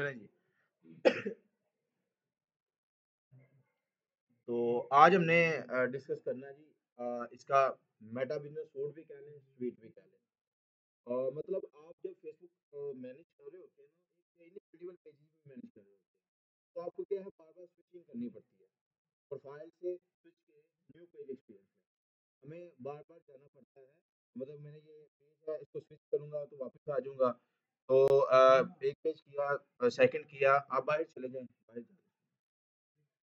चलें जी। तो आज हमने डिस्कस करना है जी इसका मेटा बिजनेस सूट भी कह लें, स्वीट भी कह लें। मतलब आप जब फेसबुक मैनेज कर रहे होते हैं ना, एक इंडिविजुअल पेजेस भी मैनेज कर रहे होते हैं, तो आपको क्या है बार-बार स्विचिंग करनी पड़ती है। प्रोफाइल से स्विच के न्यू पेज एक्सपीरियंस में हमें बार-बार जाना पड़ता है। मतलब मैंने ये पेज है इसको स्विच करूँगा तो वापस आ जाऊँगा। तो एक पेज किया सेकंड किया, आप बाहर चले जाएँ, बाहर चले जाएँ,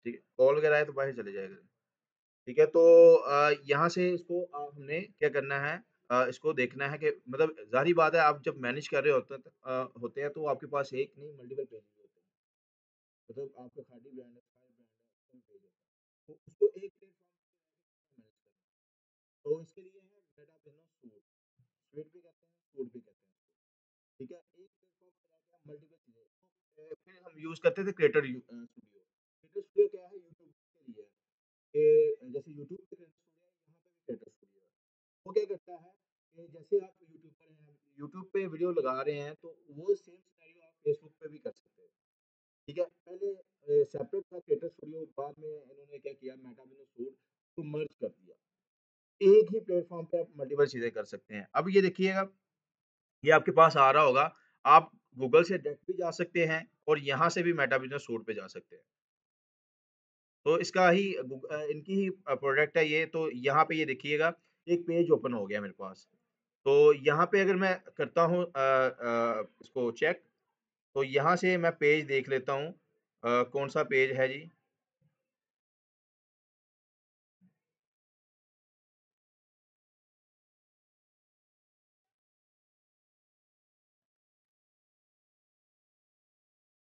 ठीक है? कॉल वगैरह है तो बाहर चले जाइए। ठीक है, तो यहाँ से इसको हमने क्या करना है इसको देखना है कि मतलब ज़ाहिर-सी बात है आप जब मैनेज कर रहे होते हैं तो आपके पास एक नहीं मल्टीपल पेजेज़ होते हैं। मतलब आपका खादी ब्रांड है, स्काई ब्रांड है, कई पेज होते हैं। तो उसको एक प्लेटफ़ॉर्म पे मैनेज करना है। तो इसके लिए है मेटा बिज़नेस सूट, स्वीट भी कहते हैं, सूट भी कहते हैं इसको। ठीक है, एक प्लेटफ़ॉर्म पे रहकर हम मल्टीपल चीज़ें तो फिर हम यूज़ करते थे क्रिएटर स्टूडियो। क्रिएटर स्टूडियो क्या है यूट्यूब के लिए है। कि जैसे यूट्यूब पे क्रिएटर स्टूडियो है, यहाँ पे भी क्रिएटर स्टूडियो है। वो क्या करता है कि जैसे आप यूट्यूब पर हैं, यूट्यूब पे वीडियो लगा रहे हैं, तो वो सेम सिनेरियो आप फेसबुक पे भी कर सकते हैं। ठीक है? पहले सेपरेट था क्रिएटर स्टूडियो, बाद में इन्होंने क्या किया मेटा बिज़नेस सूट को मर्ज कर दिया। एक ही प्लेटफ़ॉर्म पे आप मल्टीपल चीज़ें कर सकते हैं। अब ये देखिएगा, ये आपके पास आ रहा होगा, आप गूगल से डायरेक्ट भी जा सकते हैं और यहाँ से भी मेटा बिज़नेस सूट पे जा सकते हैं। तो इसका ही इनकी ही प्रोडक्ट है ये, तो यहाँ पे ये देखिएगा, एक पेज ओपन हो गया मेरे पास। तो यहाँ पे अगर मैं करता हूँ इसको चेक, तो यहाँ से मैं पेज देख लेता हूँ कौन-सा पेज है जी?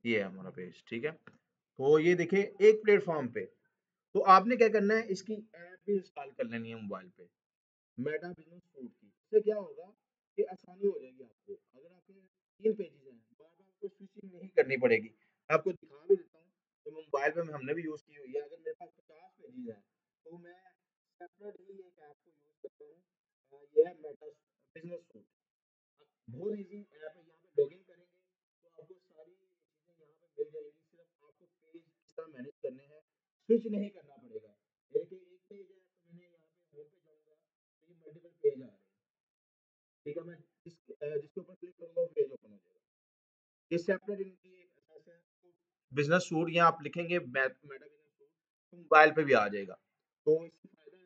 ये है हमारा पेज, ठीक है? तो ये देखिए एक प्लेटफ़ॉर्म पे, तो आपने क्या करना है इसकी ऐप भी इंस्टॉल कर लेनी है मोबाइल पे, मेटा बिज़नेस सूट की। इससे क्या होगा कि आसानी हो जाएगी आपको। अगर आपके 3 पेजेज़ हैं, बार-बार आपको स्विचिंग नहीं करनी पड़ेगी। मैं आपको दिखा भी देता हूँ, तो मोबाइल पे हमने भी यूज़ की हुई है। अगर मेरे पास 50 पेजेज़ हैं, तो मैं सेपरेट ही एक ऐप को यूज़ करता हूँ। ये है मेटा बिज़नेस सूट। बहुत ईज़ी ऐप है, यहाँ पे लॉगिन करेंगे तो आपको सारी चीज़ें यहाँ पे मिल जाएगी। सिर्फ आपको पेज किस तरह मैनेज करने हैं, स्विच नहीं करना पड़ेगा। एक एक पेज है तो मैंने यहाँ पे होम पे जाऊँगा, तो ये मल्टीपल पेज आ रहे हैं। ठीक है, मैं जिसके ऊपर क्लिक करूँगा वो पेज ओपन हो जाएगा। ये सेपरेट इनकी एक अटैच है, तो बिज़नेस सूट यहाँ आप लिखेंगे मेटा बिज़नेस सूट, तो मोबाइल पे भी आ जाएगा। तो इससे फ़ायदा है,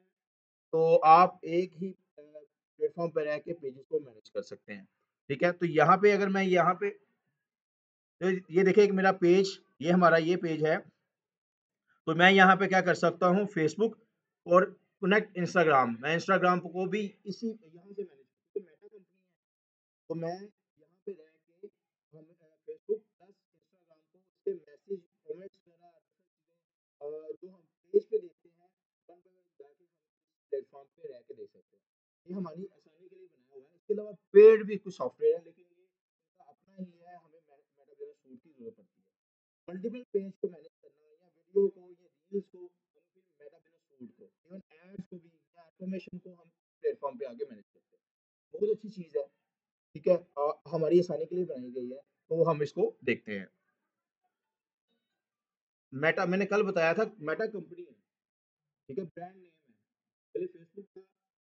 तो आप एक ही प्लेटफ़ॉर्म पे रह के पेजेज़ को मैनेज कर सकते हैं। ठीक है? तो यहाँ पे अगर मैं यहाँ पे तो ये देखिए एक मेरा पेज, ये हमारा ये पेज है। तो मैं यहाँ पे क्या कर सकता हूँ फ़ेसबुक और कनेक्ट इंस्टाग्राम, मैं इंस्टाग्राम को भी इसी यहाँ से मैनेज तो मेटा कंपनी है, तो मैं यहाँ पे रह के हम फ़ेसबुक प्लस इंस्टाग्राम को उससे मैसेज, कमेंट्स वगैरह जो हम पेज पे देखते हैं, वन बाय वन जाके हम इस प्लेटफ़ॉर्म पे रह के देख सकते हैं। ये हमारी आसानी के लिए बनाया हुआ है। इसके अलावा पेड भी कुछ सॉफ्टवेयर है, लेकिन ये इनका अपना ही है, हमें मेटा बिज़नेस सूट की ज़रूरत पड़ती है। मल्टीपल पेज को मैनेज करना या वीडियो को या रील्स को हम फिर मेटा बिज़नेस सूट को इवन एड्स को भी या ऑटोमेशन को हम प्लेटफ़ॉर्म पे आके मैनेज करते हैं। बहुत अच्छी चीज़ है, ठीक है? हमारी आसानी के लिए बनाई गई है, तो हम इसको देखते हैं। मेटा मैंने कल बताया था मेटा कंपनी है, ठीक है? ब्रांड नेम है। पहले फेसबुक था,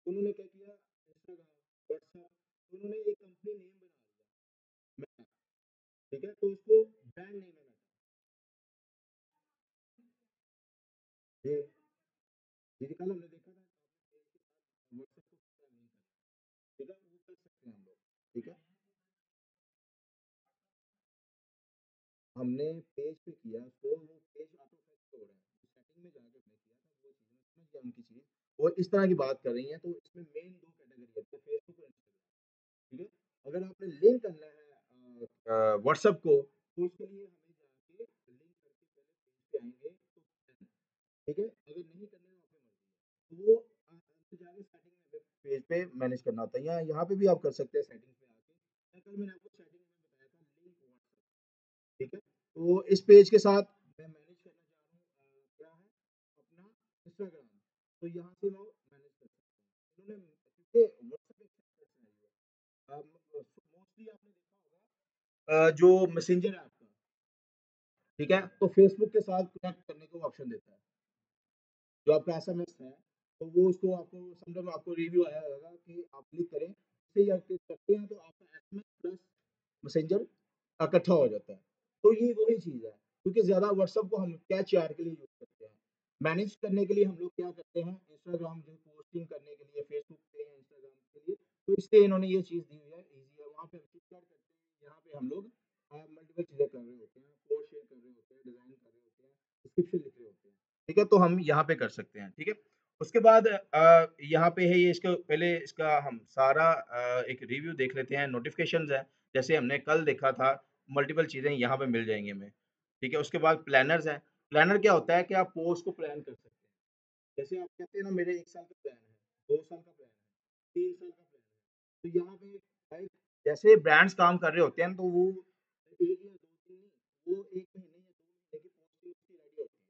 उन्होंने क्या किया इंस्टाग्राम, व्हाट्सएप, उन्होंने एक कंपनी नेम बना लिया मेटा, ठीक है? तो उसको ब्रांड नेम है मेटा। जी, जी, कल हमने देखा था आपने पेज के साथ व्हाट्सएप को कितना लिंक करा, ठीक है? वो कर सकते हैं हम लोग, ठीक है? हमने पेज पे किया तो वो पेज ऑटो फिक्स हो रहा है। जो सेटिंग में जाके हमने किया था वो चीज़ मैं समझ गया उनकी चीज़। और इस तरह की बात कर रही हैं तो इसमें मेन 2 कैटेगरी है, तो फेसबुक और इंस्टाग्राम, ठीक है? अगर आपने लिंक करना है व्हाट्सएप को तो उसके लिए हमें जाके लिंक करके पहले पेज पे आएँगे तो ठीक है? अगर नहीं करना है तो अपनी मर्ज़ी है। तो वो आपको जाके सेटिंग में पेज पे मैनेज करना होता है या यहाँ पे भी आप कर सकते हैं सेटिंग्स में आके। या कल मैंने आपको सेटिंग में बताया था लिंक व्हाट्सएप, ठीक है? तो इस पेज के साथ मैं मैनेज करना चाह रहा हूँ क्या है अपना इंस्टाग्राम, तो यहाँ से मैं मैनेज कर सकता हूँ। उन्होंने क्योंकि व्हाट्सएप एक सेपरेट सिनेरियो है। मोस्टली आपने देखा होगा जो मैसेंजर ऐप था, ठीक है? तो फेसबुक के साथ कनेक्ट करने का ऑप्शन देता है। जो आपका एसएमएस है, तो वो उसको आपको समटाइम आपको रिव्यू आया होगा कि आप क्लिक करें, उससे ही आप क्लिक करते हैं तो आपका एसएमएस प्लस मैसेंजर इकट्ठा हो जाता है। तो ये वही चीज़ है, क्योंकि ज़्यादा व्हाट्सएप को हम क्या चैट के लिए यूज़ करते हैं। मैनेज करने के लिए हम लोग क्या करते हैं, इंस्टाग्राम जो पोस्टिंग करने के लिए फेसबुक पे या इंस्टाग्राम के लिए, तो इसलिए इन्होंने ये चीज़ दी हुई है, ईज़ी है। वहाँ पे हम क्लिक कर करते हैं, यहाँ पे हम लोग मल्टीपल चीज़ें कर रहे होते हैं, पोस्ट शेयर कर रहे होते हैं, डिज़ाइन कर रहे होते हैं, डिस्क्रिप्शन लिख रहे होते हैं। ठीक है? तो हम यहाँ पे कर सकते हैं, ठीक है? उसके बाद यहाँ पे है ये इसको पहले इसका हम सारा एक रिव्यू देख लेते हैं, नोटिफ़िकेशंस हैं, जैसे हमने कल देखा था, मल्टीपल चीज़ें यहाँ पे मिल जाएँगी हमें, ठीक है? उसके बाद प्लानर्स हैं, प्लानर क्या होता है कि आप पोस्ट को प्लान कर सकते हैं। जैसे आप कहते हैं ना मेरे 1 साल का प्लान है, 2 साल का प्लान है, 3 साल का प्लान है, तो यहाँ पे भाई जैसे ब्रांड्स काम कर रहे होते हैं, तो वो 1 या 2 दिन नहीं, वो 1 महीने या 2 महीने की पोस्टिंग उसकी रेडी होती है।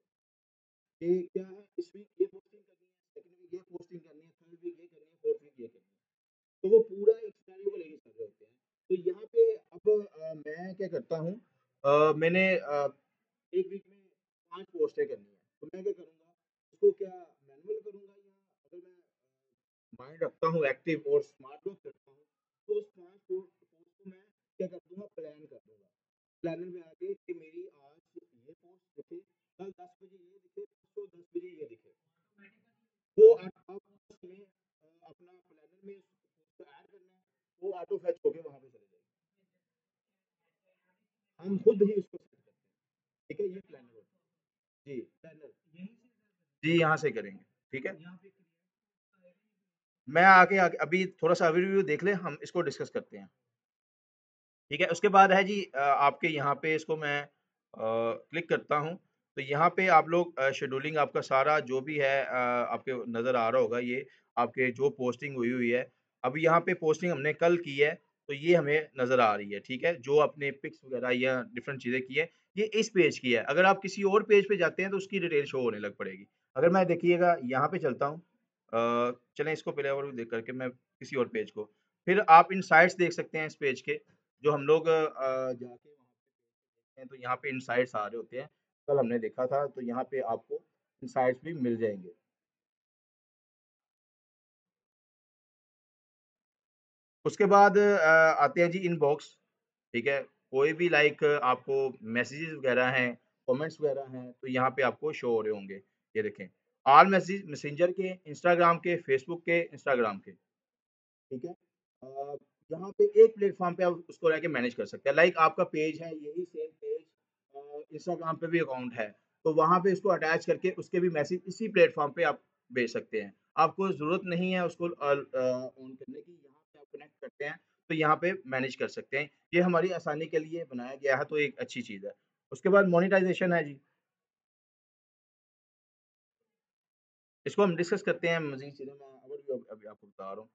कि क्या है इस वीक ये पोस्टिंग करनी है, सेकंड वीक ये पोस्टिंग करनी है, थर्ड वीक ये करनी है, फोर्थ वीक ये करनी है। तो वो पूरा एक सिनेरियो को लेके चल रहे होते हैं। तो यहाँ पे अब मैं क्या करता हूँ मैंने 1 वीक में 5 पोस्टें करनी है, तो मैं क्या करूँगा, उसको क्या मैनुअल करूँगा या अगर मैं माइंड रखता हूँ एक्टिव और स्मार्ट वर्क करता हूँ, तो उस 5 पोस्ट को मैं क्या कर दूँगा, प्लान कर दूँगा। प्लानर में आके कि मेरी आज ये पोस्ट दिखे, कल 10 बजे ये दिखे, परसों 10 बजे ये दिखे। वो आप उसमें अपना प्लानर में उसको ऐड करना है, वो ऑटो फेच होके वहाँ पे चले जाएगी। हम खुद ही उसको सेट करते हैं, ठीक है? ये प्लानर होता है। जी, प्लानर। जी, यहाँ से करेंगे, ठीक है? मैं आगे आगे अभी थोड़ा-सा ओवरव्यू देख लें, हम इसको डिस्कस करते हैं। ठीक है, उसके बाद है जी आपके यहाँ पे इसको मैं क्लिक करता हूँ, तो यहाँ पे आप लोग शेड्यूलिंग आपका सारा जो भी है आपके नज़र आ रहा होगा ये, आपके जो पोस्टिंग हुई हुई है। अभी यहाँ पे पोस्टिंग हमने कल की है, तो ये हमें नज़र आ रही है, ठीक है? जो आपने पिक्स वगैरह या डिफरेंट चीज़ें की है, ये इस पेज की है। अगर आप किसी और पेज पे जाते हैं, तो उसकी डिटेल शो होने लग पड़ेगी। अगर मैं देखिएगा यहाँ पे चलता हूँ चलें इसको पहले और देख करके मैं किसी और पेज को फिर आप इनसाइट्स देख सकते हैं इस पेज के। जो हम लोग जाके वहाँ पे देखते हैं तो यहाँ पे इनसाइट्स आ रहे होते हैं। कल हमने देखा था तो यहाँ पे आपको इनसाइट्स भी मिल जाएँगे। उसके बाद आते हैं जी इनबॉक्स, ठीक है? कोई भी लाइक आपको मैसेजेस वगैरह हैं, कमेंट्स वगैरह हैं, तो यहाँ पे आपको शो हो रहे होंगे। ये देखें, ऑल मैसेज मैसेंजर के, इंस्टाग्राम के, फेसबुक के, इंस्टाग्राम के। ठीक है? यहाँ पे एक प्लेटफ़ॉर्म पे आप उसको रह के मैनेज कर सकते हैं। लाइक आपका पेज है, यही सेम पेज इंस्टाग्राम पे भी अकाउंट है, तो वहाँ पे इसको अटैच करके उसके भी मैसेज इसी प्लेटफ़ॉर्म पे आप भेज सकते हैं। आपको ज़रूरत नहीं है उसको ऑन करने की, यहाँ पे आप कनेक्ट करते हैं, तो यहाँ पे मैनेज कर सकते हैं। ये हमारी आसानी के लिए बनाया गया है, तो एक अच्छी चीज़ है। उसके बाद मोनेटाइज़ेशन है जी, इसको हम डिस्कस करते हैं मज़ीद चीज़ें मैं ओवरव्यू अभी आपको बता रहा हूँ।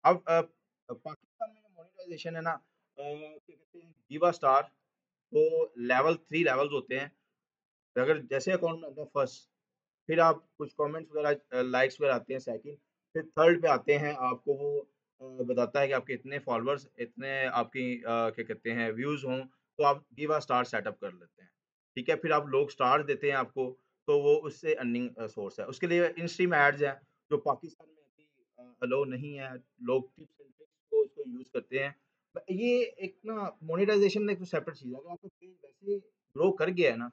अब पाकिस्तान में जो मोनेटाइज़ेशन है ना क्या कहते हैं गीवा स्टार तो लेवल 3 लेवल्स होते हैं। अगर जैसे अकाउंट में आता है फर्स्ट, फिर आप कुछ कमेंट्स वगैरह लाइक्स वगैरह आते हैं सेकंड, फिर थर्ड पे आते हैं आपको वो बताता है कि आपके इतने फॉलोअर्स, इतने आपकी क्या कहते हैं व्यूज़ हों, तो आप गिव अ स्टार सेटअप कर लेते हैं। ठीक है? फिर आप लोग स्टार देते हैं आपको, तो वो उससे अर्निंग सोर्स है। उसके लिए इन स्ट्रीम एड्स हैं, जो पाकिस्तान में अभी अलाउ नहीं है। लोग टिप्स एंड ट्रिक्स को इसको यूज़ करते हैं। ये एक ना मोनेटाइज़ेशन एक सेपरेट चीज़ है। अगर आपका पेज वैसे ग्रो कर गया है ना,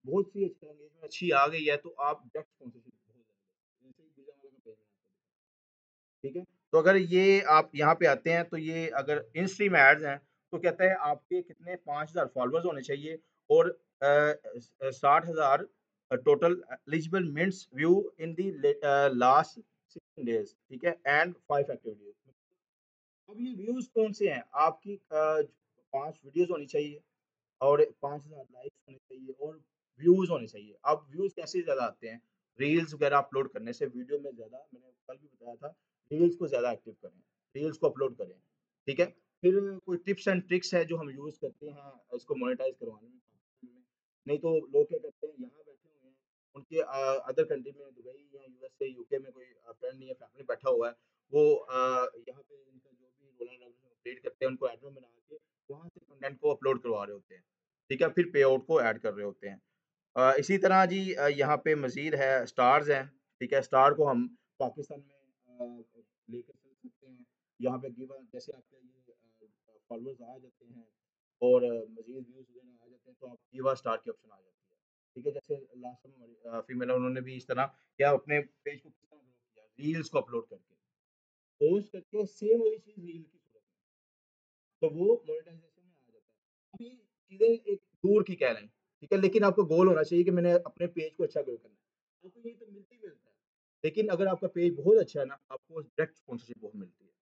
बहुत सी एंगेजमेंट अच्छी आ गई है, तो आप डायरेक्ट स्पॉन्सरशिप हो जाएँगे। जैसे ही वीज़ा वाला का पेज है आपका, ठीक है? तो अगर ये आप यहाँ पे आते हैं, तो ये अगर इन स्ट्रीम एड्स हैं, तो कहता है आपके कितने 5000 फॉलोवर्स होने चाहिए और 60,000 total eligible minutes view in the last 16 days, ठीक है? And 5 active videos. अब ये व्यूज़ कौन से हैं? आपकी 5 वीडियोज़ होनी चाहिए और 5000 लाइक्स होने चाहिए और व्यूज़ होने चाहिए। अब व्यूज़ कैसे ज़्यादा आते हैं? रील्स वगैरह अपलोड करने से वीडियो में ज़्यादा मैंने कल भी बताया था, रील्स को ज़्यादा एक्टिव करें, रील्स को अपलोड करें, ठीक है? फिर कोई टिप्स एंड ट्रिक्स है जो हम यूज़ करते हैं इसको मोनेटाइज़ करवाने में। नहीं तो लोग क्या करते हैं यहाँ बैठे हुए हैं, उनके अदर कंट्री में दुबई या यूएसए, यूके में कोई फ्रेंड या फैमिली बैठा हुआ है, वो यहाँ पे इनका जो भी रोल है रेगुलेशन अपडेट करते हैं, उनको एडमिन बना के वहाँ से कंटेंट को अपलोड करवा रहे होते हैं। ठीक है, फिर पे आउट को ऐड कर रहे होते हैं। इसी तरह जी यहाँ पे मज़ीद है स्टार्स हैं, ठीक है? स्टार को हम पाकिस्तान में लेके चल सकते हैं। यहाँ पे गिवन जैसे आपके ये फॉलोअर्स आ जाते हैं और मज़ीद व्यूज़ वगैरह आ जाते हैं, तो आप गिव अ स्टार की ऑप्शन आ जाती है। ठीक है? जैसे लास्ट टाइम हमारी फीमेल है, उन्होंने भी इस तरह क्या अपने पेज को किस तरह ग्रो किया, रील्स को अपलोड करके। पोस्ट करके सेम वही चीज़ रील की सूरत में, तो वो मोनेटाइज़ेशन में आ जाता है। अब ये चीज़ें एक दूर की कह रहे हैं, ठीक है? लेकिन आपको गोल होना चाहिए कि मैंने अपने पेज को अच्छा ग्रो करना है। आपको ये तो मिलता ही मिलता है, लेकिन अगर आपका पेज बहुत अच्छा है ना, आपको डायरेक्ट स्पॉन्सरशिप बहुत मिलती है,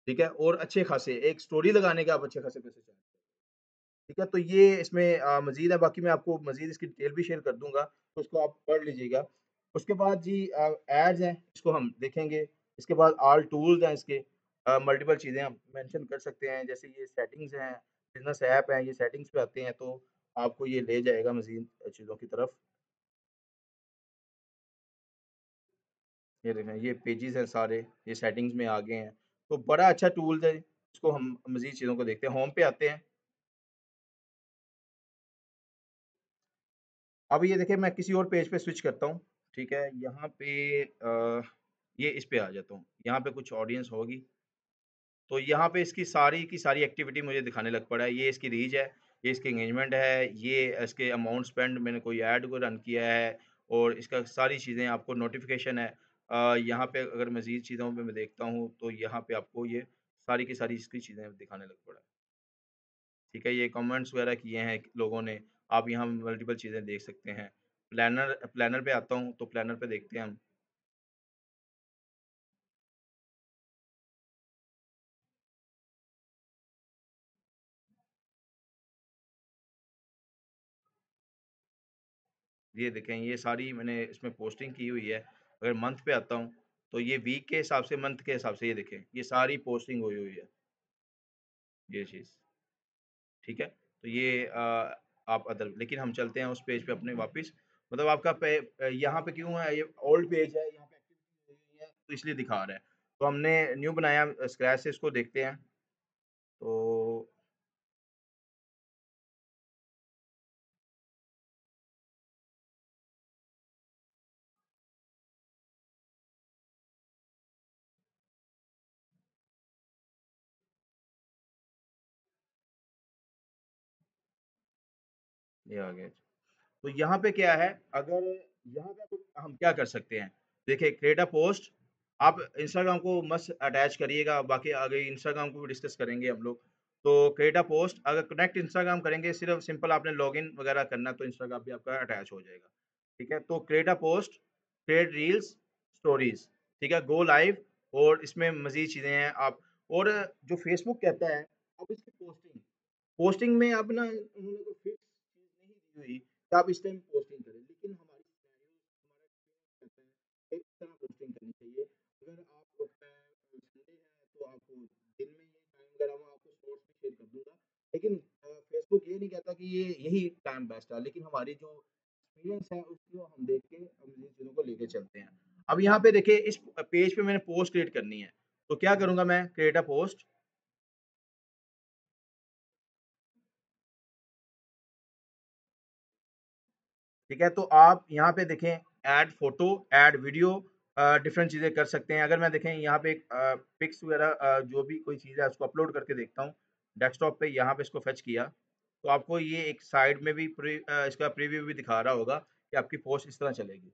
ठीक है? और अच्छे खासे एक स्टोरी लगाने के आप अच्छे खासे पैसे चार्ज करते हैं, ठीक है? तो ये इसमें मज़ीद है, बाकी मैं आपको मज़ीद इसकी डिटेल भी शेयर कर दूँगा, तो उसको आप पढ़ लीजिएगा। उसके बाद जी एड्स हैं, इसको हम देखेंगे। इसके बाद ऑल टूल्स हैं इसके, मल्टीपल चीज़ें हम मेंशन कर सकते हैं, जैसे ये सेटिंग्स हैं, बिज़नेस ऐप हैं, ये सेटिंग्स पे आते हैं, तो आपको ये ले जाएगा मज़ीद चीज़ों की तरफ। ये देखें, ये पेजेज़ हैं सारे, ये सेटिंग्स में आ गए हैं, तो बड़ा अच्छा टूल्स है। इसको हम मज़ीद चीज़ों को देखते हैं, होम पे आते हैं। अब ये देखिए मैं किसी और पेज पे स्विच करता हूँ, ठीक है? यहाँ पे ये इस पे आ जाता हूँ, यहाँ पे कुछ ऑडियंस होगी, तो यहाँ पे इसकी सारी की सारी एक्टिविटी मुझे दिखाने लग पड़ा है। ये इसकी रीच है, ये इसकी एंगेजमेंट है, ये इसके अमाउंट स्पेंड, मैंने कोई ऐड को रन किया है और इसका सारी चीज़ें आपको नोटिफ़िकेशन है। यहाँ पे अगर मज़ीद चीज़ों पे मैं देखता हूँ, तो यहाँ पे आपको ये सारी की सारी इसकी चीज़ें दिखाने लग पड़ा है। ठीक है, ये कमेंट्स वगैरह किए हैं लोगों ने, आप यहाँ मल्टीपल चीज़ें देख सकते हैं। प्लानर प्लानर पे आता हूँ, तो प्लानर पे देखते हैं हम। ये देखें, ये सारी मैंने इसमें पोस्टिंग की हुई है। अगर मंथ पे आता हूँ, तो ये वीक के हिसाब से, मंथ के हिसाब से ये देखें, ये सारी पोस्टिंग हुई हुई है, ये चीज़, ठीक है? तो ये आप अदर, लेकिन हम चलते हैं उस पेज पे अपने वापस, मतलब आपका यहाँ पे क्यों है, ये ओल्ड पेज है, यहाँ पे एक्टिविटी नहीं है, तो इसलिए दिखा रहा है। तो हमने न्यू बनाया स्क्रैच से, इसको देखते हैं। तो ये आ गया। तो यहाँ पे क्या है, अगर यहाँ पे तो हम क्या कर सकते हैं, देखिए क्रिएट अ पोस्ट, आप इंस्टाग्राम को मस्त अटैच करिएगा, बाकी आगे इंस्टाग्राम को भी डिस्कस करेंगे हम लोग। तो क्रिएट अ पोस्ट, अगर कनेक्ट इंस्टाग्राम करेंगे, सिर्फ सिंपल आपने लॉगिन वगैरह करना, तो इंस्टाग्राम भी आपका अटैच हो जाएगा, ठीक है? तो create a post, create reels, stories, ठीक है? गो लाइव, और इसमें मजीद चीज़ें हैं आप, और जो फेसबुक कहता है, अब इसकी पोस्टिंग पोस्टिंग में अब ना उन्होंने कोई फिक्स चीज़ नहीं दी हुई कि आप इस टाइम पोस्टिंग करें, लेकिन हमारी सिनेरियो, हमारा एक्सपीरियंस कहता है एक तरह पोस्टिंग करनी चाहिए। अगर आप संडे है, तो आपको दिन में ये टाइम वगैरह मैं आपको सोर्स भी शेयर कर दूँगा। लेकिन फेसबुक ये नहीं कहता कि ये यही टाइम बेस्ट है, लेकिन हमारी जो एक्सपीरियंस है उसको हम देख के हम इन चीज़ों को लेके चलते हैं। अब यहाँ पे देखिए, इस पेज पे मैंने पोस्ट क्रिएट करनी है, तो क्या करूँगा मैं, क्रिएट अ पोस्ट, ठीक है? तो आप यहाँ पे देखें, add photo, add video, different चीज़ें कर सकते हैं। अगर मैं देखें यहाँ पे एक पिक्स वगैरह, जो भी कोई चीज़ है उसको अपलोड करके देखता हूँ, डेस्कटॉप पे यहाँ पे इसको फेच किया, तो आपको ये एक साइड में भी इसका प्रीव्यू भी दिखा रहा होगा कि आपकी पोस्ट इस तरह चलेगी,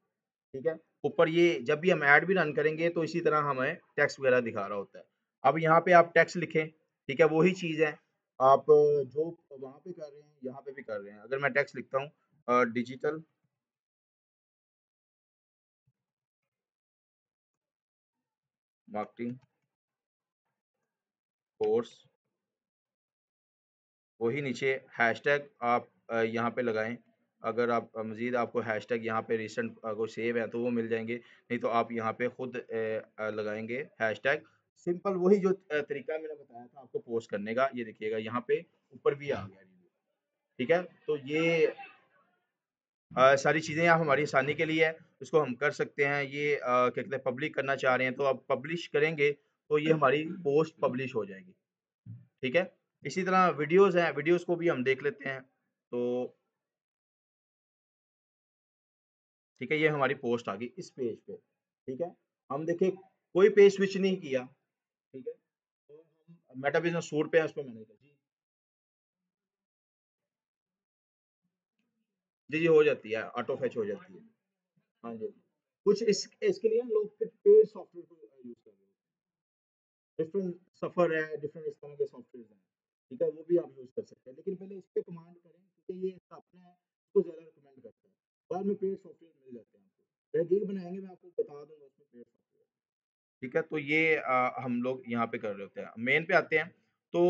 ठीक है? ऊपर ये जब भी हम ऐड भी रन करेंगे, तो इसी तरह हमें टेक्स्ट वगैरह दिखा रहा होता है। अब यहाँ पे आप टेक्स्ट लिखें, ठीक है? वही चीज़ है, आप जो वहाँ पे कर रहे हैं, यहाँ पे भी कर रहे हैं। अगर मैं टेक्स्ट लिखता हूँ डिजिटल मार्केटिंग कोर्स, वही नीचे हैशटैग आप यहाँ पे लगाएँ। अगर आप मज़ीद आपको हैशटैग यहाँ पे रिसेंट कोई सेव है, तो वो मिल जाएँगे, नहीं तो आप यहाँ पे खुद लगाएँगे हैशटैग। सिंपल वही जो तरीका मैंने बताया था आपको पोस्ट करने का, ये देखिएगा यहाँ पे ऊपर भी आ गया रिव्यू, ठीक है? तो ये सारी चीज़ें आप हमारी आसानी के लिए है, इसको हम कर सकते हैं। ये क्या कहते हैं, पब्लिक करना चाह रहे हैं, तो आप पब्लिश करेंगे, तो ये हमारी पोस्ट पब्लिश हो जाएगी, ठीक है? इसी तरह वीडियोज़ हैं, वीडियोज़ को भी हम देख लेते हैं। तो ठीक है, ये हमारी पोस्ट आ गई इस पेज पे। ठीक है, हम देखिए कोई पेज स्विच नहीं किया। ठीक है, तो हम मेटा बिजनेस सूट पे है, उस पे मैंने जी जी जी हो जाती है, ऑटो फेच हो जाती है। हाँ जी, कुछ इसके लिए लोग फिर पेड सॉफ्टवेयर को यूज कर रहे हैं। डिफरेंट सफर है, डिफरेंट इस तरह के सॉफ्टवेयर हैं। ठीक है, वो भी आप यूज कर सकते हैं, लेकिन पहले इस पे कमांड करें क्योंकि ये इसका अपना है, इसको ज्यादा रिकमेंड करते हैं। बाद में पेड सॉफ्टवेयर मिल जाते हैं आपको, गिग बनाएंगे, मैं आपको बता दूंगा उसमें पेड सॉफ्टवेयर। ठीक है, तो ये हम लोग यहाँ पे कर रहे होते हैं। मेन पे आते हैं, तो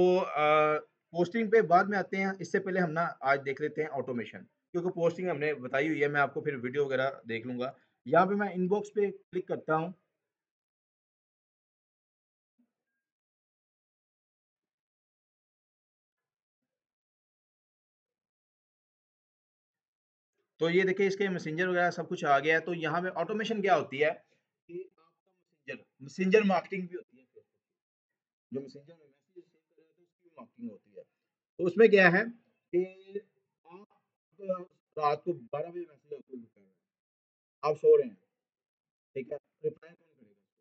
पोस्टिंग पे बाद में आते हैं। इससे पहले हम ना आज देख लेते हैं ऑटोमेशन, क्योंकि पोस्टिंग हमने बताई हुई है, मैं आपको फिर वीडियो वगैरह देख लूंगा। यहाँ पे मैं इनबॉक्स पे क्लिक करता हूँ। तो ये देखिए इसके मैसेंजर वगैरह सब कुछ आ गया है। तो यहाँ पे ऑटोमेशन क्या होती है कि आपका मैसेंजर मैसेंजर मार्केटिंग भी होती है Facebook की। जो मैसेंजर में मैसेज सेव कर रहे होते हैं उसकी भी मार्केटिंग होती है। तो उसमें क्या है कि आप रात को 12 बजे मैसेज आपको लिखा है, आप सो रहे हैं। ठीक है, रिप्लाई कौन करेगा उसको?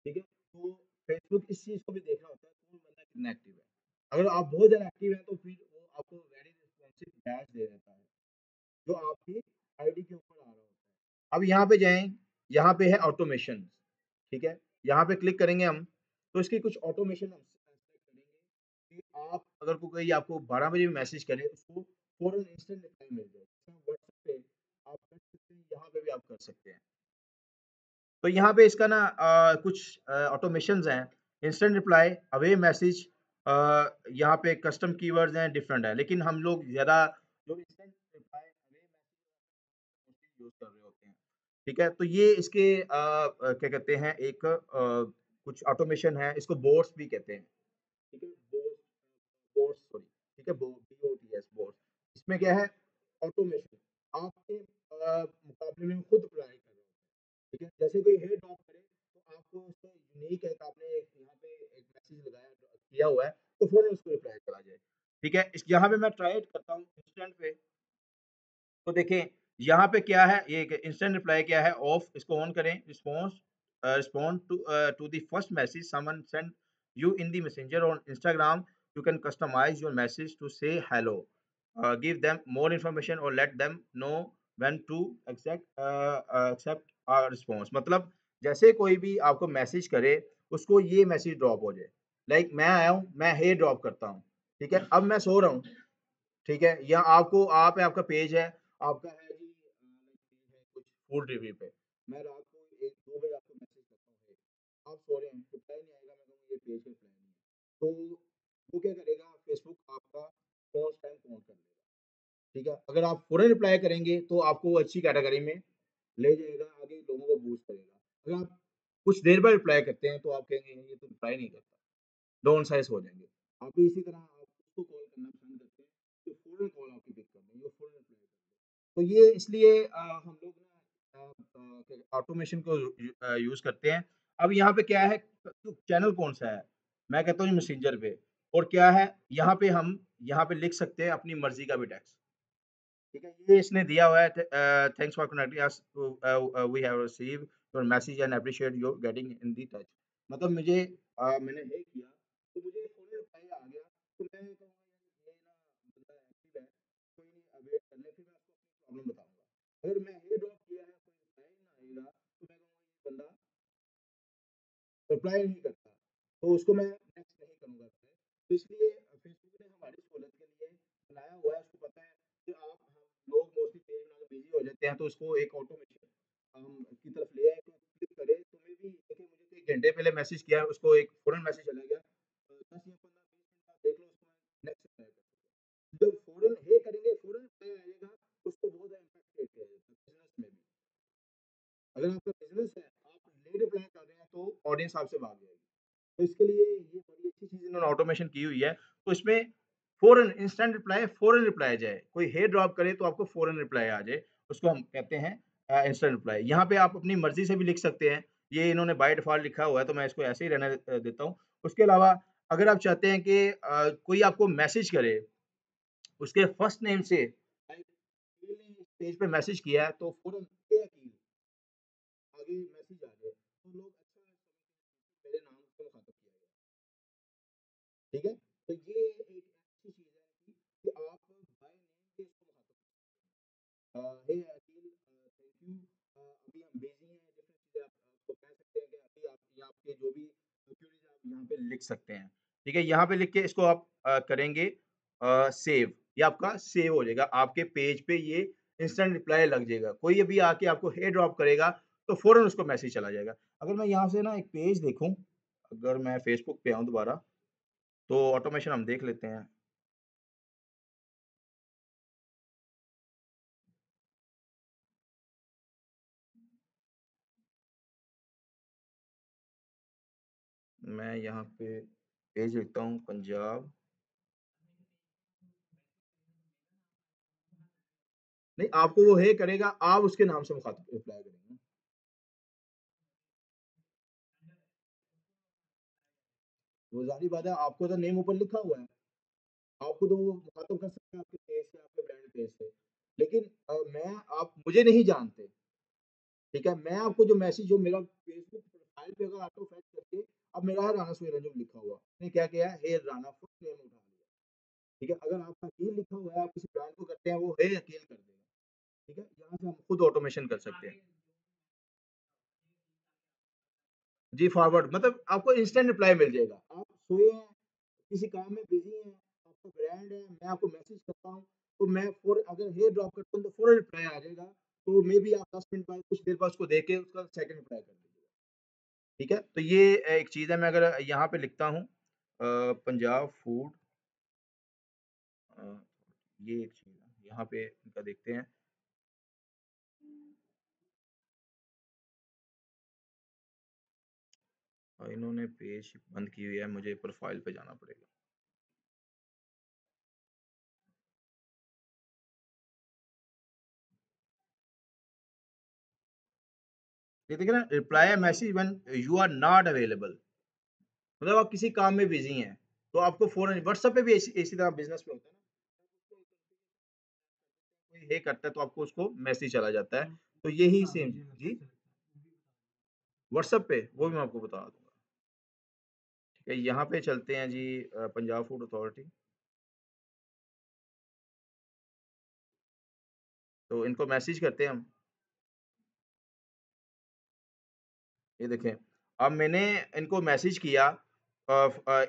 ठीक है, तो फेसबुक इस चीज को भी देख रहा होता है कौन बंदा कितना एक्टिव है। अगर आप बहुत ज्यादा एक्टिव है तो फिर वो आपको वेरी रिस्पॉन्सिव बैच दे देता है, जो आपकी आईडी के ऊपर आ रहा होता है। अब यहाँ पे जाएं, यहाँ पे है ऑटोमेशन। ठीक है, यहाँ पे क्लिक करेंगे हम, तो इसकी कुछ ऑटोमेशन हम सेलेक्ट करेंगे कि आप अगर कोई आपको 12 बजे भी मैसेज करे, उसको फौरन इंस्टेंट रिप्लाई मिल जाए। व्हाट्सएप पे आप कर सकते हैं, यहाँ पे भी आप कर सकते हैं। तो यहाँ पे इसका ना कुछ ऑटोमेशंस हैं। इंस्टेंट रिप्लाई, अवे मैसेज, यहाँ पे कस्टम कीवर्ड्स हैं, डिफरेंट है, लेकिन हम लोग ज़्यादा जो instant reply away message use कर रहे होते हैं। ठीक है, तो ये इसके क्या कहते हैं, एक कुछ ऑटोमेशन है, इसको बोट्स भी कहते हैं। ठीक है, बोट्स बोट्स सॉरी, ठीक है, BOTS बोट्स। इसमें क्या है, ऑटोमेशन आपके मुकाबले में खुद अप्लाई कर रहे हो। ठीक है, जैसे कोई हेड ड्रॉप करे तो आपको उसको यूनिक है, आपने एक यहाँ पे एक मैसेज लगाया किया हुआ है, तो फौरन उसको रिप्लाई करा जाए। ठीक है, इस यहाँ पे मैं ट्राई करता हूँ इंस्टेंट पे। तो देखें यहाँ पे क्या है, ये इंस्टेंट रिप्लाई क्या है, ऑफ, इसको ऑन करें। Response respond to the first message someone send you in the messenger on Instagram, you can customise your message to say hello, give them more information और let them know when to accept our response. मतलब जैसे कोई भी आपको message करे, उसको ये message drop हो जाए। लाइक मैं आया हूँ, मैं हे ड्रॉप करता हूँ। ठीक है, अब मैं सो रहा हूँ। ठीक है, या आपको आप है, आपका पेज है, आपका है जी पेज है कुछ फूड रिव्यू पे। मैं रात को 1-2 बजे आपको मैसेज करता हूँ, आप सो रहे हैं, रिप्लाई नहीं आएगा, मैं कहूँगा ये पेज का रिप्लाई नहीं है। तो वो क्या करेगा, फेसबुक आपका पॉज़ टाइम काउंट कर लेगा। ठीक है, अगर आप फौरन रिप्लाई करेंगे तो आपको वो अच्छी कैटेगरी में ले जाएगा, आगे लोगों को बूस्ट करेगा। अगर आप कुछ देर बाद रिप्लाई करते हैं तो आप कहेंगे ये तो रिप्लाई नहीं करता, डाउन साइज़ हो जाएँगे। आप भी इसी तरह आप उसको कॉल करना पसंद करते हैं, तो फ़ौरन कॉल आपकी पिक कर देंगे, वो फ़ौरन रिप्लाई कर देंगे। तो ये इसलिए हम लोग ना ऑटोमेशन को यूज़ करते हैं। अब यहाँ पे क्या है, तो चैनल कौन-सा है? मैं कहता हूँ मैसेंजर पे। और क्या है, यहाँ पे हम यहाँ पे लिख सकते हैं अपनी मर्ज़ी का भी टेक्स्ट। ठीक है, ये इसने दिया हुआ है, thanks for connecting us, we have received your message and appreciate your getting in the touch. मतलब मुझे मैंने हे किया, तो मुझे फ़ौरन रिप्लाई आ गया, तो मैं कहूँगा यार ये ना बंदा एक्टिव है, कोई नहीं वेट कर ले, फिर मैं उसको अपनी प्रॉब्लम बताऊँगा। अगर मैं हे ड्रॉप किया है, कोई रिप्लाई नहीं आएगा, तो मैं कहूँगा ये बंदा रिप्लाई नहीं करता, तो उसको मैं नेक्स्ट नहीं करूँगा उससे। तो इसलिए फेसबुक ने हमारी सहूलियत के लिए बनाया हुआ है, उसको पता है कि हम लोग मोस्टली पेज बना के बिज़ी हो जाते हैं, तो उसको एक ऑटोमेशन हम की तरफ ले आए, तो क्लिक करें, तो मे बी देखिए मुझे कोई घंटे पहले मैसेज किया है, उसको एक फ़ौरन मैसेज चला गया, 10 या 15-20 मिनट बाद देख लो उसको मैं नेक्स्ट रिप्लाई कर दूँगा। जब फ़ौरन हे करेंगे, फ़ौरन रिप्लाई आएगा, उसको बहुत ज़्यादा इम्पैक्ट क्रिएट किया जाता है बिज़नेस में भी। अगर आपका बिज़नेस है, आप लेट रिप्लाई कर रहे हैं, तो ऑडियंस आपसे भाग जाएगी। तो इसके लिए ये बड़ी अच्छी चीज़ इन्होंने ऑटोमेशन की हुई है। तो इसमें फ़ौरन इंस्टेंट रिप्लाई फ़ौरन रिप्लाई जाए। कोई हे ड्रॉप करे तो आपको फ़ौरन रिप्लाई आ जाए। उसको हम कहते हैं इंस्टेंट रिप्लाई। यहाँ पे आप अपनी मर्ज़ी से भी लिख सकते हैं। ये इन्होंने बाय डिफ़ॉल्ट लिखा हुआ है, तो मैं इसको ऐसे ही रहने देता हूँ। उसके अलावा अगर आप चाहते हैं कि कोई आपको मैसेज करे, उसके फर्स्ट नेम से पेज पे मैसेज किया है तो फौरन ए अकील आगे मैसेज आ गया तो लोग अच्छा मेरे नाम को मुखातब किया गया। ठीक है, तो ये एक अच्छी चीज है कि आप बाय नेम से इसको मुखातब हे अकील थैंक यू, अभी हम बिजी हैं, डिफरेंट चीजें आप उसको कह सकते हैं कि अभी आप ये आपके जो भी क्वेरीज आप यहाँ पे लिख सकते हैं। ठीक है, यहाँ पे लिख के इसको आप करेंगे सेव, ये आपका सेव हो जाएगा आपके पेज पे, ये इंस्टेंट रिप्लाई लग जाएगा। कोई अभी आके आपको हे ड्रॉप करेगा तो फौरन उसको मैसेज चला जाएगा। अगर मैं यहाँ से ना एक पेज देखूँ, अगर मैं फेसबुक पे आऊँ दोबारा, तो ऑटोमेशन हम देख लेते हैं। मैं यहाँ पे पेज लिखता हूँ पंजाब, नहीं आपको वो हे करेगा, आप उसके नाम से मुखातिब रिप्लाई करेंगे। वो ज़ाहिर बात है, आपको तो नेम ऊपर लिखा हुआ है, आपको तो वो मुखातिब कर सकते हैं आपके पेज से, आपके ब्रांड पेज से। लेकिन मैं आप मुझे नहीं जानते, ठीक है? मैं आपको जो मैसेज जो मेरा फेसबुक प्रोफाइल पे अगर ऑटो फैच करके अब मेरा है राना सुहेल अंजुम लिखा हुआ, उसने क्या किया है, हे राना फुल नेम उठा लिया, ठीक है? अगर आपका अकील लिखा हुआ है, आप किसी ब्रांड को करते हैं, वो हे अकील कर देगा, ठीक है? यहाँ से हम खुद ऑटोमेशन कर सकते हैं। जी, फॉरवर्ड मतलब आपको इंस्टेंट रिप्लाई मिल जाएगा। आप सोए हैं, किसी काम में बिज़ी हैं, आपका ब्रांड है, मैं आपको मैसेज करता हूँ, तो मैं फ़ौरन अगर हे ड्रॉप करता हूँ, तो फ़ौरन रिप्लाई आ जाएगा। तो मेबी आप 10 मिनट बाद, कुछ देर बाद उसको देख के उसका सेकंड रिप्लाई कर दीजिएगा। ठीक है? तो ये एक चीज़ है, मैं अगर यहाँ पे लिखता हूँ पंजाब फूड, अ, ये एक चीज़ है, यहाँ पे इनका देखते हैं। इन्होंने पेज बंद की हुई है, मुझे प्रोफाइल पे जाना पड़ेगा। ये देखिए ना, reply message when you are not available, मतलब आप किसी काम में बिज़ी हैं, तो आपको फ़ौरन व्हाट्सएप पे भी इसी इसी तरह बिज़नेस में होता है ना, कोई हे करता है तो आपको उसको मैसेज चला जाता है। तो यही सेम जी, व्हाट्सएप पे वो भी मैं आपको बता दूँगा। ठीक है, यहाँ पे चलते हैं जी, पंजाब फूड अथॉरिटी, तो इनको मैसेज करते हैं हम। ये देखें, अब मैंने इनको मैसेज किया,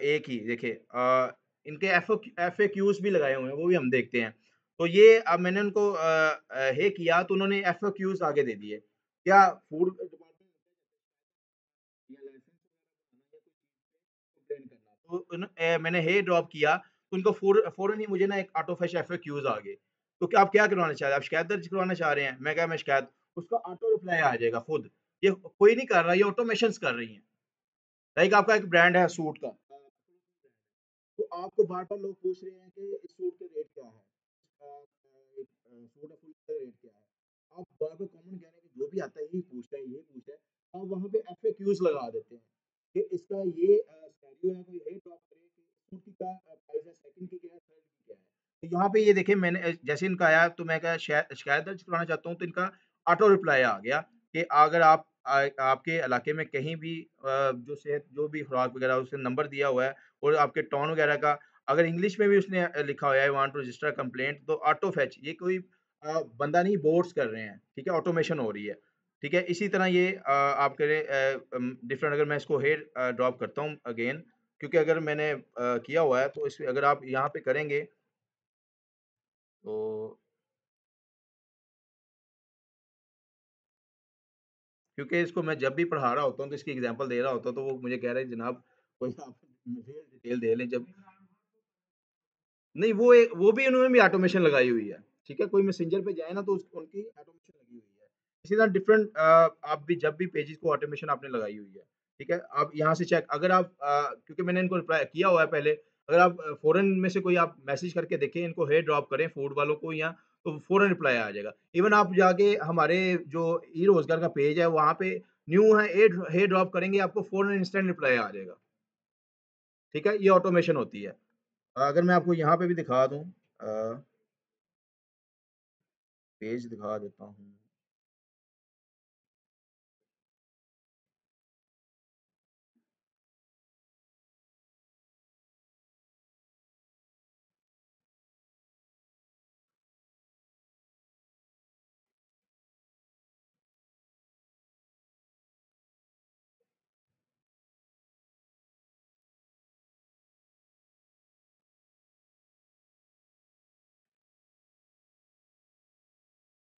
एक ही देखिए, इनके एफएक्यूज़ भी लगाए हुए हैं, वो भी हम देखते हैं। तो ये अब मैंने उनको हे किया तो उन्होंने एफएक्यूज़ आगे दे दिए। क्या फूड डिपार्टमेंट या लाइसेंस वगैरह बनाना या कोई चीज़ पे कंप्लेंट करना, तो मैंने हे ड्रॉप किया तो उनको फ़ौरन ही मुझे ना एक ऑटो फिश एफएक्यूज़ आ गए। तो क्या आप क्या करवाना चाह रहे हैं? आप शिकायत दर्ज करवाना चाह रहे हैं? मैं कहा मैं शिकायत, उसका ऑटो रिप्लाई आ जाएगा खुद। ये कोई नहीं कर रहा, ये ऑटोमेशंस कर रही हैं। लाइक आपका एक ब्रांड है सूट का, तो आपको बार-बार लोग पूछ रहे हैं कि इस सूट के रेट क्या है? एक सूट है फुल का रेट क्या है? आप बार-बार कॉमन कह रहे हैं कि जो भी आता है यही पूछता है, यही पूछता है। आप वहाँ पे एफएक्यूज़ लगा देते हैं कि इसका ये सिनेरियो है, कोई यही ड्रॉप करे कि सूट की क्या प्राइस है, सेकंड की क्या है, थर्ड की क्या है। तो यहाँ पे ये देखिए, मैंने जैसे इनका आया तो मैं कहा शिकायत दर्ज कराना चाहता हूँ, तो इनका ऑटो रिप्लाई आ गया कि अगर आप आपके इलाके में कहीं भी जो सेहत जो भी खुराक वगैरह उसने नंबर दिया हुआ है और आपके टोन वगैरह का अगर इंग्लिश में भी उसने लिखा हुआ है, I want to register complaint, तो ऑटो फेच, ये कोई बंदा नहीं, बोट्स कर रहे हैं, ठीक है? ऑटोमेशन हो रही है, ठीक है? इसी तरह ये आप करें डिफरेंट, अगर मैं इसको हेड ड्रॉप करता हूँ अगेन, क्योंकि अगर मैंने किया हुआ है तो इसमें अगर आप यहाँ पे करेंगे तो क्योंकि इसको मैं जब भी पढ़ा रहा होता हूँ तो इसकी एग्जांपल दे रहा होता हूँ, तो वो मुझे कह रहे हैं जनाब कोई आप रियल डिटेल दे लें जब नहीं, वो भी उन्होंने भी ऑटोमेशन लगाई हुई है, ठीक है? कोई मैसेंजर पे जाए ना तो उस उनकी ऑटोमेशन लगी हुई है। इसी तरह डिफरेंट आप भी जब भी पेजेज़ को ऑटोमेशन आपने लगाई हुई है, ठीक है? आप यहाँ से चेक अगर आप क्योंकि मैंने इनको रिप्लाई किया हुआ है पहले, अगर आप फ़ॉरेन में से कोई आप मैसेज करके देखें, इनको हे ड्रॉप करें फूड वालों को या तो फ़ौरन रिप्लाई आ जाएगा। इवन आप जाके हमारे जो ई-रोज़गार का पेज है, वहाँ पे न्यू है हे ड्रॉप करेंगे, आपको फ़ौरन इंस्टेंट रिप्लाई आ जाएगा, ठीक है? ये ऑटोमेशन होती है। अगर मैं आपको यहाँ पे भी दिखा दूँ, पेज दिखा देता हूँ।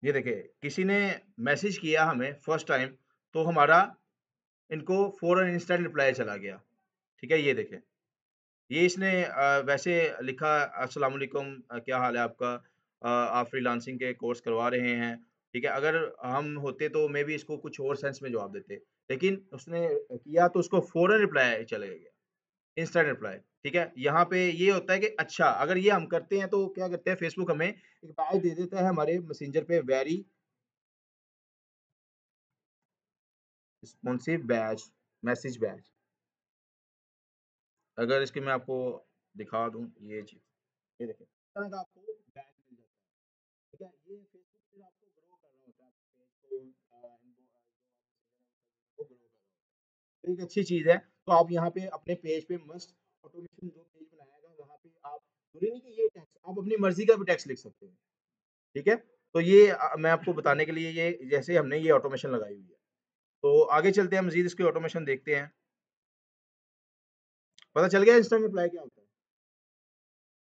ये देखिए, किसी ने मैसेज किया हमें फर्स्ट टाइम, तो हमारा इनको फ़ौरन इंस्टेंट रिप्लाई चला गया। ठीक है, ये देखें। ये इसने वैसे लिखा, अस्सलाम वालेकुम, क्या हाल है आपका? आप फ्रीलांसिंग के कोर्स करवा रहे हैं, ठीक है? अगर हम होते तो मे बी इसको कुछ और सेंस में जवाब देते, लेकिन उसने किया तो उसको फ़ौरन रिप्लाई चले गया, इंस्टेंट रिप्लाई, ठीक है? यहाँ पे ये होता है कि अच्छा, अगर ये हम करते हैं तो क्या करते हैं, फेसबुक हमें एक बैज दे देता है हमारे मैसेंजर पे, very responsive badge, message badge. अगर इसकी मैं आपको दिखा दूँ ये चीज़, ये देखिए, इस तरह का आपको बैज मिल जाता है। ठीक है? ये फेसबुक फिर आपको ग्रो कर रहा होता है, आपके पेज को, को ग्रो कर रहा होता है। तो एक अच्छी चीज़ है, तो आप यहाँ पे अपने पेज पे मस्त ऑटोमेशन जो पेज बनाएगा, वहाँ पे आप ज़रूरी नहीं कि ये टेक्स्ट, आप अपनी मर्ज़ी का भी टेक्स्ट लिख सकते हैं। ठीक है? तो ये मैं आपको बताने के लिए ये जैसे हमने ये ऑटोमेशन लगाई हुई है। तो आगे चलते हैं, मज़ीद इसकी ऑटोमेशन देखते हैं। पता चल गया इंस्टेंट रिप्लाई क्या होता है?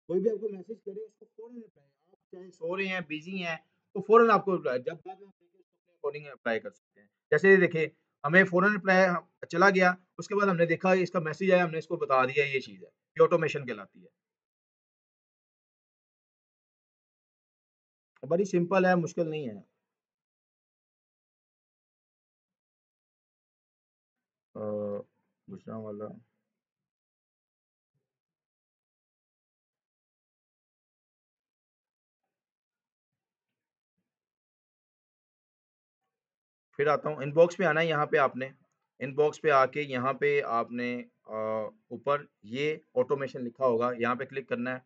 कोई भी आपको मैसेज करे उसको फ़ौरन रिप्लाई, आप चाहे सो रहे हैं, बिज़ी हैं, तो फ़ौरन आपको रिप्लाई, जब बाद में आप देखिए उसको अपने अकॉर्डिंग अप्लाई कर सकते हैं। जैसे ये देखिए, हमें फ़ौरन रिप्लाई चला गया, उसके बाद हमने देखा इसका मैसेज आया, हमने इसको बता दिया, ये चीज़ है। ये ऑटोमेशन कहलाती है। बड़ी सिंपल है, मुश्किल नहीं है। अ, दूसरा वाला, फिर आता हूँ, इनबॉक्स पे आना है यहाँ पे आपने। इनबॉक्स पे आके यहाँ पे आपने ऊपर ये ऑटोमेशन लिखा होगा, यहाँ पे क्लिक करना है।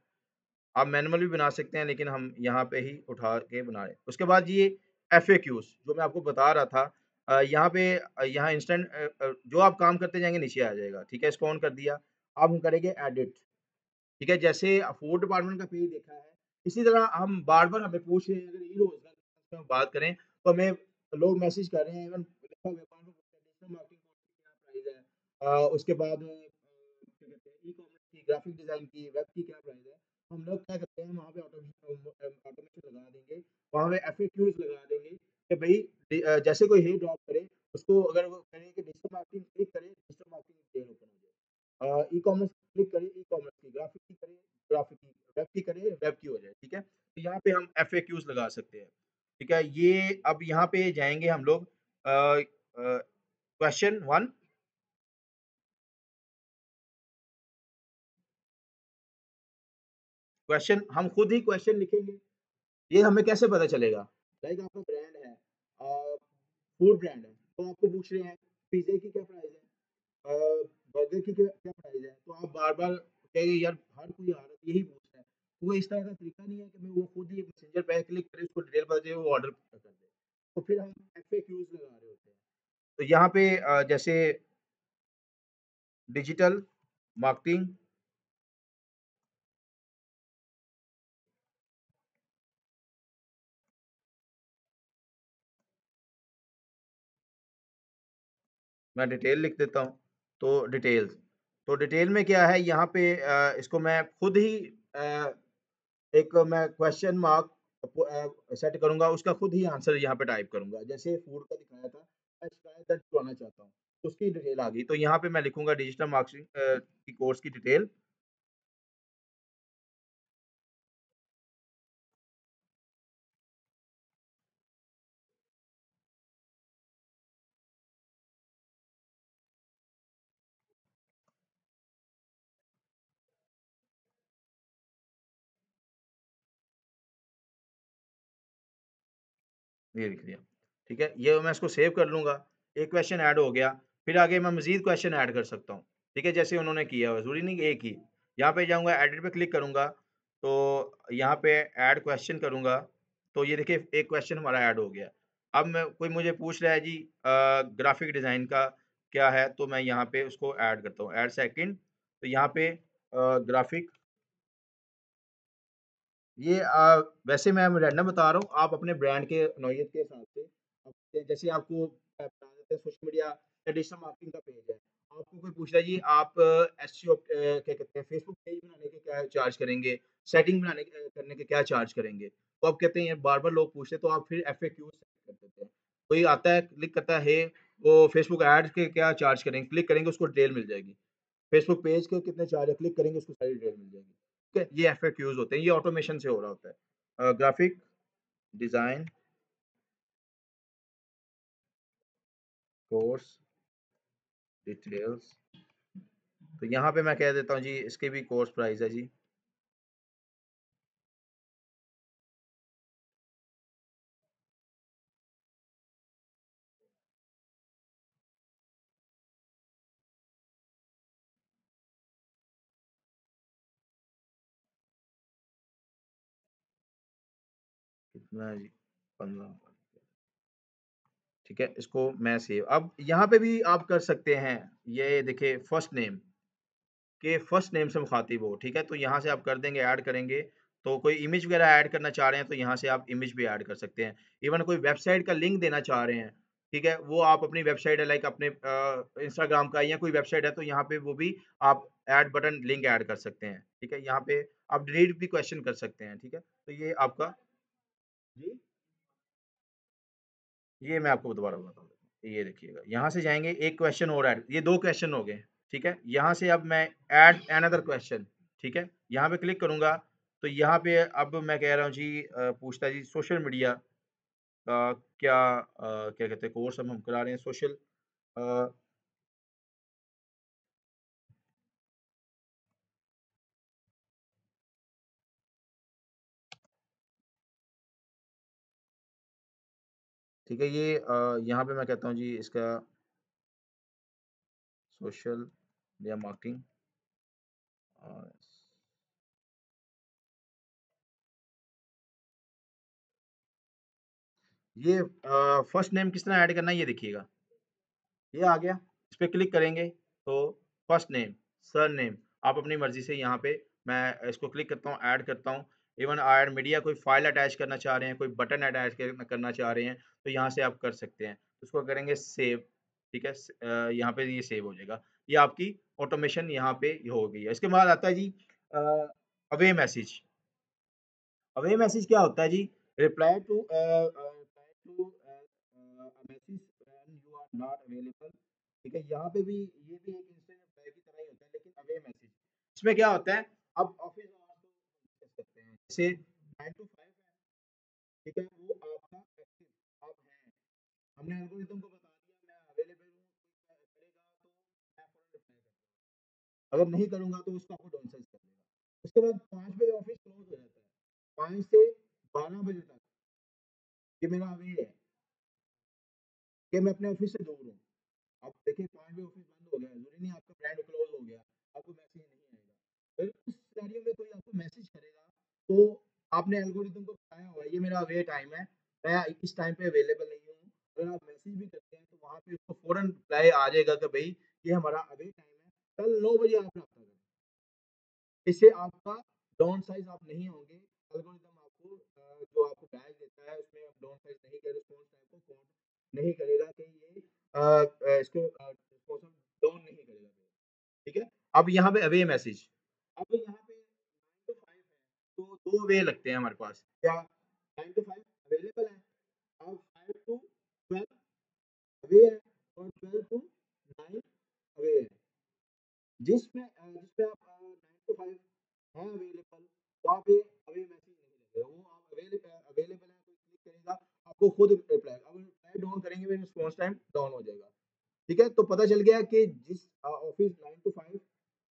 आप मैनुअल भी बना सकते हैं, लेकिन हम यहाँ पे ही उठा के बना रहे हैं। उसके बाद ये एफएक्यूज़ जो मैं आपको बता रहा था, यहाँ पे यहाँ इंस्टेंट जो आप काम करते जाएँगे नीचे आ जाएगा, ठीक है? इसको ऑन कर दिया। अब हम करेंगे एडिट, ठीक है? जैसे फूड डिपार्टमेंट का पेज देखा है, इसी तरह हम बार-बार हमें पूछ रहे हैं, अगर ई-रोज़गार की हम बात करें, तो हमें लोग मैसेज कर रहे हैं, इवन लिखा हुआ है, व्यापार में डिजिटल मार्केटिंग कोर्स की क्या प्राइस है? उसके बाद क्या कहते हैं, ई-कॉमर्स की, ग्राफिक डिज़ाइन की, वेब की क्या प्राइस है? हम लोग क्या करते हैं, वहाँ पे ऑटोमेशन लगा देंगे, वहाँ पे एफएक्यूज़ लगा देंगे कि भई जैसे कोई ही ड्रॉप करे, उसको अगर वो कहे कि डिजिटल मार्केटिंग क्लिक करें, डिजिटल मार्केटिंग पेज ओपन हो जाए। ई-कॉमर्स क्लिक करें, ई-कॉमर्स की, ग्राफिक की करें, ग्राफिक की, वेब की करें, वेब की हो जाए, ठीक है? तो यहाँ पे हम एफएक्यूज़ लगा सकते हैं, ठीक है? ये अब यहाँ पे जाएँगे हम लोग, क्वेश्चन 1, क्वेश्चन हम खुद ही क्वेश्चन लिखेंगे। ये हमें कैसे पता चलेगा? लाइक आपका ब्रांड है, फूड ब्रांड है, तो आपको पूछ रहे हैं पिज़्ज़ा की क्या प्राइस है? बर्गर की क्या क्या प्राइस है? तो आप बार-बार कहेंगे यार, हर कोई आ रहा है यही पूछ रहा है। तो वो इस तरह का तरीका नहीं है कि मैं वो खुद ही मैसेंजर पे क्लिक करे, उसको डिटेल पता चले, वो ऑर्डर कर दे। तो फिर हम एफएक्यूज़ लगा रहे होते हैं। तो यहाँ पे जैसे डिजिटल मार्केटिंग, मैं डिटेल लिख देता हूँ। तो डिटेल्स, तो डिटेल में क्या है, यहाँ पे इसको मैं खुद ही एक मैं क्वेश्चन मार्क सेट करूँगा, उसका खुद ही आंसर यहाँ पे टाइप करूँगा। जैसे फूड का दिखाया था, मैं शिकायत दर्ज करवाना चाहता हूँ, उसकी डिटेल आ गई। तो यहाँ पे मैं लिखूँगा डिजिटल मार्केटिंग की कोर्स की डिटेल। ये लिख दिया, ठीक है? ये मैं इसको सेव कर लूँगा, एक क्वेश्चन ऐड हो गया, फिर आगे मैं मज़ीद क्वेश्चन ऐड कर सकता हूँ, ठीक है? जैसे उन्होंने किया हुआ है, ज़रूरी नहीं कि एक ही। यहाँ पे जाऊँगा, एडिट पे क्लिक करूँगा, तो यहाँ पे ऐड क्वेश्चन करूँगा, तो ये देखिए एक क्वेश्चन हमारा ऐड हो गया। अब मैं कोई मुझे पूछ रहा है जी ग्राफ़िक डिज़ाइन का क्या है, तो मैं यहाँ पे उसको ऐड करता हूँ, ऐड सेकंड। तो यहाँ पे ग्राफ़िक ये वैसे मैं रैंडम बता रहा हूँ, आप अपने ब्रांड के नौइयत के हिसाब से अब जैसे आपको बता देते हैं सोशल मीडिया या डिजिटल मार्केटिंग का पेज है। आपको कोई पूछ रहा है जी आप एसईओ क्या कहते हैं फेसबुक पेज बनाने के क्या चार्ज करेंगे? सेटिंग बनाने के करने के क्या चार्ज करेंगे? तो आप कहते हैं यार बार-बार लोग पूछते हैं तो आप फिर एफएक्यू सेट कर देते हैं। कोई आता है क्लिक करता है हे वो फेसबुक एड्स के क्या चार्ज करेंगे? क्लिक करेंगे उसको डिटेल मिल जाएगी। फेसबुक पेज के कितने चार्ज है, क्लिक करेंगे उसको सारी डिटेल मिल जाएगी। ठीक है? ये एफएक्यूज़ होते हैं, ये ऑटोमेशन से हो रहा होता है। ग्राफिक डिज़ाइन कोर्स डिटेल्स तो यहाँ पे मैं कह देता हूँ जी इसके भी कोर्स प्राइस है जी। कितना है जी? 15 ठीक है, इसको मैं सेव अब यहाँ पे भी आप कर सकते हैं, ये देखिए फर्स्ट नेम के फर्स्ट नेम से मुखातिब हो, ठीक है? तो यहाँ से आप कर देंगे, ऐड करेंगे, तो कोई इमेज वगैरह ऐड करना चाह रहे हैं, तो यहाँ से आप इमेज भी ऐड कर सकते हैं। इवन कोई वेबसाइट का लिंक देना चाह रहे हैं, ठीक है? वो आप अपनी वेबसाइट है लाइक अपने इंस्टाग्राम का या कोई वेबसाइट है, तो यहाँ पे वो भी आप ऐड बटन लिंक ऐड कर सकते हैं, ठीक है? यहाँ पे आप डिलीट भी क्वेश्चन कर सकते हैं, ठीक है? तो ये आपका जी? ये मैं आपको दोबारा बताता हूँ। ये देखिएगा, यहाँ से जाएँगे, एक क्वेश्चन और ऐड ये 2 क्वेश्चन हो गए, ठीक है? यहाँ से अब मैं ऐड अनदर क्वेश्चन, ठीक है? यहाँ पे क्लिक करूँगा, तो यहाँ पे अब मैं कह रहा हूँ जी पूछता है जी सोशल मीडिया का क्या क्या कहते हैं कोर्स हम करा रहे हैं सोशल अ, ठीक है? ये यहाँ पे मैं कहता हूँ जी इसका सोशल मीडिया मार्केटिंग अ, ये फर्स्ट नेम किस तरह ऐड करना है ये देखिएगा। ये आ गया, इस पे क्लिक करेंगे तो फर्स्ट नेम, सरनेम आप अपनी मर्ज़ी से यहाँ पे मैं इसको क्लिक करता हूँ, ऐड करता हूँ। इवन ऐड मीडिया कोई फ़ाइल अटैच करना चाह रहे हैं, कोई बटन अटैच करना चाह रहे हैं, तो यहाँ से आप कर सकते हैं। उसको करेंगे सेव, ठीक है? यहाँ पे ये सेव हो जाएगा। ये आपकी ऑटोमेशन यहाँ पे हो गई है। इसके बाद आता है जी अ, अवे मैसेज। अवे मैसेज क्या होता है जी? Reply to a message when you are not available ठीक है? यहाँ पे भी ये भी एक इंस्टेंट रिप्लाई की तरह ही होता है लेकिन अवे मैसेज। इसमें क्या होता है अब ऑफिस आवर्स तो डिस्कस करते हैं। जैसे 9 टू 5 है, ठीक है? वो आपका एक्टिव आप हैं। हमने एल्गोरिदम को बता दिया मैं अवेलेबल हूँ, कोई करेगा तो मैं फौरन रिप्लाई करूँगा। अगर नहीं करूँगा तो उसको आपको डाउन साइज़ कर देगा। उसके बाद 5 बजे ऑफिस क्लोज़ हो जाता है। 5 से 12 बजे तक ये मेरा अवे है कि मैं अपने ऑफिस से दूर हूँ। अब देखिए 5 बजे ऑफिस बंद हो गया है, ज़रूरी नहीं आपका ब्रांड क्लोज़ हो गया, आपको मैसेज नहीं आएगा। फिर उस सिनेरियो में कोई आपको मैसेज करेगा, तो आपने एल्गोरिदम को बताया हुआ है, ये मेरा अवे टाइम है, मैं इस टाइम पे अवेलेबल नहीं हूँ। अगर आप मैसेज भी करते हैं, तो वहाँ पे उसको फ़ौरन रिप्लाई आ जाएगा कि भई ये हमारा अवे टाइम है, कल 9 बजे आप रब्ता करें। इससे आपका डाउन साइज़ आप नहीं होंगे, एल्गोरिदम आपको जो आपको बैज देता है, उसमें आप डाउन साइज़ नहीं कर रिस्पॉन्स टाइम को काउंट नहीं करेगा कि ये इसको रिस्पॉन्स डाउन नहीं करेगा। ठीक है? अब यहाँ पे अवे मैसेज अब यहाँ पे 9 टू 5 है, तो 2 वे लगते हैं हमारे पास। क्या 9 टू 5 अवेलेबल है, अब 5 टू 12 अवे है और 12 टू 9 अवे है। जिस पे आप 9 टू 5 हैं अवेलेबल, वहाँ पे अवे मैसेज नहीं लगेगा। वो आप अवेलेबल है, कोई क्लिक करेगा, आपको खुद रिप्लाई अब रिप्लाई डाउन करेंगे फिर रिस्पॉन्स टाइम डाउन हो जाएगा। ठीक है? तो पता चल गया कि जिस ऑफिस 9 टू 5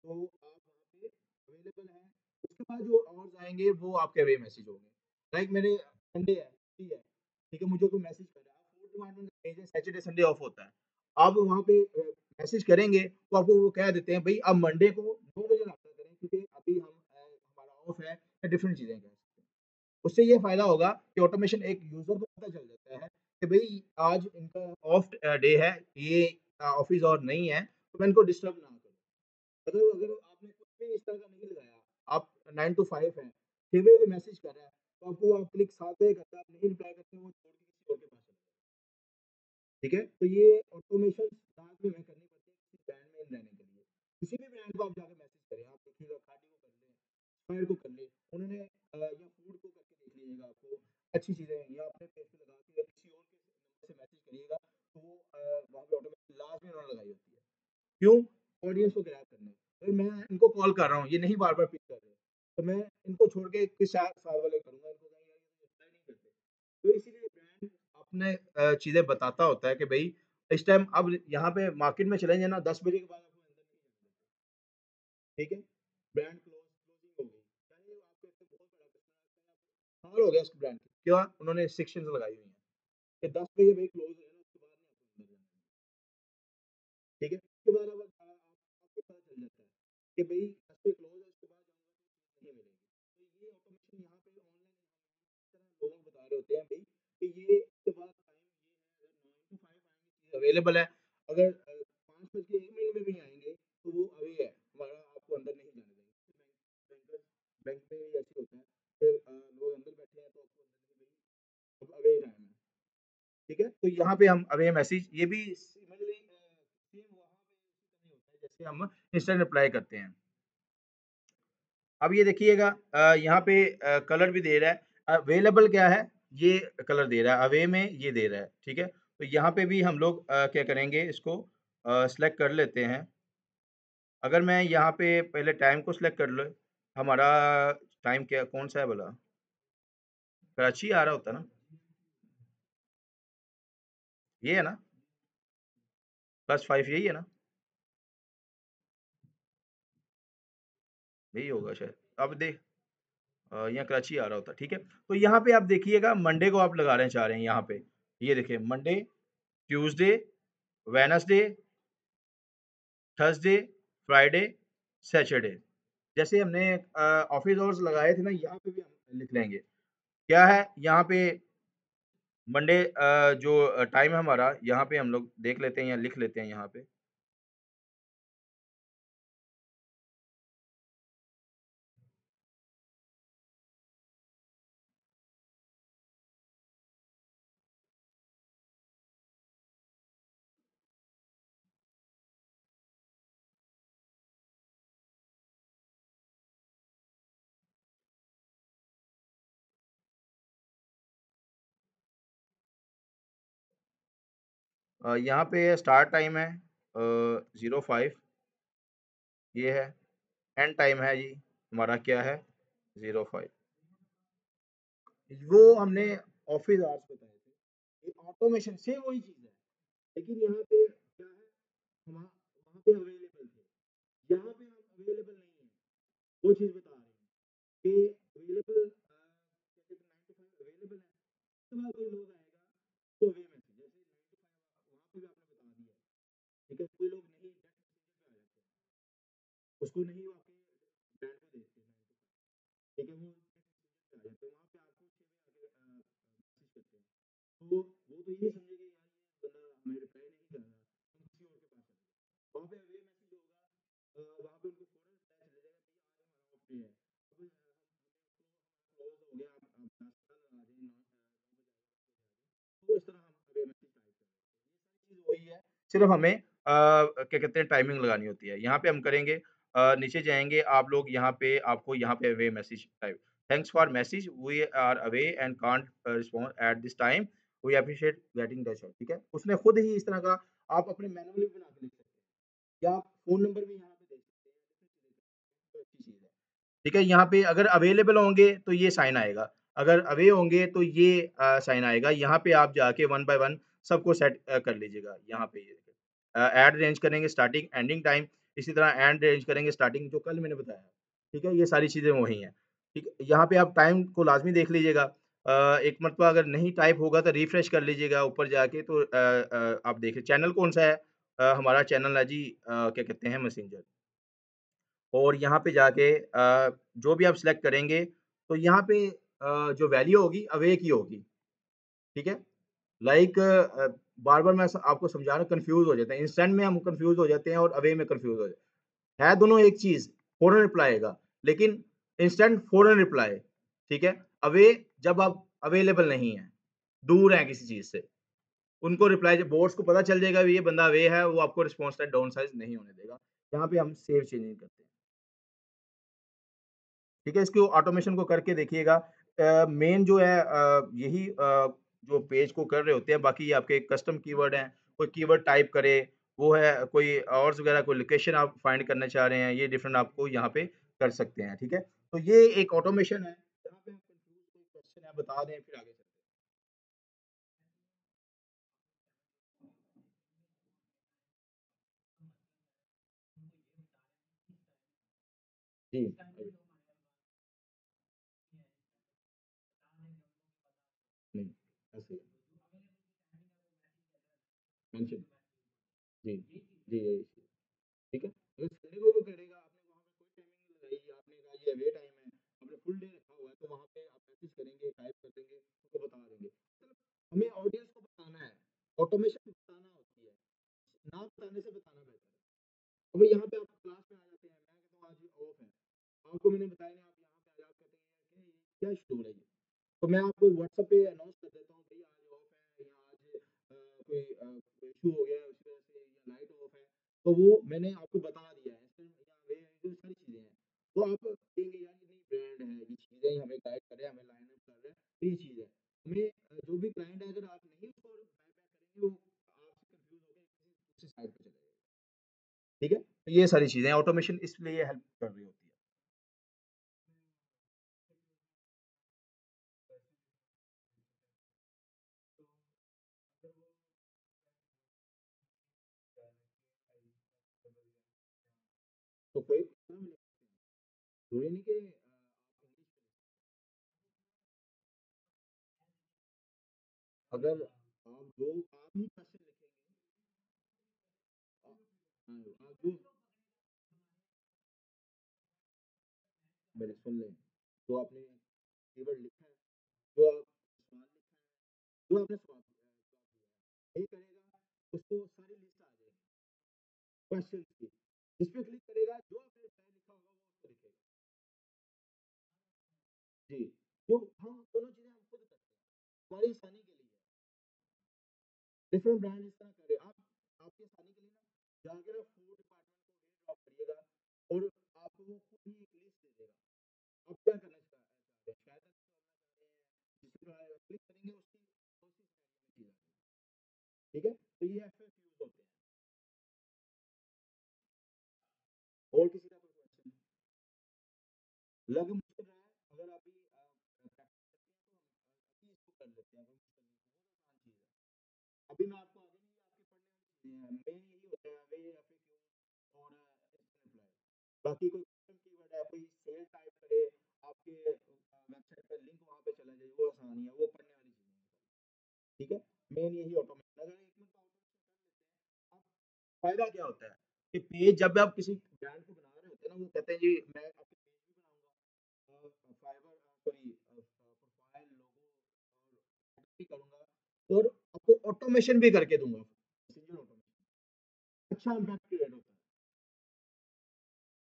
तो आप वहाँ पे अवेलेबल हैं। उसके बाद जो आवर्स आएँगे वो आपके अवे मैसेज होंगे। लाइक मेरे संडे है, छुट्टी है, ठीक है? मुझे कोई मैसेज कर रहा है, फूड डिपार्टमेंट का पेज है, सैटरडे संडे ऑफ होता है। आप वहाँ पे मैसेज करेंगे तो आपको वो कह देते हैं भई अब मंडे को 9 बजे राब्ता करें क्योंकि अभी हमारा ऑफ है, या डिफरेंट चीज़ें कह सकते हैं। उससे ये फ़ायदा होगा कि ऑटोमेशन एक यूज़र को पता चल जाता है कि भई आज इनका ऑफ डे है, ये ऑफ़िस और नहीं है, तो मैं इनको डिस्टर्ब ना करूँ। मतलब अगर आपने कुछ भी इस तरह का नहीं लगाया, आप 9 टू 5 हैं, 6 बजे कोई मैसेज कर रहा है, तो आपको आप क्लिक 7 बजे करते हैं, आप नहीं रिप्लाई करते, वो छोड़ के किसी और के पास चला जाएगा। ठीक है? तो ये ऑटोमेशन बाद में हमें करनी पड़ती है किसी ब्रांड में रहने के लिए। किसी भी ब्रांड को आप जाके मैसेज करें, आप देखिएगा खादी को कर लें, फायर को कर लें, उन्होंने या फूड को करके देख लीजिएगा आपको अच्छी चीज़ें हैं या अपने पेज पे लगा के या किसी और के नंबर से मैसेज करिएगा, तो वो वहाँ पे ऑटोमेटिक लास्ट में उन्होंने लगाई होती है। क्यों? ऑडियंस को ग्रैब करना है। भाई मैं इनको कॉल कर रहा हूँ, ये नहीं बार-बार पिक कर रहे, तो मैं इनको छोड़ के किस साथ वाले करूँगा, इनको कहीं यार ये रिप्लाई नहीं करते। तो इसीलिए ब्रांड अपने चीज़ें बताता होता है कि भई इस टाइम अब यहाँ पे मार्केट में चलेंगे ना 10 बजे के बाद आपको अंदर नहीं जाने देते, ठीक है? ब्रांड क्लोजिंग हो गई। चाहे वो आपके इतने बहुत बड़ा कस्टमर है, साल हो गया उस ब्रांड को, क्या उन्होंने रिस्ट्रिक्शंस लगाई हुई हैं कि 10 बजे भाई क्लोज़ हो जाना, उसके बाद नहीं आपको अंदर जाना है, ठीक है? उसके बाद अब आपको पता चल जाता है कि भई 10 बजे क्लोज़ है, उसके बाद जाऊँगा तो नहीं मिलेगी। तो ये ऑटोमेशन यहाँ पे ऑनलाइन तरह लोगों को बता रहे होते हैं भई कि ये इसके बाद टाइम ये है, अगर 9 टू 5 आएँगे चीज़ अवेलेबल है, अगर 5 बज के 1 मिनट में भी आएँगे, तो वो अवे है, हमारा आपको अंदर नहीं जाने देंगे। बैंक में भी ऐसे होता है कि लोग अंदर बैठे हैं तो आपको अंदर नहीं देंगे, अब अवे टाइम है, ठीक है? तो यहाँ पे हम अवे मैसेज ये भी सिमिलरली सेम वहाँ पे उसी तरह ही होता है जैसे हम इंस्टेंट रिप्लाई करते हैं। अब ये देखिएगा यहाँ पे कलर भी दे रहा है। अवेलेबल क्या है? ये कलर दे रहा है, अवे में ये दे रहा है, ठीक है? तो यहाँ पे भी हम लोग क्या करेंगे इसको सेलेक्ट कर लेते हैं। अगर मैं यहाँ पे पहले टाइम को सेलेक्ट कर लूँ, हमारा टाइम क्या कौन-सा है भला? कराची आ रहा होता है ना? ये है ना? +5 यही है ना? यही होगा शायद। अब यहाँ कराची आ रहा होता, ठीक है? तो यहाँ पे आप देखिएगा मंडे को आप लगा रहे हैं चाह रहे हैं यहाँ पे। ये देखिए Monday, Tuesday, Wednesday, Thursday, Friday, Saturday. जैसे हमने ऑफिस आवर्स लगाए थे ना यहाँ पे भी हम लिख लेंगे। क्या है यहाँ पे मंडे जो टाइम है हमारा यहाँ पे हम लोग देख लेते हैं या लिख लेते हैं यहाँ पे। यहाँ पे स्टार्ट टाइम है 05 ये है। एंड टाइम है जी हमारा क्या है 05। वो हमने ऑफिस आवर्स बताए थे। ये ऑटोमेशन सेम वही चीज़ है। लेकिन यहाँ पे क्या है वहाँ पे अवेलेबल थे। यहाँ पे हम अवेलेबल नहीं है। वो चीज़ बता रहे हैं कि अवेलेबल जैसे 9 टू 5 अवेलेबल है। उसके बाद कोई लोग आएगा तो वे मैसेज जैसे 9 टू 5 वहाँ पे भी आपने बता दिया है। ठीक है? कोई लोग नहीं डेस्क मैसेंजर पे आ जाते हैं। उसको नहीं वो आपके ब्रांड को देखते हैं 9 टू 5 ठीक है? वो डेस्क मैसेंजर पे आ जाते हैं। वहाँ पे आपको 6 बजे आके मैसेज करते हैं। तो वो तो ये समझेगा यार ये बंदा हमें रिप्लाई नहीं कर रहा, हम किसी और के पास चले जाएँ। वहाँ पे अवे मैसेज होगा वहाँ पे उनको फ़ौरन पता चल जाएगा भई आज हमारा ऑफ डे है। अब क्लोज़ हो गया आप 10 आ जाइए 9 बजे आ जाइए 10 बजे आ जाइए। तो इस तरह हम अवे मैसेज टाइप कर सकते हैं। ये सारी चीज़ वही है, सिर्फ़ हमें क्या कहते हैं टाइमिंग लगानी होती है। यहाँ पे हम करेंगे नीचे जाएँगे आप लोग यहाँ पे आपको यहाँ पे away message type thanks for message we are away and can't respond at this time we appreciate getting that shot ठीक है? उसने खुद ही इस तरह का आप अपने मैनुअली बना के लिख सकते हैं या आप फ़ोन नंबर भी यहाँ पे दे सकते हैं, तो अच्छी चीज़ है। ठीक है? यहाँ पे अगर अवेलेबल होंगे तो ये साइन आएगा, अगर अवे होंगे तो ये साइन आएगा। यहाँ पे आप जाके वन बाय वन सबको सेट कर लीजिएगा यहाँ पे ये ऐड रेंज करेंगे स्टार्टिंग एंडिंग टाइम इसी तरह एंड रेंज करेंगे स्टार्टिंग जो कल मैंने बताया। ठीक है? ये सारी चीज़ें वही हैं। ठीक है? यहाँ पे आप टाइम को लाज़मी देख लीजिएगा। एक मरतबा अगर नहीं टाइप होगा तो रिफ्रेश कर लीजिएगा ऊपर जाके तो आप देखिए चैनल कौन-सा है? हमारा चैनल है जी क्या कहते हैं मैसेंजर। और यहाँ पे जाके जो भी आप सिलेक्ट करेंगे तो यहाँ पे जो वैल्यू होगी अवे की होगी, ठीक है? लाइक बार-बार मैं स आपको समझा रहा हूँ, कन्फ्यूज़ हो जाते हैं। इंस्टेंट में हम कन्फ्यूज़ हो जाते हैं और अवे में कन्फ्यूज़ हो जाते हैं। है दोनों एक चीज़, फ़ौरन रिप्लाई आएगा, लेकिन इंस्टेंट फ़ौरन रिप्लाई, ठीक है? अवे जब आप अवेलेबल नहीं हैं, दूर हैं किसी चीज़ से, उनको रिप्लाई जब बोट्स को पता चल जाएगा ये बंदा अवे है, वो आपको रिस्पॉन्स टाइम डाउन साइज़ नहीं होने देगा। यहाँ पे हम सेव चेंजिंग करते हैं। ठीक है, इसको ऑटोमेशन को करके देखिएगा। मेन जो है यही जो पेज को कर रहे होते हैं, बाकी ये आपके कस्टम कीवर्ड हैं, कोई कीवर्ड टाइप करे, वो है कोई हॉर्स वगैरह कोई लोकेशन आप फाइंड करना चाह रहे हैं, ये डिफरेंट आपको यहाँ पे कर सकते हैं, ठीक है? तो ये एक ऑटोमेशन है, जहाँ पे हम कंफ्यूज कोई क्वेश्चन है बता दें फिर आगे चलते हैं। जी, नहीं, ऐसे ही मेंशन जी, जी, यही चीज़, ठीक है? अगर संडे को भी करेगा, आपने वहाँ पे कोई टाइमिंग नहीं लगाई, आपने कहा ये अवे टाइम है, आपने फुल डे रखा हुआ है, तो वहाँ पे आप मैसेज करेंगे, टाइप कर देंगे, उसको बता देंगे। मतलब हमें ऑडियंस को बताना है, ऑटोमेशन बताना होती है, ना बताने से बताना बेहतर है। अभी यहाँ पे आप क्लास में आ जाते हैं, मैं कहता हूँ आज ऑफ है, आपको मैंने बताया नहीं, आप यहाँ पे आ जाते कहते हैं कि क्या शेड्यूल है ये? तो मैं आपको व्हाट्सएप पे अनाउंस कर देता हूँ भई आज ऑफ है या आज कोई इश्यू हो गया है उस वजह से या नाइट ऑफ है। तो वो मैंने आपको बता दिया है इंस्टेंट या वे जो सारी चीज़ें हैं। तो आप कहेंगे यार ये नई ब्रांड है, ये चीज़ें हमें गाइड कर रहे हैं, हमें लाइन अप कर रहे हैं, तो ये चीज़ है। हमें जो भी क्लाइंट है अगर आप नहीं उसको बाय बैक करेंगे वो आपसे कन्फ्यूज़ होके किसी दूसरी साइड पे चले जाएगा। ठीक है? तो ये सारी चीज़ें ऑटोमेशन इसलिए हेल्प कर रही होती है। तो कोई ज़रूरी नहीं कि आप इंग्लिश अगर आप जो आप ही क्वेश्चन लिखेंगे आप जो मेरे सुन लें, जो आपने कीवर्ड लिखा है, जो आप सवाल लिखा है, जो आपने जवाब दिया है, यही करेगा, उसको सारी लिस्ट आ जाएगी क्वेश्चंस की। जिस पे क्लिक करेगा, जो आपने रिप्लाई लिखा होगा, वो उसको दिखेगा। जी, तो हम दोनों चीज़ें हम खुद करते हैं, हमारी आसानी के लिए है। डिफरेंट ब्रांड इस तरह करे आप आपकी आसानी के लिए ना जाके ना फूड डिपार्टमेंट को ड्रॉप करिएगा और आपको वो खुद ही एक लिस्ट दे देगा। आप क्या करना चाहते हैं? शायद आप जिस पर क्लिक करेंगे उसकी उसी सिनेरियो में चीज़ आ जाएगी। ठीक है? तो ये एफएक्यूज़ होते हैं। और किसी का कोई क्वेश्चन? लग मुश्किल रहा है, अगर अभी प्रैक्टिस करते हैं तो हम अभी इसको कर लेते हैं, कोई मुश्किल नहीं, बहुत आसान चीज़ है। अभी मैं आपको आगे नहीं आपके पढ़ने वाली चीज़ें हैं, मेन यही होता है वे एफएक्यू और इंस्टेंट रिप्लाई। बाकी कोई कस्टम कीवर्ड है, कोई सेल टाइप करे, आपके वेबसाइट पे लिंक वहाँ पे चला जाए, वो आसान ही है, वो पढ़ने वाली चीज़ें हैं। ठीक है? मेन यही ऑटोमेशन अगर एक मिनट का ऑटोमेशन कर लेते हैं, अब फ़ायदा क्या होता है कि पेज जब आप किसी ब्रांड को बना रहे होते हैं ना, वो कहते हैं जी मैं आपके पेज भी बनाऊँगा फाइवर सॉरी प्रोफाइल, लोगो और भी करूँगा और आपको ऑटोमेशन भी करके दूँगा। मैसेंजर ऑटोमेशन अच्छा इम्पैक्ट क्रिएट होता है।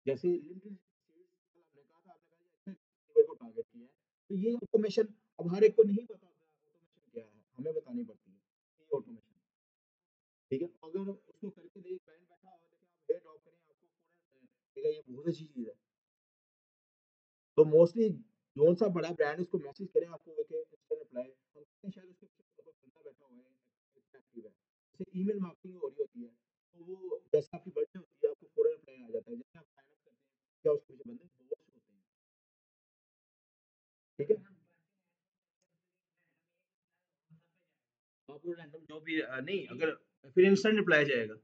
जैसे लिंक्डइन सेल्स आपने कहा था, आपने कहा ये अच्छा कीवर्ड को टारगेट किया है। तो ये ऑटोमेशन अब हर एक को नहीं पता होता ऑटोमेशन क्या है, हमें बतानी पड़ती है। ये ऑटोमेशन ठीक है? अगर उसको करके दे क्लाइंट बैठा हो लेकिन आप हेड ऑफ करें आपको फौरन कहेगा ये बहुत अच्छी चीज़ है। तो मोस्टली कौन सा बड़ा ब्रांड उसको मैसेज करें आपको देखे इंस्टेंट रिप्लाई हम कहते हैं शायद उसके पीछे कोई बंदा बैठा हुआ है एक्टिव है। जैसे ईमेल मार्केटिंग हो रही होती है, तो वो जैसे आपकी बर्थडे होती है आपको फौरन रिप्लाई आ जाता है। जैसे आप साइन अप करते हैं, क्या उसके पीछे बंदे बोट्स होते हैं। ठीक है? आपको रैंडम जो भी नहीं अगर फिर इंस्टेंट रिप्लाई जाएगा,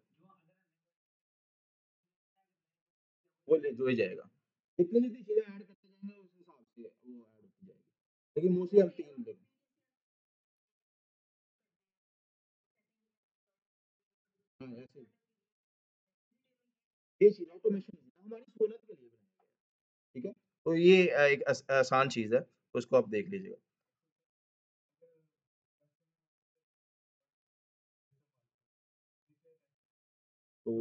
वो ले जो ही जाएगा। जितनी-जितनी चीज़ें ऐड करते जाएँगे उस हिसाब से वो ऐड होती जाएगी। लेकिन मोस्टली हम 3 देखें हाँ, ऐसे ही। ये चीज़ ऑटोमेशन हमारी सहूलियत के लिए बनाया गया है। ठीक है? तो ये एक आसान चीज़ है, तो इसको आप देख लीजिएगा। तो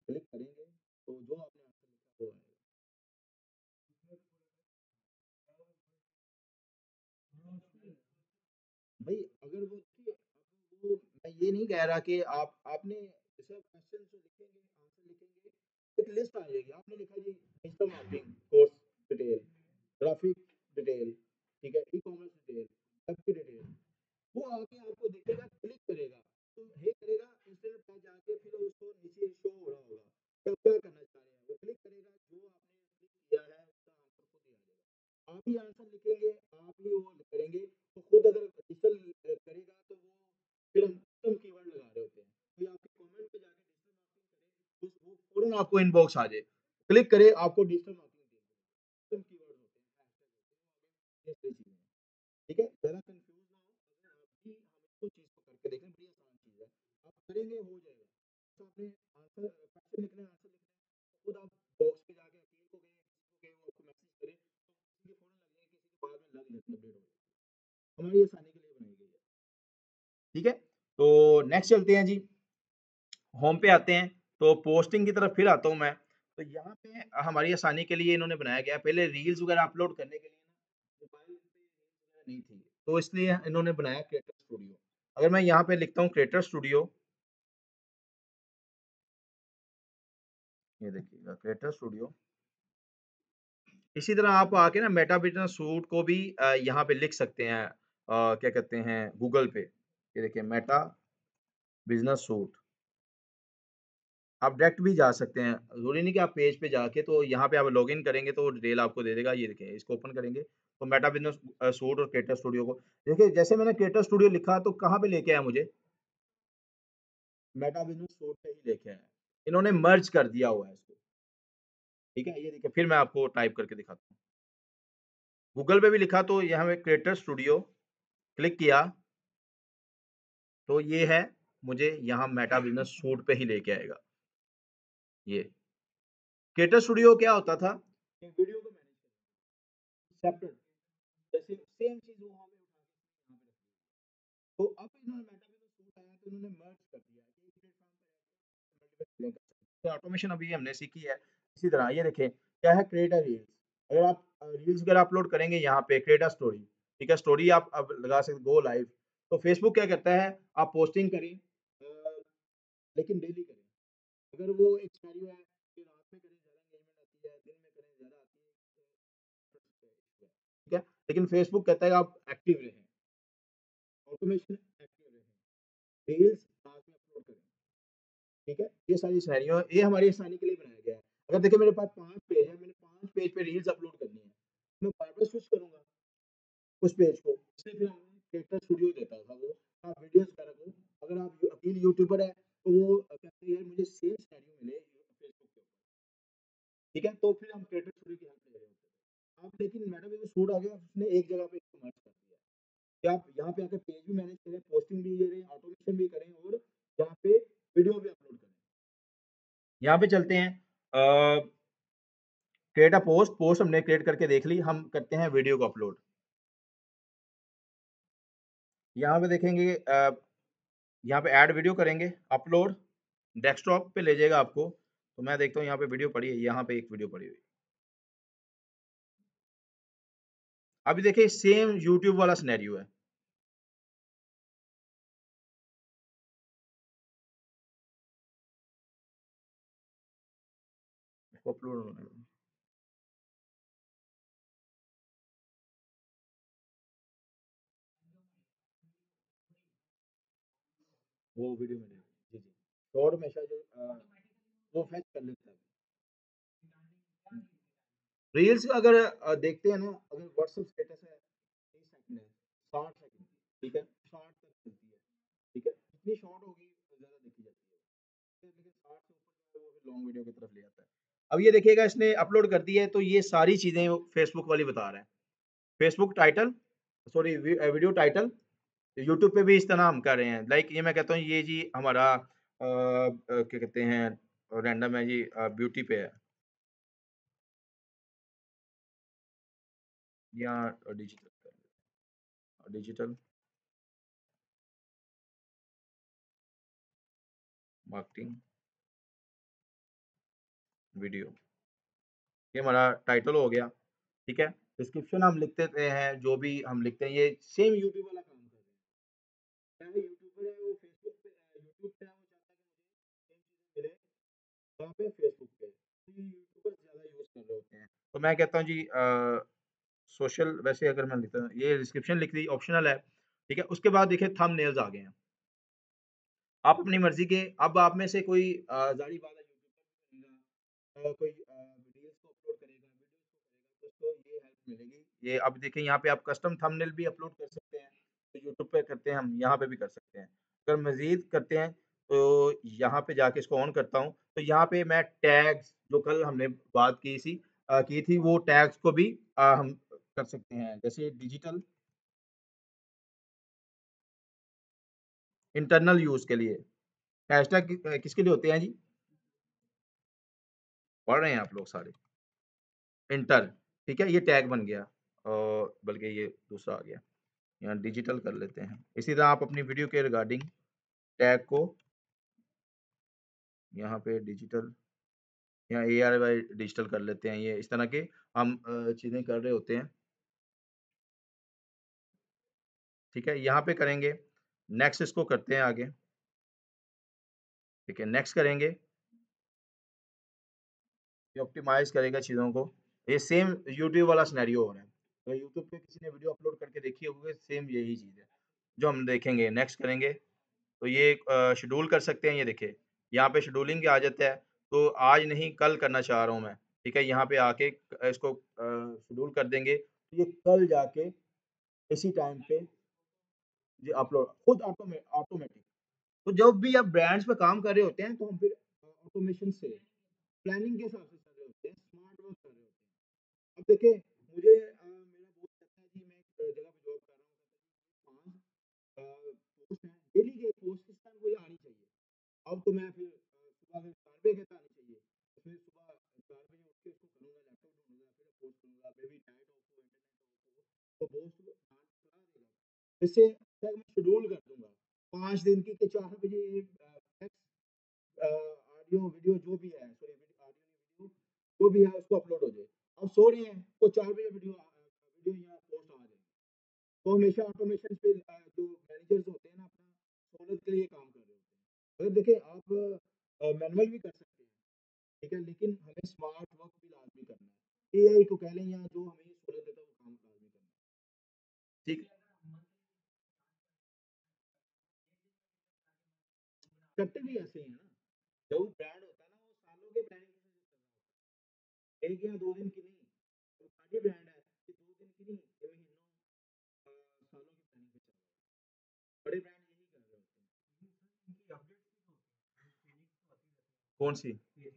क्लिक करेंगे, तो जो आपने आंसर लिखा वो आएगा। भाई अगर वो देखिए, वो मैं ये नहीं कह रहा कि आपने जैसे क्वेश्चन जो लिखेंगे, आंसर लिखेंगे, एक लिस्ट आ जाएगी। आपने लिखा जी digital marketing course detail, graphic detail, ठीक है, ई-कॉमर्स डिटेल, वेब की डिटेल। वो आके आपको दिखेगा, क्लिक करेगा, तो हे करेगा इंटरनेट पे जाके, फिर उसको नीचे शो हो रहा होगा कि आप क्या करना चाह रहे हैं। वो क्लिक करेगा, जो आपने क्लिक किया है उसका आंसर खुद ही आ जाएगा। आप ही आंसर लिखेंगे, आप ही वो करेंगे, तो खुद अगर डिजिटल करेगा तो वो फिर हम कस्टम कीवर्ड लगा रहे होते हैं। कोई आपके कमेंट पे जाके डिजिटल मार्केटिंग करे, तो वो फौरन आपको इनबॉक्स आ जाए, क्लिक करे, आपको डिजिटल मार्केटिंग दे दे। कस्टम कीवर्ड होते हैं, हैशटैग होते हैं, ये सारी चीजें हैं। ठीक है, ज़्यादा कंफ्यूज ना हो। अगर आप भी हम इसको चीज़ को करके देखें, बड़ी आसान चीज़ है। आप करेंगे हो जाएगा। तो आपने आंसर क्वेश्चन लिखना है, आंसर लिखना है, खुद आप बॉक्स पे जाके अकील को कहें, किसी को कहें, वो आपको मैसेज करे, तो किसी के फ़ौरन लग जाए, किसी के बाद में लग जाती है, अपडेट हो जाती है। हमारी आसानी के लिए बनाई गई है। ठीक है? तो नेक्स्ट चलते हैं जी, होम पे आते हैं, तो पोस्टिंग की तरफ फिर आता हूँ मैं। तो यहाँ पे हमारी आसानी के लिए इन्होंने बनाया गया है, पहले रील्स वगैरह अपलोड करने के लिए ना मोबाइल पे रील्स वगैरह नहीं थी, तो इसलिए इन्होंने बनाया क्रिएटर स्टूडियो। अगर मैं यहाँ पे लिखता हूँ क्रिएटर स्टूडियो, ये देखिएगा क्रिएटर स्टूडियो। इसी तरह आप आके ना मेटा बिज़नेस सूट को भी यहाँ पे लिख सकते हैं, क्या कहते हैं गूगल पे। ये देखिए मेटा बिज़नेस सूट। आप डायरेक्ट भी जा सकते हैं। ज़रूरी नहीं कि आप पेज पे जाके, तो यहाँ पे आप लॉगिन करेंगे तो डिटेल आपको दे देगा। ये देखिए इसको ओपन करेंगे तो मेटा बिज़नेस सूट और क्रिएटर स्टूडियो को देखिए, जैसे मैंने क्रिएटर स्टूडियो लिखा तो कहाँ पे लेके आया मुझे? मेटा बिज़नेस सूट पे ही लेके आया। इन्होंने मर्ज कर दिया हुआ है इसको। ठीक है? ये देखिए फिर मैं आपको टाइप करके दिखाता हूँ। गूगल पे भी लिखा तो यहाँ पे क्रिएटर स्टूडियो क्लिक किया, तो ये है, मुझे यहाँ मेटा बिज़नेस सूट पे ही लेके आएगा। ये क्रिएटर स्टूडियो क्या होता था? कि वीडियो को मैनेज करना, सेपरेट, जैसे सेम चीज़ वो वहाँ पे उठा के यहाँ पे रख दी। तो अब इन्होंने मेटा में जो सूट आया तो इन्होंने मर्ज कर दिया है कि एक प्लेटफ़ॉर्म पे मल्टीपल चीज़ें कर सकते हैं। तो ऑटोमेशन अभी हमने सीखी है। इसी तरह ये देखें, क्या है क्रिएट अ रील्स। अगर आप रील्स वगैरह अपलोड करेंगे यहाँ पे क्रिएट अ स्टोरी, ठीक है? स्टोरी आप अब लगा सकते गो लाइव। तो फेसबुक क्या करता है, आप पोस्टिंग करें, लेकिन डेली करें। अगर वो एक सिनेरियो है कि रात में करें ज़्यादा एंगेजमेंट आती है, दिन में करें ज़्यादा आती है, ठीक है? लेकिन फेसबुक कहता है कि आप एक्टिव रहें, ऑटोमेशन एक्टिव रहें, रील्स बाद में अपलोड करें। ठीक है? ये सारी सिनेरियो है, ये हमारी आसानी के लिए बनाया गया है। अगर देखिए मेरे पास 5 पेज है, मैंने 5 पेज पे रील्स अपलोड करनी है, मैं बार-बार स्विच करूँगा उस पेज को। इसलिए फिर हमने क्रिएटर स्टूडियो देता था वो, आप वीडियोज़ वगैरह को, अगर आप अकेले यूट्यूबर हैं, तो वो कहते हैं यार मुझे सेम सिनेरियो मिले फेसबुक पे। ठीक है? तो फिर हम क्रिएटर स्टूडियो की हेल्प ले रहे होते थे। अब लेकिन मेटा में जो सूट आ गया, उसने एक जगह पे इसको मर्ज कर दिया कि आप यहाँ पे आके पेज भी मैनेज करें, पोस्टिंग भी करें, ऑटोमेशन भी करें और यहाँ पे वीडियो भी अपलोड करें। यहाँ पे चलते हैं, क्रिएट अ पोस्ट, पोस्ट हमने क्रिएट करके देख ली, हम करते हैं वीडियो को अपलोड। यहाँ पे देखेंगे, यहाँ पे ऐड वीडियो करेंगे, अपलोड, डेस्कटॉप पे ले जाएगा आपको। तो मैं देखता हूँ यहाँ पे वीडियो पड़ी है, यहाँ पे एक वीडियो पड़ी हुई है। अभी देखिए सेम यूट्यूब वाला सिनेरियो है। इसको अपलोड होने दो। वो वीडियो मैंने, जी, जी। शॉर्ट हमेशा जो वो फेच कर लेता है। रील्स अगर देखते हैं ना, अगर व्हाट्सएप स्टेटस है 30 सेकंड है, 60 सेकंड, ठीक है? 60 तक चलती है, ठीक है? जितनी शॉर्ट होगी ज़्यादा देखी जाती है। लेकिन 60 से ऊपर जो है वो फिर लॉन्ग वीडियो की तरफ ले जाता है। अब ये देखिएगा इसने अपलोड कर दी है, तो ये सारी चीज़ें वो फेसबुक वाली बता रहा है। Facebook title, sorry video title, YouTube पे भी इस तरह हम कर रहे हैं। लाइक ये मैं कहता हूँ ये जी हमारा क्या कहते हैं, रैंडम है जी, ब्यूटी पे है। या डिजिटल मार्केटिंग वीडियो, ये हमारा टाइटल हो गया। ठीक है, डिस्क्रिप्शन हम लिख देते हैं, जो भी हम लिखते हैं ये सेम यूट्यूब वाला काम कर रहे हैं। चाहे यूट्यूबर है वो फेसबुक पे यूट्यूब पे है, वो चाहता है कि मुझे सेम चीज़ें मिले वहाँ पे फेसबुक पे, तो ये यूट्यूबर ज़्यादा यूज़ कर रहे होते हैं। तो मैं कहता हूँ जी सोशल, वैसे अगर मैं लिखता हूँ ये डिस्क्रिप्शन लिख दी, ऑप्शनल है। ठीक है, उसके बाद देखिए थंबनेल्स आ गए हैं। आप अपनी मर्ज़ी के, अब आप में से कोई ज़ाहिर बात है यूट्यूबर बनेगा, कोई रील्स को अपलोड करेगा, वीडियोज़ को करेगा, तो उसको ये हेल्प मिलेगी। ये अब देखिए यहाँ पे आप कस्टम थंबनेल भी अपलोड कर सकते हैं, तो यूट्यूब पे करते हैं हम, यहाँ पे भी कर सकते हैं। अगर मज़ीद करते हैं, तो यहाँ पे जाके इसको ऑन करता हूँ, तो यहाँ पे मैं टैग्स जो कल हमने बात की थी, वो टैग्स को भी हम कर सकते हैं। जैसे डिजिटल इंटरनल यूज़ के लिए, हैशटैग किसके लिए होते हैं जी? पढ़ रहे हैं आप लोग सारे? इंटर, ठीक है, ये टैग बन गया और बल्कि ये दूसरा आ गया। यहाँ डिजिटल कर लेते हैं। इसी तरह आप अपनी वीडियो के रिगार्डिंग टैग को यहाँ पे डिजिटल या ARY डिजिटल कर लेते हैं। ये इस तरह के हम चीज़ें कर रहे होते हैं। ठीक है, यहाँ पे करेंगे, नेक्स्ट इसको करते हैं आगे। ठीक है, नेक्स्ट करेंगे, ये ऑप्टिमाइज़ करेगा चीज़ों को। ये सेम यूट्यूब वाला सिनेरियो हो रहा है। तो यूट्यूब पे किसी ने वीडियो अपलोड करके देखी होगी, सेम यही चीज़ है, जो हम देखेंगे। नेक्स्ट करेंगे, तो ये शेड्यूल कर सकते हैं, ये देखिए, यहाँ पे शेड्यूलिंग आ जाता है, तो आज नहीं कल करना चाह रहा हूँ मैं, ठीक है? यहाँ पे आके इसको शेड्यूल कर देंगे, तो ये कल जाके इसी टाइम पे ये अपलोड खुद ऑटोमेटिक। तो जब भी आप ब्रांड्स पे काम कर रहे होते हैं, तो हम फिर ऑटोमेशन से, प्लानिंग के हिसाब से कर रहे होते हैं, स्मार्ट वर्क कर रहे होते हैं। अब देखिए, मुझे मेरा दोस्त कहता है कि मैं एक जगह पे जॉब कर रहा हूँ, 5 पोस्ट हैं, डेली के पोस्ट इस टाइम मुझे आनी चाहिए। अब तो मैं फिर सुबह में 4 बजे कहता आनी चाहिए, तो फिर सुबह 4 बजे उठ के उसको करूँगा, लैपटॉप ढूँढूँगा, फिर पोस्ट करूँगा, मे बी नेट ऑफ हो, इंटरनेट ऑफ हो, तो बॉस डाँट चला देगा। इससे अच्छा है मैं शेड्यूल कर दूँगा, 5 दिन की कि 4 बजे टेक्स्ट ऑडियो वीडियो जो भी है, सॉरी ऑडियो वीडियो जो भी है उसको अपलोड हो जाए। अब सो रहे हैं, तो 4 बजे वीडियो या पोस्ट आ जाएगी। तो हमेशा ऑटोमेशन पे जो मैनेजर्स होते हैं ना, अपना सहूलियत के लिए काम कर रहे होते हैं। अगर देखिए आप मैनुअल भी कर सकते हैं, ठीक है, लेकिन हमें स्मार्ट वर्क भी लाज़मी करना है। एआई को कह लें या जो हमें सहूलियत देता है वो काम लाज़मी करना है। ठीक, करते भी ऐसे ही हैं ना, जो ब्रांड होता है ना वो सालों के प्लानिंग के साथ चल रहा होता है। 1 या 2 दिन की नहीं, वो बड़ी ब्रांड है, ये 2 दिन की नहीं, ये महीनों सालों की प्लानिंग पे चल रहा है। बड़े ब्रांड यही कर रहे होते हैं। इनकी अपडेट्स भी तो होती हैं, ट्रेनिंग्स तो आती रहती हैं। कौन सी? ये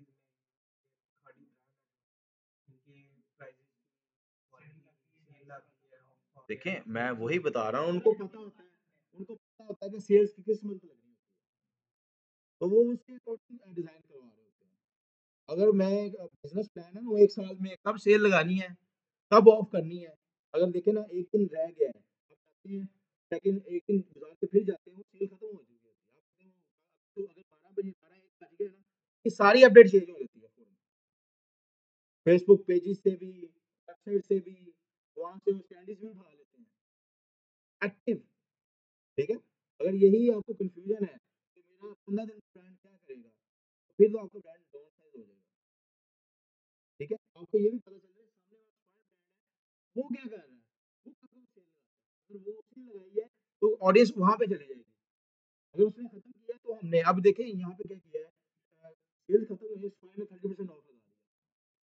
खाड़ी ब्रांड है, इनके प्राइसेस क्वालिटी सेल आती है। देखें, मैं वही बता रहा हूँ, उनको पता होता है कि सेल्स की किस मंथ लगनी होती है, तो वो उसके अकॉर्डिंग डिज़ाइन करवा रहे होते हैं। अगर मैं एक बिज़नेस प्लान है ना, वो 1 साल में कब सेल लगानी है, कब ऑफ करनी है। अगर देखें ना 1 दिन रह गया है, आप चाहते हैं सेकंड 1 दिन गुज़ार के फिर जाते हैं, वो सेल खत्म हो चुकी होती है। आप कहते हैं तो अगर 12 बजे 12-1 बज गए ना, ये सारी अपडेट चेंज हो जाती है फ़ौरन। फेसबुक पेजेज़ से भी, वेबसाइट से भी, वहाँ से वो स्टैंडर्ड्स भी उठा लेते हैं। एक्टिव, ठीक है? अगर यही आपको कन्फ्यूज़न है कि मेरा 15 दिन ब्रांड क्या करेगा, तो फिर तो आपका ब्रांड डाउन साइज़ हो जाएगा। ठीक है? आपको ये भी पता चल जाए सामने वाला वो क्या कर रहा है, वो कब सेल लगाता है। अगर वो उसने लगाई है, तो ऑडियंस वहाँ पे चली जाएगी। अगर उसने खत्म किया तो हमने अब देखें यहाँ पे क्या किया है, सेल खत्म हुई है, स्पाई ने 30% ऑफ लगा दिया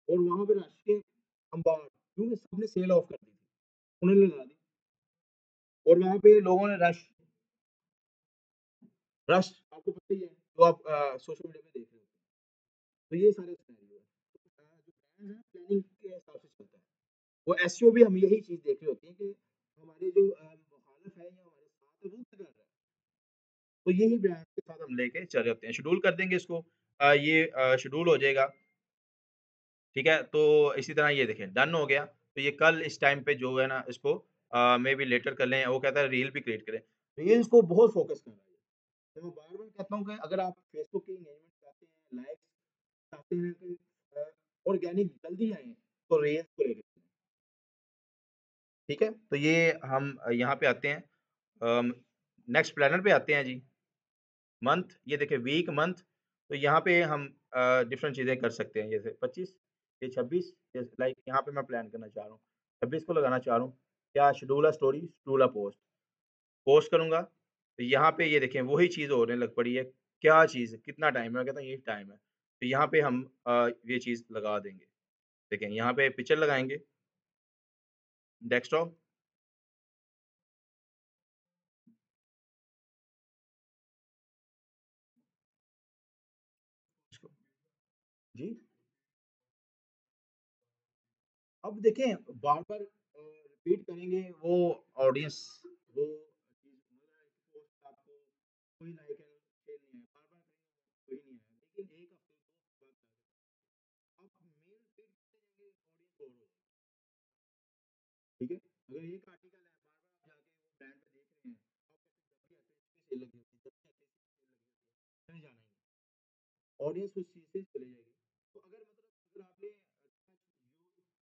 और वहाँ पे रश के अंबार, क्योंकि सबने सेल ऑफ कर दी थी, उन्होंने लगा दी और वहाँ पे लोगों ने रश रश आपको पता ही है, जो आप सोशल मीडिया पे देख रहे हो। तो ये सारे सिनेरियो है। तो जो ब्रांड है प्लानिंग के हिसाब से चलता है। वो एसईओ भी हम यही चीज़ देख रही होती है कि हमारे जो मुखालिफ है या हमारे साथ है वो क्या कर रहा है। तो यही ब्रांड के साथ हम लेके चल रहे होते हैं। शेड्यूल कर देंगे इसको, ये शेड्यूल हो जाएगा, ठीक है? तो इसी तरह ये देखें डन हो गया। तो ये कल इस टाइम पे जो है ना इसको मे बी लेटर कर लें, वो कहता है रील भी क्रिएट करें। रील्स को बहुत फोकस कर रहा है। तो मैं बार-बार कहता हूँ कि अगर आप फेसबुक की एंगेजमेंट चाहते हैं, लाइक्स चाहते हैं कि ऑर्गेनिक जल्दी आए, तो रील्स को लेके चलें। ठीक है? तो ये हम यहाँ पे आते हैं नेक्स्ट प्लानर पे आते हैं जी। मंथ, ये देखिए वीक, मंथ, तो यहाँ पे हम डिफरेंट चीज़ें कर सकते हैं, जैसे 25, ये 26, जैसे लाइक यहाँ पे मैं प्लान करना चाह रहा हूँ, 26 को लगाना चाह रहा हूँ, क्या schedule a story, schedule a post, post करूँगा, तो यहाँ पे ये देखें वही चीज़ होने लग पड़ी है, क्या चीज़, कितना टाइम है? मैं कहता हूँ यही टाइम है, तो यहाँ पे हम ये चीज़ लगा देंगे। देखें यहाँ पे पिक्चर लगाएँगे, डेस्कटॉप, जी। अब देखें बार-बार रिपीट करेंगे वो ऑडियंस वो चीज़ पोस्ट आपको कोई लाइक है, शेयर नहीं है, बार-बार करेंगे कोई नहीं आएगा। लेकिन 1 हफ्ते 2 हफ्ते बाद आप मेल फीड करते जाएँगे ऑडियंस बोर हो जाएगी, ठीक है? अगर एक आर्टिकल है बार-बार आप जाके वो ब्रांड पे देख रहे हैं, आप कहते हैं जब भी आते हैं इसकी सेल लगी होती है, जब भी आते हैं इसकी सेल लगी होती है, नहीं जाना ही नहीं। ऑडियंस उस चीज़ से चली जाएगी। तो अगर मतलब अगर आपने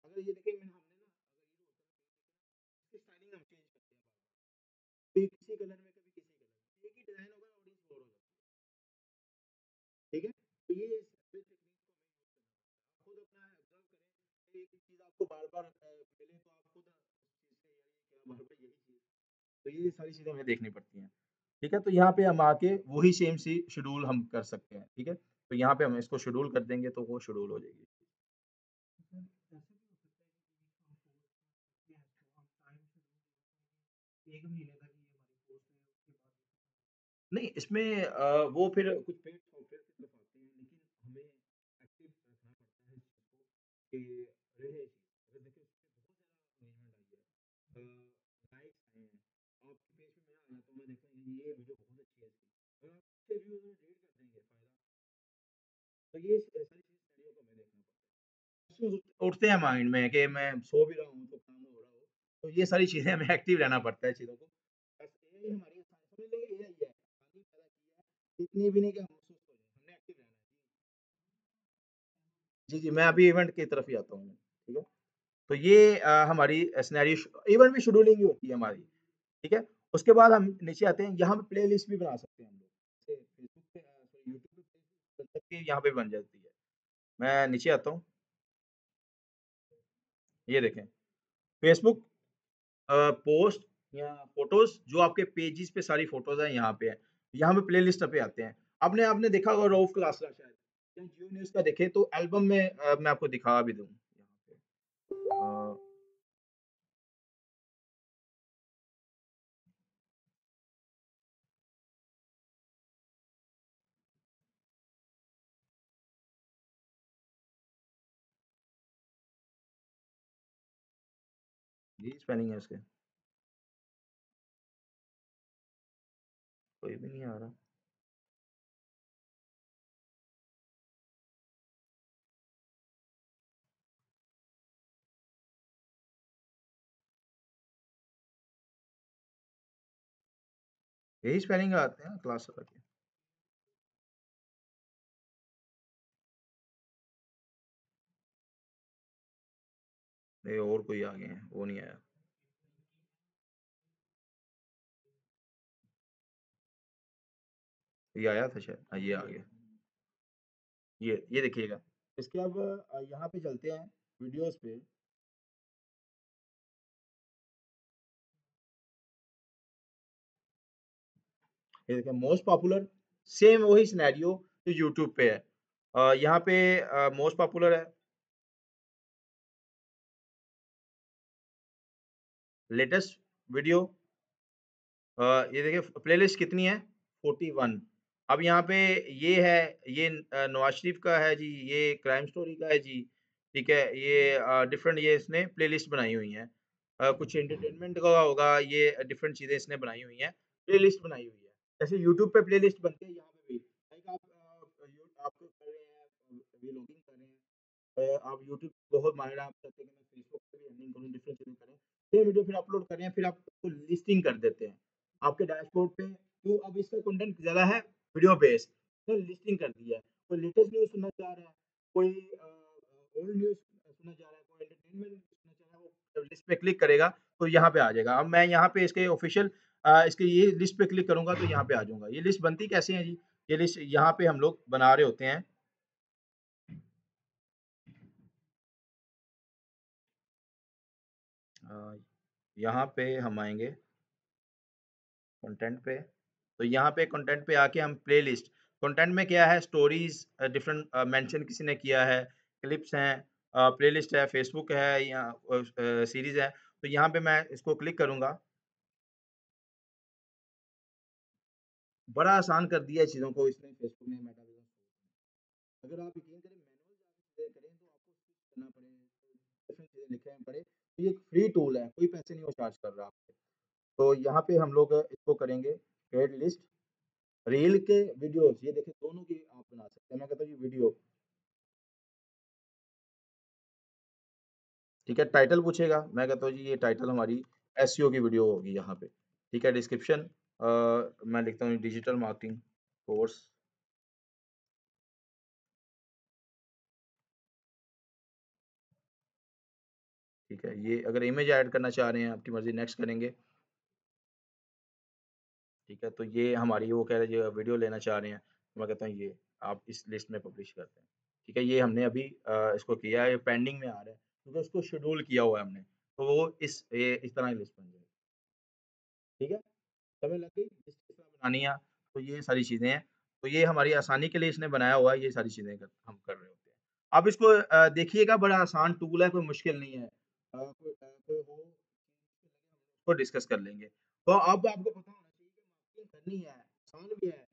अगर ये देखें हमने ना अगर ये जो होता है ना इसकी स्टाइलिंग हम चेंज करते हैं कभी किसी कलर में कभी किसी कलर में एक ही डिजाइन होगा ऑडियंस बोर हो जाती है। ठीक है, तो ये सेपरेट टेक्निक को हमें यूज करना पड़ता है। आप खुद अपना ऑब्जर्व करें कि एक चीज आपको बार बार मिले तो आप खुद उस चीज से यार ये क्या बार बार यही चीज, तो ये सारी चीजें हमें देखनी पड़ती हैं। ठीक है, तो यहाँ पे हम आके वही सेम सी शेड्यूल हम कर सकते हैं। ठीक है, तो यहाँ पे हम इसको शेड्यूल कर देंगे तो वो शेड्यूल हो जाएगी। नहीं, इसमें वो फिर कुछ पेड सॉफ्टवेयर की तरफ आते हैं, लेकिन हमें एक्टिव रखना पड़ता है इस चीज़ को कि रहे चीज़। अगर देखिए उसपे बहुत ज़्यादा एंगेजमेंट आई है, लाइक्स आए हैं, आपके पेज पे मैं आ जाता हूँ, मैं देखता हूँ ये वीडियो बहुत अच्छी है इसकी। अगर आप अच्छे व्यूज़ में डिलीट कर देंगे फ़ायदा, तो ये सारी चीज़ सिनेरियो को हमें देखना पड़ता है। क्वेश्चंस उठते हैं माइंड में कि मैं सो भी रहा हूँ तो काम हो रहा हो, तो ये सारी चीज़ें हमें एक्टिव रहना पड़ता है चीज़ों को। बस एआई हमारी समझ लेंगे एआई है, आदमी पैदा किया है, इतनी भी नहीं कि हम सुस्त हो जाएँ, हमने एक्टिव रहना है। जी, जी, मैं अभी इवेंट की तरफ ही आता हूँ, ठीक है? तो ये हमारी सिनेरियो इवेंट भी शेड्यूलिंग ही होती है हमारी, ठीक है? उसके बाद हम नीचे आते हैं, यहाँ पे प्लेलिस्ट भी बना सकते हैं हम लोग। जैसे फेसबुक पे सॉरी यूट्यूब पे प्लेलिस्ट बन सकती है, यहाँ पे बन जाती है। मैं नीचे आता हूँ, ये देखें, फेसबुक पोस्ट या फ़ोटोज़ जो आपके पेजेज़ पे सारी फ़ोटोज़ हैं यहाँ पे है। यहाँ पे प्लेलिस्ट पे आते हैं। आपने आपने देखा होगा रऊफ़ क्लास का शायद या जियो न्यूज़ का देखें तो एल्बम में मैं आपको दिखा भी दूँ यहाँ पे। यही स्पेलिंग है इसके, कोई भी नहीं आ रहा। यही स्पेलिंग आते हैं क्लास के। नहीं और कोई आ गए हैं, वो नहीं आया। ये आया था शायद, हाँ, ये आ गया। ये देखिएगा। इसके अब यहाँ पे चलते हैं वीडियोज़ पे। ये देखिए मोस्ट पॉपुलर, सेम वही सिनेरियो जो यूट्यूब पे है। यहाँ पे मोस्ट पॉपुलर है, लेटेस्ट वीडियो, ये देखिए प्लेलिस्ट कितनी है 41। अब यहाँ पे ये है, ये नवाज़ शरीफ का है जी, ये क्राइम स्टोरी का है जी, ठीक है? ये डिफरेंट ये इसने प्लेलिस्ट बनाई हुई हैं। कुछ एंटरटेनमेंट का होगा, ये डिफरेंट चीज़ें इसने बनाई हुई हैं, प्लेलिस्ट बनाई हुई है। जैसे यूट्यूब पे प्लेलिस्ट बनती है यहाँ पे भी, लाइक आप कर रहे हैं व्लॉगिंग कर रहे हैं, आप यूट्यूब बहुत माहिर हैं, आप चाहते हैं कि मैं फेसबुक पे भी गार्डनिंग करूँ, डिफरेंट चीज़ें करें, सेम वीडियो फिर अपलोड करें, फिर आप उसको लिस्टिंग कर देते हैं आपके डैशबोर्ड पे। तो अब इसका कंटेंट ज़्यादा है वीडियो बेस्ड, तो लिस्टिंग कर दिया है। कोई लेटेस्ट न्यूज़ सुनना चाह रहा है, कोई ओल्ड न्यूज़ सुनना चाह रहा है, कोई एंटरटेनमेंट सुनना चाह रहा है, वो लिस्ट पे क्लिक करेगा तो यहाँ पे आ जाएगा। अब मैं यहाँ पे इसके ऑफिशियल इसके ये लिस्ट पे क्लिक करूँगा तो यहाँ पे आ जाऊँगा। ये लिस्ट बनती कैसे है जी? ये लिस्ट यहाँ पे हम लोग बना रहे होते हैं। अ, यहाँ पे हम आएँगे कंटेंट पे, तो यहाँ पे कंटेंट पे आके हम प्लेलिस्ट, कंटेंट में क्या है स्टोरीज़ डिफरेंट मेंशन किसी ने किया है, क्लिप्स हैं, प्लेलिस्ट है, फेसबुक है या सीरीज़ है, तो यहाँ पे मैं इसको क्लिक करूँगा। बड़ा आसान कर दिया है चीज़ों को इसने फेसबुक ने मेटा ने। अगर आप यकीन करें मैनुअल जाके चीज़ें करें तो आपको स्विच करना पड़े, डिफरेंट चीज़ें लिखनी पड़े। तो ये एक फ्री टूल है, कोई पैसे नहीं वो चार्ज कर रहा आपसे। तो यहाँ पे हम लोग इसको करेंगे एड लिस्ट, रील के वीडियोज़ ये देखिए दोनों की आप बना सकते हैं। मैं कहता हूँ ये वीडियो ठीक है, टाइटल पूछेगा, मैं कहता हूँ जी ये टाइटल हमारी एसईओ की वीडियो होगी यहाँ पे। ठीक है, डिस्क्रिप्शन मैं लिखता हूँ डिजिटल मार्केटिंग कोर्स। ठीक है, ये अगर इमेज ऐड करना चाह रहे हैं आपकी मर्ज़ी, नेक्स्ट करेंगे। ठीक है, तो ये हमारी वो कह रहे हैं जो वीडियो लेना चाह रहे हैं, तो मैं कहता हूँ ये आप इस लिस्ट में पब्लिश करते हैं। ठीक है, ये हमने अभी इसको किया है, ये पेंडिंग में आ रहा है, क्योंकि उसको शेड्यूल किया हुआ है हमने, तो वो इस तरह की लिस्ट बन जाएगी। ठीक है? समय लग गई, लिस्ट किस तरह बनानी है, तो ये सारी चीज़ें हैं। तो ये हमारी आसानी के लिए इसने बनाया हुआ है, ये सारी चीज़ें हम कर रहे होते हैं। आप इसको देखिएगा बड़ा आसान टूल है, कोई मुश्किल नहीं है। कोई हो उसको डिस्कस कर लेंगे। तो अब आपको पता होना चाहिए कि मार्केटिंग करनी है, आसान भी है,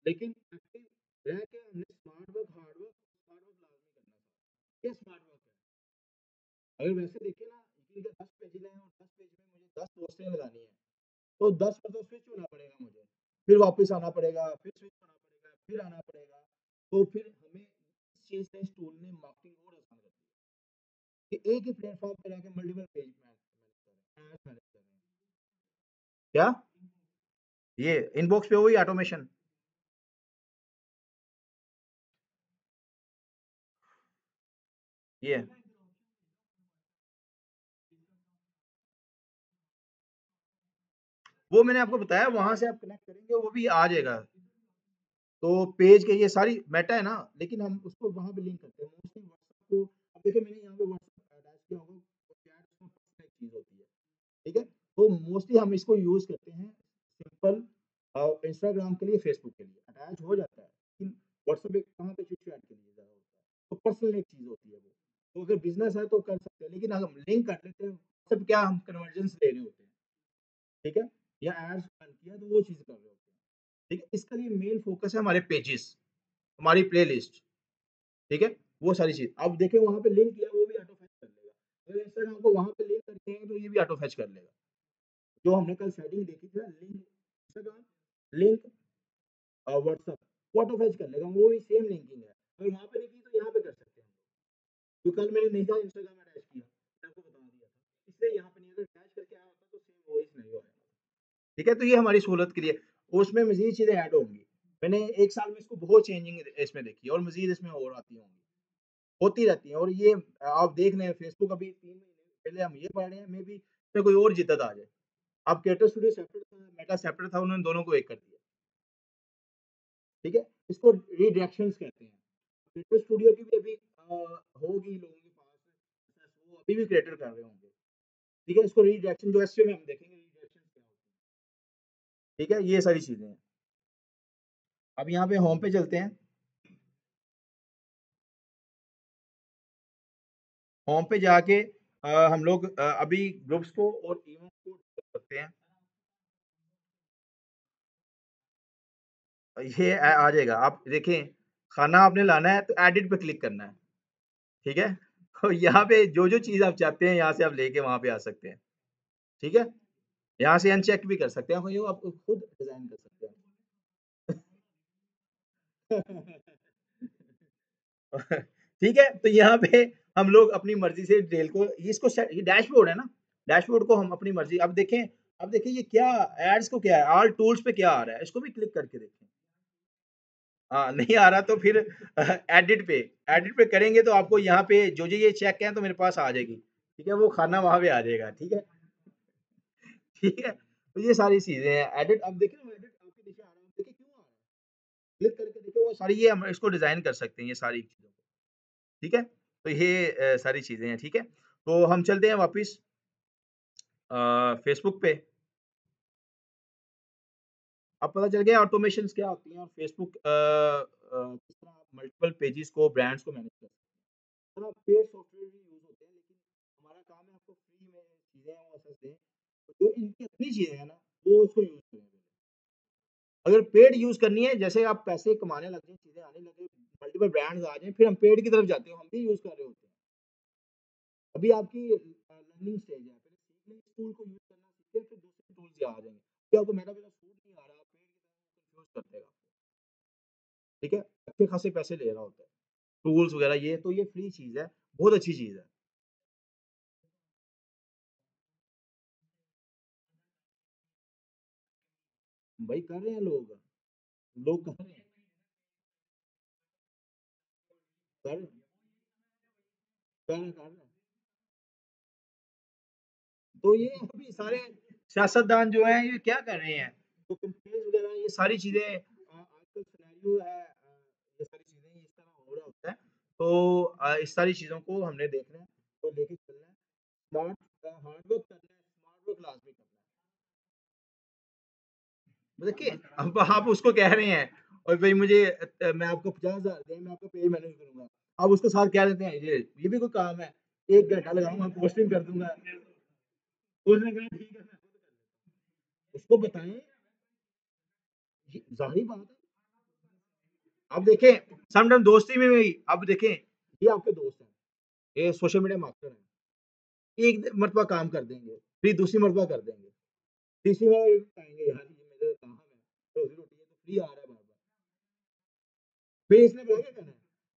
लेकिन एक्टिव रह के हमने स्मार्ट वर्क, स्मार्ट वर्क लाज़मी करना है। ये स्मार्ट वर्क है। अगर वैसे देखें ना, इसी के 10 पेज हैं और 10 पेज में मुझे 10 पोस्टें लगानी है। तो 10 पर तो स्विच होना पड़ेगा मुझे, फिर वापस आना पड़ेगा, फिर स्विच होना पड़ेगा, फिर आना पड़ेगा। तो फिर हमें इस चीज़ ने, इस टूल ने मार्केटिंग और आसान कर दी है कि एक ही प्लेटफ़ॉर्म पे रह के मल्टीपल पेज मैनेज कर रहे हैं, एड्स मैनेज कर रहे हैं। क्या? ये इनबॉक्स पे वही ऑटोमेशन। ये वो मैंने आपको बताया, वहाँ से आप कनेक्ट करेंगे वो भी आ जाएगा। तो पेज के ये सारी मेटा है ना, लेकिन हम उसको वहाँ पे लिंक करते हैं। मोस्टली व्हाट्सएप को अब देखिए मैंने यहाँ पे व्हाट्सएप अटैच किया होगा, तो चैट उसमें पर्सनल एक चीज़ होती है। ठीक है? तो मोस्टली हम इसको यूज़ करते हैं सिंपल इंस्टाग्राम के लिए, फेसबुक के लिए अटैच हो जाता है। लेकिन व्हाट्सएप एक कहाँ पे चिट-चैट के लिए ज़्यादा होता है। तो पर्सनल एक चीज़ होती है वो। तो अगर बिज़नेस है तो कर सकते हैं, लेकिन अगर हम लिंक कर लेते हैं, व्हाट्सएप क्या हम कन्वर्जेंस ले रहे होते हैं। ठीक है? या एड्स रन किया तो वो चीज़ कर रहे होते हैं। ठीक है? इसका ये मेन फोकस है हमारे पेजेस, हमारी प्लेलिस्ट। ठीक है? वो सारी चीज़। अब देखिए वहाँ पे लिंक किया वो भी ऑटो फेच कर लेगा। अगर इंस्टाग्राम को वहाँ पे लिंक करते हैं तो ये भी ऑटो फेच कर लेगा। जो हमने कल सेटिंग देखी थी ना, लिंक इंस्टाग्राम, लिंक व्हाट्सएप, वो ऑटो फेच कर लेगा, वो भी सेम लिंकिंग है। अगर वहाँ पे नहीं की तो यहाँ पे कर सकते हैं हम लोग। तो कल मैंने नहीं था इंस्टाग्राम अटैच किया, मैंने आपको बता दिया था। इसलिए यहाँ पे नहीं, अगर अटैच करके आया होता तो सेम वही सिनेरियो आया। ठीक है? तो ये हमारी सहूलत के लिए, उसमें मज़ीद चीज़ें ऐड होंगी। मैंने 1 साल में इसको बहुत चेंजिंग इसमें देखी है और मज़ीद इसमें और आती होंगी। होती रहती हैं, और ये आप देख लें फेसबुक अभी 3 महीने पहले हम ये पढ़ रहे हैं, मेबी इसमें कोई और जिद्दत आ जाए। अब क्रिएटर स्टूडियो सेपरेट था, मेटा सेपरेट था, उन्होंने दोनों को एक कर दिया। ठीक है? इसको रीडायरेक्शंस कहते हैं। क्रिएटर स्टूडियो की भी अभी होगी लोगों के पास, वो अभी भी क्रिएटर कर रहे होंगे। ठीक है? इसको रीडायरेक्शन जो एसईओ में हम देखेंगे रीडायरेक्शंस क्या होती हैं। ठीक है? ये सारी चीज़ें हैं। अब यहाँ पे होम पे चलते हैं। होम पे जाके हम लोग अभी ग्रुप्स को और इवेंट्स को कर सकते हैं। ये आ जाएगा, आप देखें, खाना आपने लाना है तो एडिट पे क्लिक करना है, ठीक है? तो यहाँ पे जो-जो चीज़ आप चाहते हैं यहाँ से आप लेके वहाँ पे आ सकते हैं, ठीक है? यहाँ से अनचेक भी कर सकते हैं, आप खुद डिज़ाइन कर सकते हैं। ठीक है? तो यहाँ पे हम लोग अपनी मर्जी से डिटेल को इसको ये डैशबोर्ड है ना, डैशबोर्ड को हम अपनी मर्जी अब देखें ये क्या एड्स को क्या है, ऑल टूल्स पे क्या आ रहा है, इसको भी क्लिक करके देखें। हाँ, नहीं आ रहा तो फिर एडिट पे करेंगे तो आपको यहाँ पे जो ये चेक है तो मेरे पास आ जाएगी, ठीक है? वो खाना वहाँ पे आ जाएगा, ठीक है? ठीक है? तो ये सारी चीज़ें हैं, एडिट अब देखिए ना एडिट आपके नीचे आ रहा है, देखिए क्यों आ रहा है? क्लिक करके देखिए वो सारी ये हम इसको डिज़ाइन कर सकते हैं ये सारी चीज़ों को, ठीक है? तो ये सारी चीज़ें हैं, ठीक है? तो हम चलते हैं वापस फेसबुक पे। अब पता चल गया ऑटोमेशंस क्या होती हैं और फेसबुक किस तरह आप मल्टीपल पेजेस को ब्रांड्स को मैनेज करते हैं। और पेड सॉफ्टवेयर भी यूज़ होते हैं लेकिन हमारा काम है आपको फ्री में चीज़ें हैं वो एक्सेस दें। तो जो इनकी अपनी चीज़ें हैं ना, वो उसको यूज़ करें। अगर पेड यूज़ करनी है, जैसे आप पैसे कमाने लग जाएँ, चीज़ें आने लगे, मल्टीपल ब्रांड्स आ जाएँ, फिर हम पेड की तरफ जाते हैं, हम भी यूज़ कर रहे होते हैं। अभी आपकी लर्निंग स्टेज है, पहले सीख लें, इस टूल को यूज़ करना सीखें, फिर दूसरे टूल्स आ जाएँगे। फिर आपको मेटावेर्स सूट नहीं आ रहा, आप पेड की तरफ कंफ्यूज कर देगा, ठीक है? अच्छे खासे पैसे ले रहा होता है। टूल्स वगैरह ये तो ये फ्री चीज़ है, बहुत अच्छी चीज़ है। भाई कर रहे हैं लोग, लोग कर रहे हैं, कर कर हैं। तो ये अभी सारे सियासतदान जो हैं ये क्या कर रहे हैं? तो कंपेयर्स वगैरह ये सारी चीज़ें आजकल सिनेरियो है ये सारी चीज़ें इस तरह हो रहा होता है। तो इस सारी चीज़ों को हमने देखना है, तो लेके चलना है। स्मार्ट हार्ड वर्क करना है, स्मार्ट वर्क लास्ट में करना है। देखिए, अब आप उसको कह रहे हैं और भई मुझे मैं आपको 50,000 दें, मैं आपका पेज मैनेज करूँगा। आप उसके साथ क्या देते हैं, ये भी कोई काम है? 1 घंटा लगाऊँगा, पोस्टिंग कर दूँगा। उसने कहा ठीक है, मैं खुद कर लेता हूँ। उसको बताएँ, ये ज़ाहिर बात है। अब देखें, समटाइम दोस्ती में भी अब देखें, ये आपके दोस्त हैं, ये सोशल मीडिया मार्केटर हैं। एक मर्तबा काम कर देंगे, फिर दूसरी मर्तबा कर देंगे, तीसरी बार ये बताएँगे यार ये मेरा काम है, रोज़ी-रोटी है तो फ्री आ रहा है बार-बार। फिर इसने पता क्या कहना है?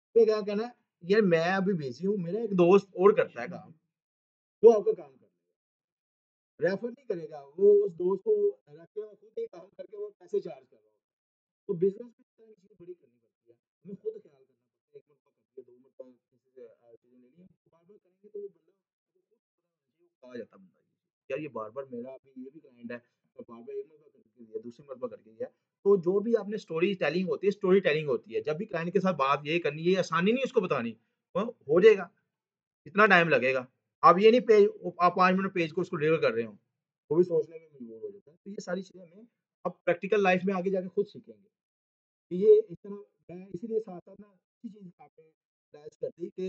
इसने क्या कहना है, यार मैं अभी बिज़ी हूँ, मेरा एक दोस्त और करता है काम, वो आपका काम कर देगा। रेफर नहीं करेगा, वो उस दोस्त को रख के वो खुद ही काम करके वो पैसे चार्ज कर रहा होगा। तो बिज़नेस में इस तरह की चीज़ें बड़ी करनी पड़ती है। हमें खुद ख्याल करना पड़ता है, 1 मरतबा कर दिया, 2 मरतबा किसी से चीज़ें ले ली, बार-बार करेंगे तो वो बंदा आपको खुद पता होना चाहिए, वो कहा जाता है बंदा ये। यार ये बार-बार मेरा अभी ये भी क्लाइंट है, और बार-बार 1 मरतबा करके दिया, दूसरी मरतबा करके दिया। तो जो भी आपने स्टोरी टेलिंग होती है, स्टोरी टेलिंग होती है। जब भी क्लाइंट के साथ बात ये करनी है, ये आसानी नहीं है उसको बतानी, हो जाएगा, कितना टाइम लगेगा। आप ये नहीं आप 5 मिनट पेज को उसको डिलीवर कर रहे हो, वो भी सोचने में मजबूर हो जाता है। तो ये सारी चीज़ें हमें अब प्रैक्टिकल लाइफ में आगे जाके खुद सीखेंगे। कि ये इस तरह मैं इसीलिए साथ-साथ ना अच्छी चीज़ आपने रियलाइज़ कर दी कि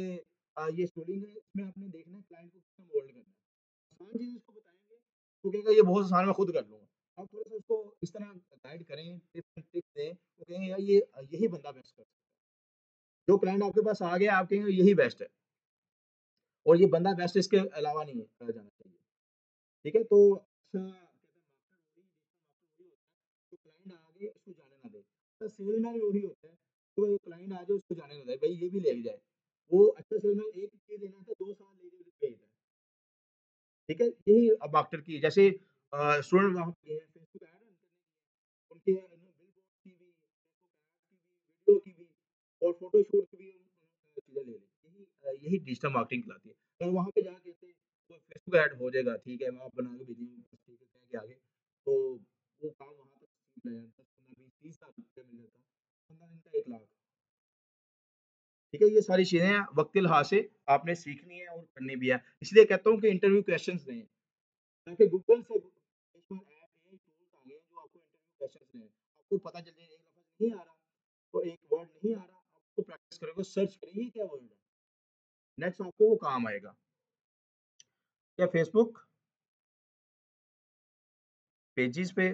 ये स्टोरी है इसमें आपने देखना है क्लाइंट को कितना मोल्ड करना है। आसान चीज़ उसको बताएँगे, वो कहेगा ये बहुत आसान है मैं खुद कर लूँगा। आप थोड़ा-सा उसको इस तरह गाइड करें, टिप्स एंड ट्रिक्स दें, वो कहेंगे यार ये यही बंदा बेस्ट कर सकता है। जो क्लाइंट आपके पास आ गया आप कहेंगे यही बेस्ट है और ये बंदा बेस्ट इसके अलावा नहीं है जाना चाहिए। ठीक है? तो अच्छा कहते हैं मास्टर वही होता है जो क्लाइंट आगे उसको जाने ना दे। तो सेल्समैन वही होता है, तो क्लाइंट आ जाए उसको जाने ना दे, भई ये भी ले जाए। वो अच्छा सेल्समैन एक चीज़ लेना था 2 साल लेके भेजता है। ठीक है? यही अब मार्केटर की जैसे स्टूडेंट वहाँ पे हैं, फेसबुक ऐड रन करने के लिए, उनके बिलबोर्ड की भी, फेसबुक ऐड की भी, वीडियो की भी और फ़ोटोशूट की भी चीज़ें ले ली। यही डिजिटल मार्केटिंग कहलाती है। और वहाँ पे जाके कहते हैं वो फेसबुक ऐड हो जाएगा, ठीक है, आप बना के भेजिए, ठीक है, कहीं के आगे। तो वो काम वहाँ तक सीख ले 10, 15, 20, 30 लाख रुपए मिल जाता है। 15 दिन का 1 लाख। ठीक है? ये सारी चीज़ें वक़्त के लिहाज़ से आपने सीखनी है और करनी भी है। इसलिए कहता हूँ कि इंटरव्यू क्वेश्चन्स दें, ताकि गूगल से आजकल ऐप एआई टूल्स आ गए हैं जो आपको इंटरव्यू क्वेश्चन्स दें। आपको पता चल जाए एक लफ्ज़ नहीं आ रहा, तो एक वर्ड नहीं आ रहा, आप उसको प्रैक्टिस करोगे, सर्च करेंगे ये क्या वर्ड है। नेक्स्ट आपको वो काम आएगा। क्या फेसबुक पेजेज़ पे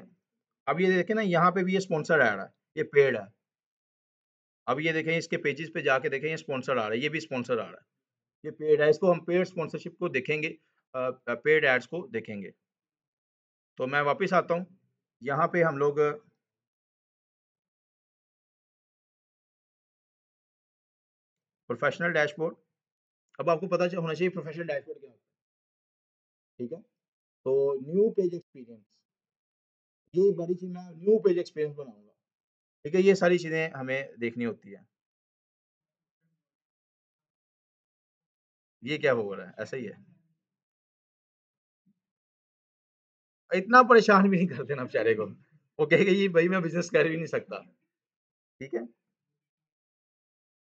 अब ये देखें ना यहाँ पे भी ये स्पॉन्सर्ड ऐड है, ये पेड है। अब ये देखें इसके पेजेज़ पे जाके देखें ये स्पॉन्सर्ड आ रहा है, ये भी स्पॉन्सर्ड आ रहा है। ये पेड है, इसको हम पेड स्पॉन्सरशिप को देखेंगे पेड एड्स को देखेंगे। तो मैं वापस आता हूँ, यहाँ पे हम लोग प्रोफेशनल डैशबोर्ड अब आपको पता होना चाहिए प्रोफेशनल डैशबोर्ड क्या होता है, ठीक है? तो न्यू पेज एक्सपीरियंस, ये बड़ी चीज़ मैं न्यू पेज एक्सपीरियंस बनाऊँगा, ठीक है? ये सारी चीज़ें हमें देखनी होती है। ये क्या हो रहा है? ऐसा ही है। इतना परेशान भी नहीं कर देना बेचारे को। वो कहेगा ये भई मैं बिज़नेस कर भी नहीं सकता, ठीक है?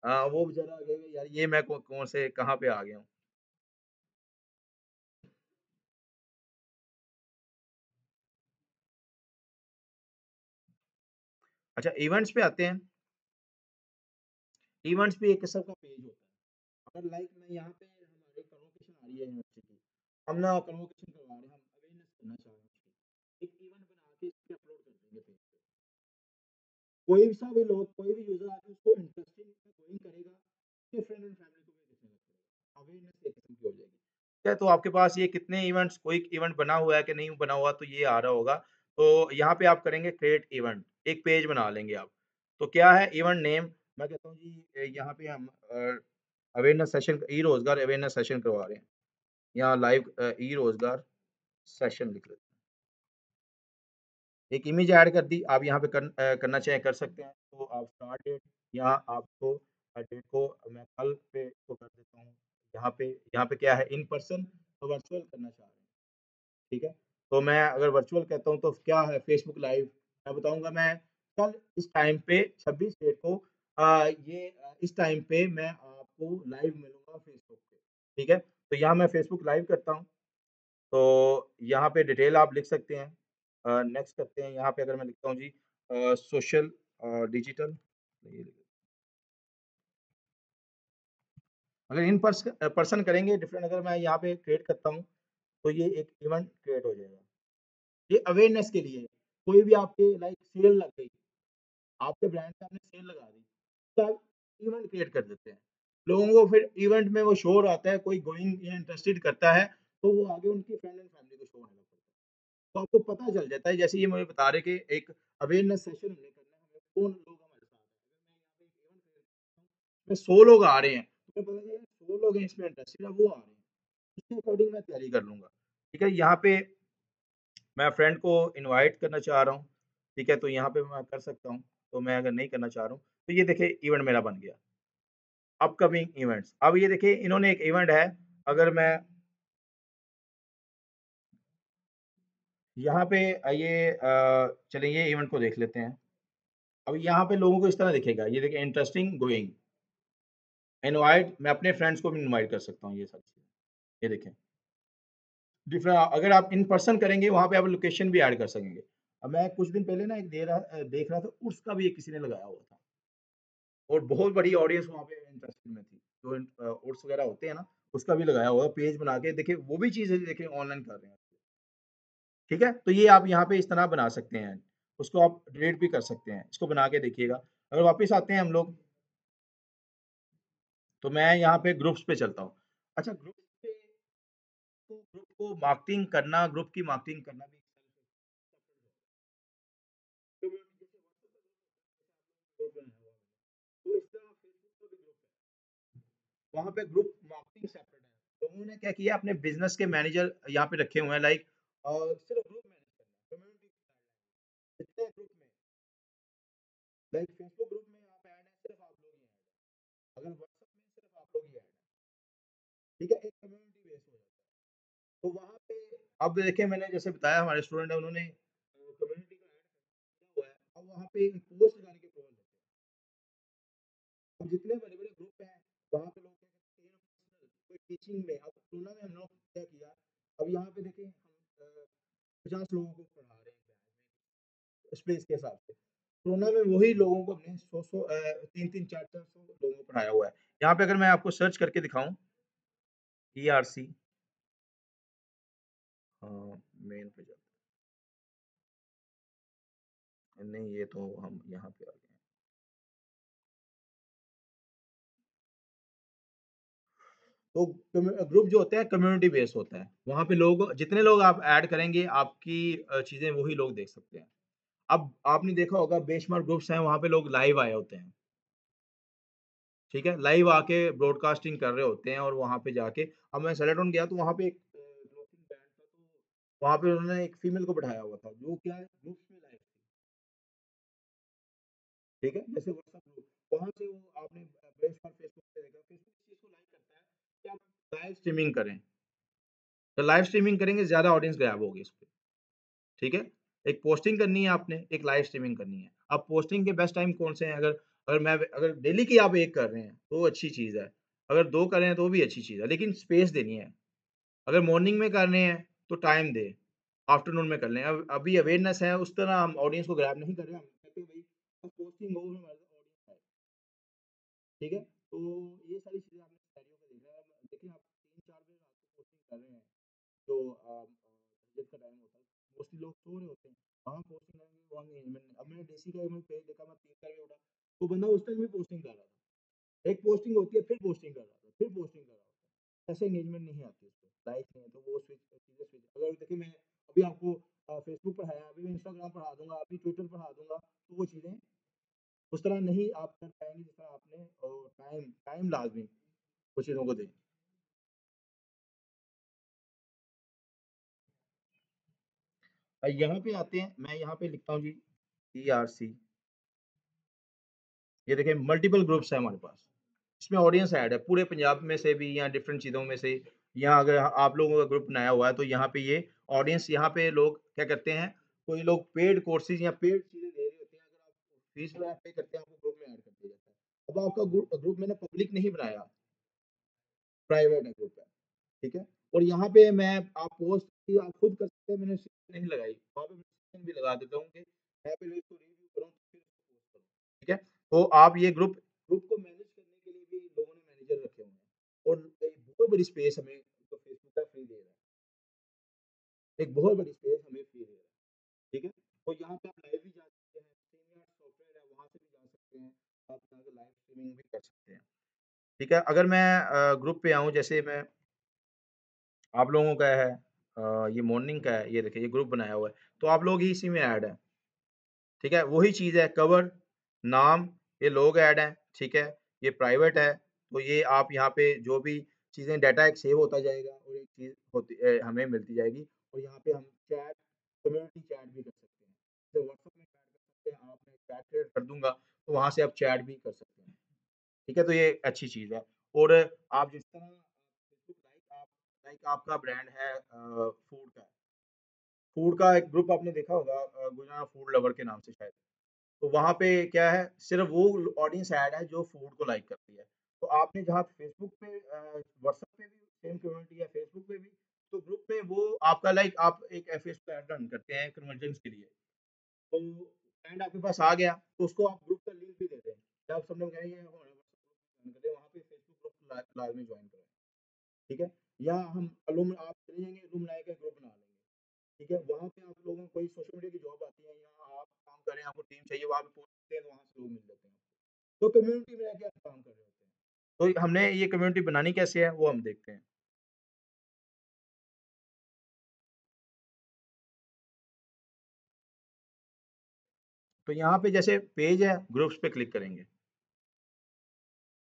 हाँ, वो बेचारा कहेगा यार ये मैं कौन से कहाँ पे आ गया हूँ। अच्छा इवेंट्स पे आते हैं। इवेंट्स भी एक किस्म का पेज होता है। अगर लाइक मैं यहाँ पे हमारी कन्वोकेशन आ रही है यूनिवर्सिटी की, हम ना कन्वोकेशन करवा रहे हैं, हम अवेयरनेस करना चाह रहे हैं उसकी। एक इवेंट बना के इस पे अपलोड कर देंगे पेज पे। कोई सा भी लोग, कोई भी यूज़र आके उसको इंटरेस्टिंग गोइंग करेगा, उसके फ्रेंड एंड फैमिली को भी दिखने लग जाएगा। अवेयरनेस एक किस्म की हो जाएगी। क्या तो आपके पास ये कितने इवेंट्स कोई इवेंट बना हुआ है कि नहीं बना हुआ तो ये आ रहा होगा। तो यहाँ पे आप करेंगे क्रिएट इवेंट, एक पेज बना लेंगे आप। तो क्या है इवेंट नेम मैं कहता हूँ जी यहाँ पे हम अवेयरनेस सेशन ई-रोज़गार अवेयरनेस सेशन करवा रहे हैं। यहाँ लाइव ई-रोज़गार सेशन लिख लेते हैं। एक इमेज ऐड कर दी, आप यहाँ पे करना चाहें कर सकते हैं। तो आप स्टार्ट डेट यहाँ आपको डेट को मैं कल पे इसको कर देता हूँ। यहाँ पे क्या है इन पर्सन तो वर्चुअल करना चाह रहे हैं, ठीक है? तो मैं अगर वर्चुअल कहता हूँ तो क्या है फेसबुक लाइव मैं बताऊँगा मैं कल इस टाइम पे 26 डेट को इस टाइम पे मैं आपको लाइव मिलूँगा फेसबुक पे, ठीक है? तो यहाँ मैं फेसबुक लाइव करता हूँ। तो यहाँ पे डिटेल आप लिख सकते हैं। नेक्स्ट करते हैं यहाँ पे अगर मैं लिखता हूँ जी सोशल डिजिटल ये अगर इन पर्सन करेंगे डिफरेंट अगर मैं यहाँ पे क्रिएट करता हूँ, तो ये एक इवेंट क्रिएट हो जाएगा। ये अवेयरनेस के लिए है। कोई भी आपके लाइक सेल लग गई, आपके ब्रांड पे आपने सेल लगा दी, तो आप इवेंट क्रिएट कर देते हैं। लोगों को फिर इवेंट में वो शो आता है, कोई गोइंग या इंटरेस्टेड करता है, तो वो आगे उनकी फ्रेंड एंड फैमिली को शो होने लगता है। तो आपको पता चल जाता है जैसे ये मुझे बता रहे कि एक अवेयरनेस सेशन हमने करना है, हमें कौन लोग हमारे साथ हैं। अगर मैं यहाँ पे एक इवेंट क्रिएट करता हूँ, इसमें 100 लोग आ रहे हैं, तो मुझे पता चलेगा 100 लोग हैं इसमें इंटरेस्टेड है, वो आ रहे हैं। उसके अकॉर्डिंग मैं तैयारी कर लूँगा। ठीक है, यहाँ पे मैं फ्रेंड को इनवाइट करना चाह रहा हूँ, ठीक है, तो यहाँ पे मैं कर सकता हूँ। तो मैं अगर नहीं करना चाह रहा हूँ, तो ये देखिए इवेंट मेरा बन गया। अपकमिंग इवेंट्स, अब ये देखिए इन्होंने एक इवेंट है, अगर मैं यहाँ पे चलिए ये इवेंट को देख लेते हैं। अब यहाँ पे लोगों को इस तरह दिखेगा, ये देखिए इंटरेस्टिंग गोइंग, इनवाइट मैं अपने फ्रेंड्स को भी इनवाइट कर सकता हूँ ये सारी चीज़ें। ये देखें, अगर आप इन पर्सन करेंगे वहाँ पे आप लोकेशन भी ऐड कर सकेंगे। अब मैं कुछ दिन पहले ना देख रहा था उर्स का भी एक किसी ने लगाया हुआ था और बहुत बड़ी ऑडियंस वहाँ पे इंटरेस्टेड में थी। जो उर्स वगैरह होते हैं ना, उसका भी लगाया हुआ है पेज बना के देखिए वो भी चीज़ें देखिए ऑनलाइन कर रहे हैं। ठीक है? तो ये आप यहाँ पे इस तरह बना सकते हैं। उसको आप डिलीट भी कर सकते हैं। इसको बना के देखिएगा। अगर वापस आते हैं हम लोग तो मैं यहाँ पे ग्रुप्स पे चलता हूँ। अच्छा ग्रुप्स पे तो ग्रुप को मार्केटिंग करना, ग्रुप की मार्केटिंग करना भी तो जैसे व्हाट्सएप का ग्रुप है, तो इस तरह फेसबुक का भी ग्रुप है। वहाँ पे ग्रुप मार्केटिंग सेपरेट है। तो उन्होंने क्या किया अपने बिज़नेस के मैनेजर यहाँ पे रखे हुए हैं लाइक सिर्फ ग्रुप मैनेज करना है, कम्युनिटी जितने ग्रुप में लाइक फेसबुक ग्रुप में आप ऐड हैं, सिर्फ आप लोग ही ऐड हैं। अगर व्हाट्सएप में सिर्फ आप लोग ही ऐड हैं। ठीक है? एक कम्युनिटी बेस हो जाता है। तो वहाँ पे अब देखिए मैंने जैसे बताया हमारे स्टूडेंट है उन्होंने कम्युनिटी का ऐड किया हुआ है। अब वहाँ पे पोस्ट लगाने के प्रॉब्लम होते हैं। अब जितने बड़े-बड़े ग्रुप हैं, वहाँ पे लोग क्या करते हैं पर्सनल कोई टीचिंग में अब कोरोना में हम लोग क्या किया, अब यहाँ पे देखिए हम 50 लोगों को पढ़ा रहे हैं स्पेस के हिसाब से। कोरोना में वही लोगों को हमने 100-100 3-3 4-4 सौ लोगों को पढ़ाया हुआ है। यहाँ पे अगर मैं आपको सर्च करके दिखाऊँ ईआरसी अ, मेन पे जाते हैं। नहीं ये तो हम यहाँ पे आ गए हैं। तो ग्रुप जो होते हैं कम्युनिटी बेस होता है। वहाँ पे लोग जितने लोग आप ऐड करेंगे आपकी चीज़ें वही लोग देख सकते हैं। अब आपने देखा होगा बेशुमार ग्रुप्स हैं वहाँ पे लोग लाइव आए होते हैं। ठीक है? लाइव आके ब्रॉडकास्टिंग कर रहे होते हैं और वहाँ पे जाके अब मैं सेलेटॉन गया तो वहाँ पे एक क्लॉथिंग ब्रांड था, तो वहाँ पे उन्होंने एक फीमेल को बिठाया हुआ था, जो क्या है ग्रुप्स में लाइव थी, ठीक है? जैसे व्हाट्सएप ग्रुप, वहाँ से वो आपने बेशक फेसबुक पे देखा, फेसबुक इस चीज़ को लाइक करता है कि आप लाइव स्ट्रीमिंग करें, तो लाइव स्ट्रीमिंग करेंगे ज़्यादा ऑडियंस ग्रैब होगी इस पे, ठीक है? एक पोस्टिंग करनी है आपने, एक लाइव स्ट्रीमिंग करनी है। अब पोस्टिंग के बेस्ट टाइम कौन से हैं? अगर डेली की आप 1 कर रहे हैं, तो अच्छी चीज़ है। अगर 2 कर रहे हैं, तो भी अच्छी चीज़ है, लेकिन स्पेस देनी है। अगर मॉर्निंग में करने हैं, तो टाइम दें, आफ्टरनून में कर लें। अब अभी अवेयरनेस है, उस तरह हम ऑडियंस को ग्रैब नहीं कर रहे हैं, हम कहते हैं भई बस पोस्टिंग हो, हमारे ऑडियंस आए, ठीक है? तो ये सारी चीज़ें आपने सिनेरियो में देखा है। अब देखिए आप 3-4 बजे रात को पोस्टिंग कर रहे हैं, तो जब का टाइम होता है, मोस्टली लोग सो रहे होते हैं। वहाँ पोस्टिंग करेंगे, वहाँ एंगेजमेंट नहीं। अब मैंने डेसी का एक पेज देखा, मैं 3 बजे उठा, तो बंदा उस टाइम भी पोस्टिंग कर रहा था। एक पोस्टिंग होती है, फिर पोस्टिंग कर रहा था, फिर पोस्टिंग कर रहा होता है। ऐसे एंगेजमेंट नहीं आती उसपे, लाइक नहीं है, तो वो चीज़ें स्विच अगर देखिए मैं अभी आपको फेसबुक पढ़ाया, अभी मैं इंस्टाग्राम पढ़ा दूँगा, अभी ट्विटर पढ़ा दूँगा, तो वो चीज़ें उस तरह नहीं आप कर पाएँगे जिस तरह आपने टाइम टाइम लाज़मी कुछ चीज़ों को दें। यहाँ पे आते हैं, मैं यहाँ पे लिखता हूँ जी टीआरसी, ये देखिए मल्टीपल ग्रुप्स हैं हमारे पास। इसमें ऑडियंस ऐड है, पूरे पंजाब में से भी या डिफरेंट चीज़ों में से, यहाँ अगर आप लोगों का ग्रुप बनाया हुआ है, तो यहाँ पे ये ऑडियंस यहाँ पे लोग क्या करते हैं, कोई लोग पेड कोर्सेज़ या पेड चीज़ें ले रहे होते हैं, अगर आप फीस वगैरह पे करते हैं, आपको ग्रुप में ऐड कर दिया जाता है। अब आपका ग्रुप ग्रुप मैंने पब्लिक नहीं बनाया, प्राइवेट है ग्रुप है, ठीक है? और यहाँ पे मैं आप पोस्ट भी आप खुद कर सकते हैं, मैंने नहीं लगाई, वहाँ पे मैं रिस्ट्रिक्शन भी लगा देता हूँ कि मैं पहले इसको रिव्यू करूँ, फिर इसको पोस्ट करूँ, ठीक है? तो आप ये ग्रुप ग्रुप को मैनेज करने के लिए भी लोगों ने मैनेजर रखे हुए हैं और एक बहुत बड़ी स्पेस हमें जो फेसबुक का फ्री दे रहा है, एक बहुत बड़ी स्पेस हमें फ्री दे रहा है, ठीक है? तो यहाँ पे आप लाइव भी जा सकते हैं, स्ट्रीमयार्ड सॉफ्टवेयर है, वहाँ से भी जा सकते हैं, आप यहाँ से लाइव स्ट्रीमिंग भी कर सकते हैं, ठीक है? अगर मैं ग्रुप पे आऊँ, जैसे मैं आप लोगों का है ये मॉर्निंग का है, ये देखिए ये ग्रुप बनाया हुआ है, तो आप लोग ही इसी में ऐड हैं, ठीक है? वही चीज़ है, कवर, नाम, ये लोग ऐड हैं, ठीक है? ये प्राइवेट है, तो ये आप यहाँ पे जो भी चीज़ें डाटा एक सेव होता जाएगा और एक चीज़ हमें मिलती जाएगी और यहाँ पे हम चैट, कम्युनिटी चैट भी कर सकते हैं। जैसे व्हाट्सएप में चैट कर सकते हैं, आप मैं चैट क्रिएट कर दूँगा, तो वहाँ से आप चैट भी कर सकते हैं, ठीक है? तो ये अच्छी चीज़ है और आप जिस तरह फेसबुक लाइक आपका ब्रांड है फूड का, फूड का एक ग्रुप आपने देखा होगा गुजरात फूड लवर के नाम से शायद। तो वहाँ पे क्या है, सिर्फ़ वो ऑडियंस ऐड है जो फूड को लाइक करती है। तो आपने जहाँ फेसबुक पे व्हाट्सएप पे भी सेम कम्युनिटी है, फेसबुक पे भी, तो ग्रुप में वो आपका लाइक आप एक फेसबुक ऐड रन करते हैं कन्वर्जेंस के लिए। तो ब्रांड आपके पास आ गया, तो उसको आप ग्रुप का लिंक भी दे दें। जब आप सब लोग कहेंगे हमारा व्हाट्सएप ग्रुप जॉइन करें, वहाँ पे फेसबुक ग्रुप लाज़मी जॉइन करें, ठीक है? या हम आप चले जाएँगे अलुमनाई का ग्रुप बना लेंगे। ठीक है? वहाँ पे आप लोगों को कोई सोशल मीडिया की जॉब आती है या आप काम कर रहे हैं, आपको टीम चाहिए, वहाँ पे पोस्ट करते हैं, तो वहाँ से लोग मिल जाते हैं आपको। तो कम्युनिटी में आके आप काम कर रहे होते हैं। तो हमने ये कम्युनिटी बनानी कैसे है, वो हम देखते हैं। तो यहाँ पे जैसे पेज है, ग्रुप्स पे क्लिक करेंगे,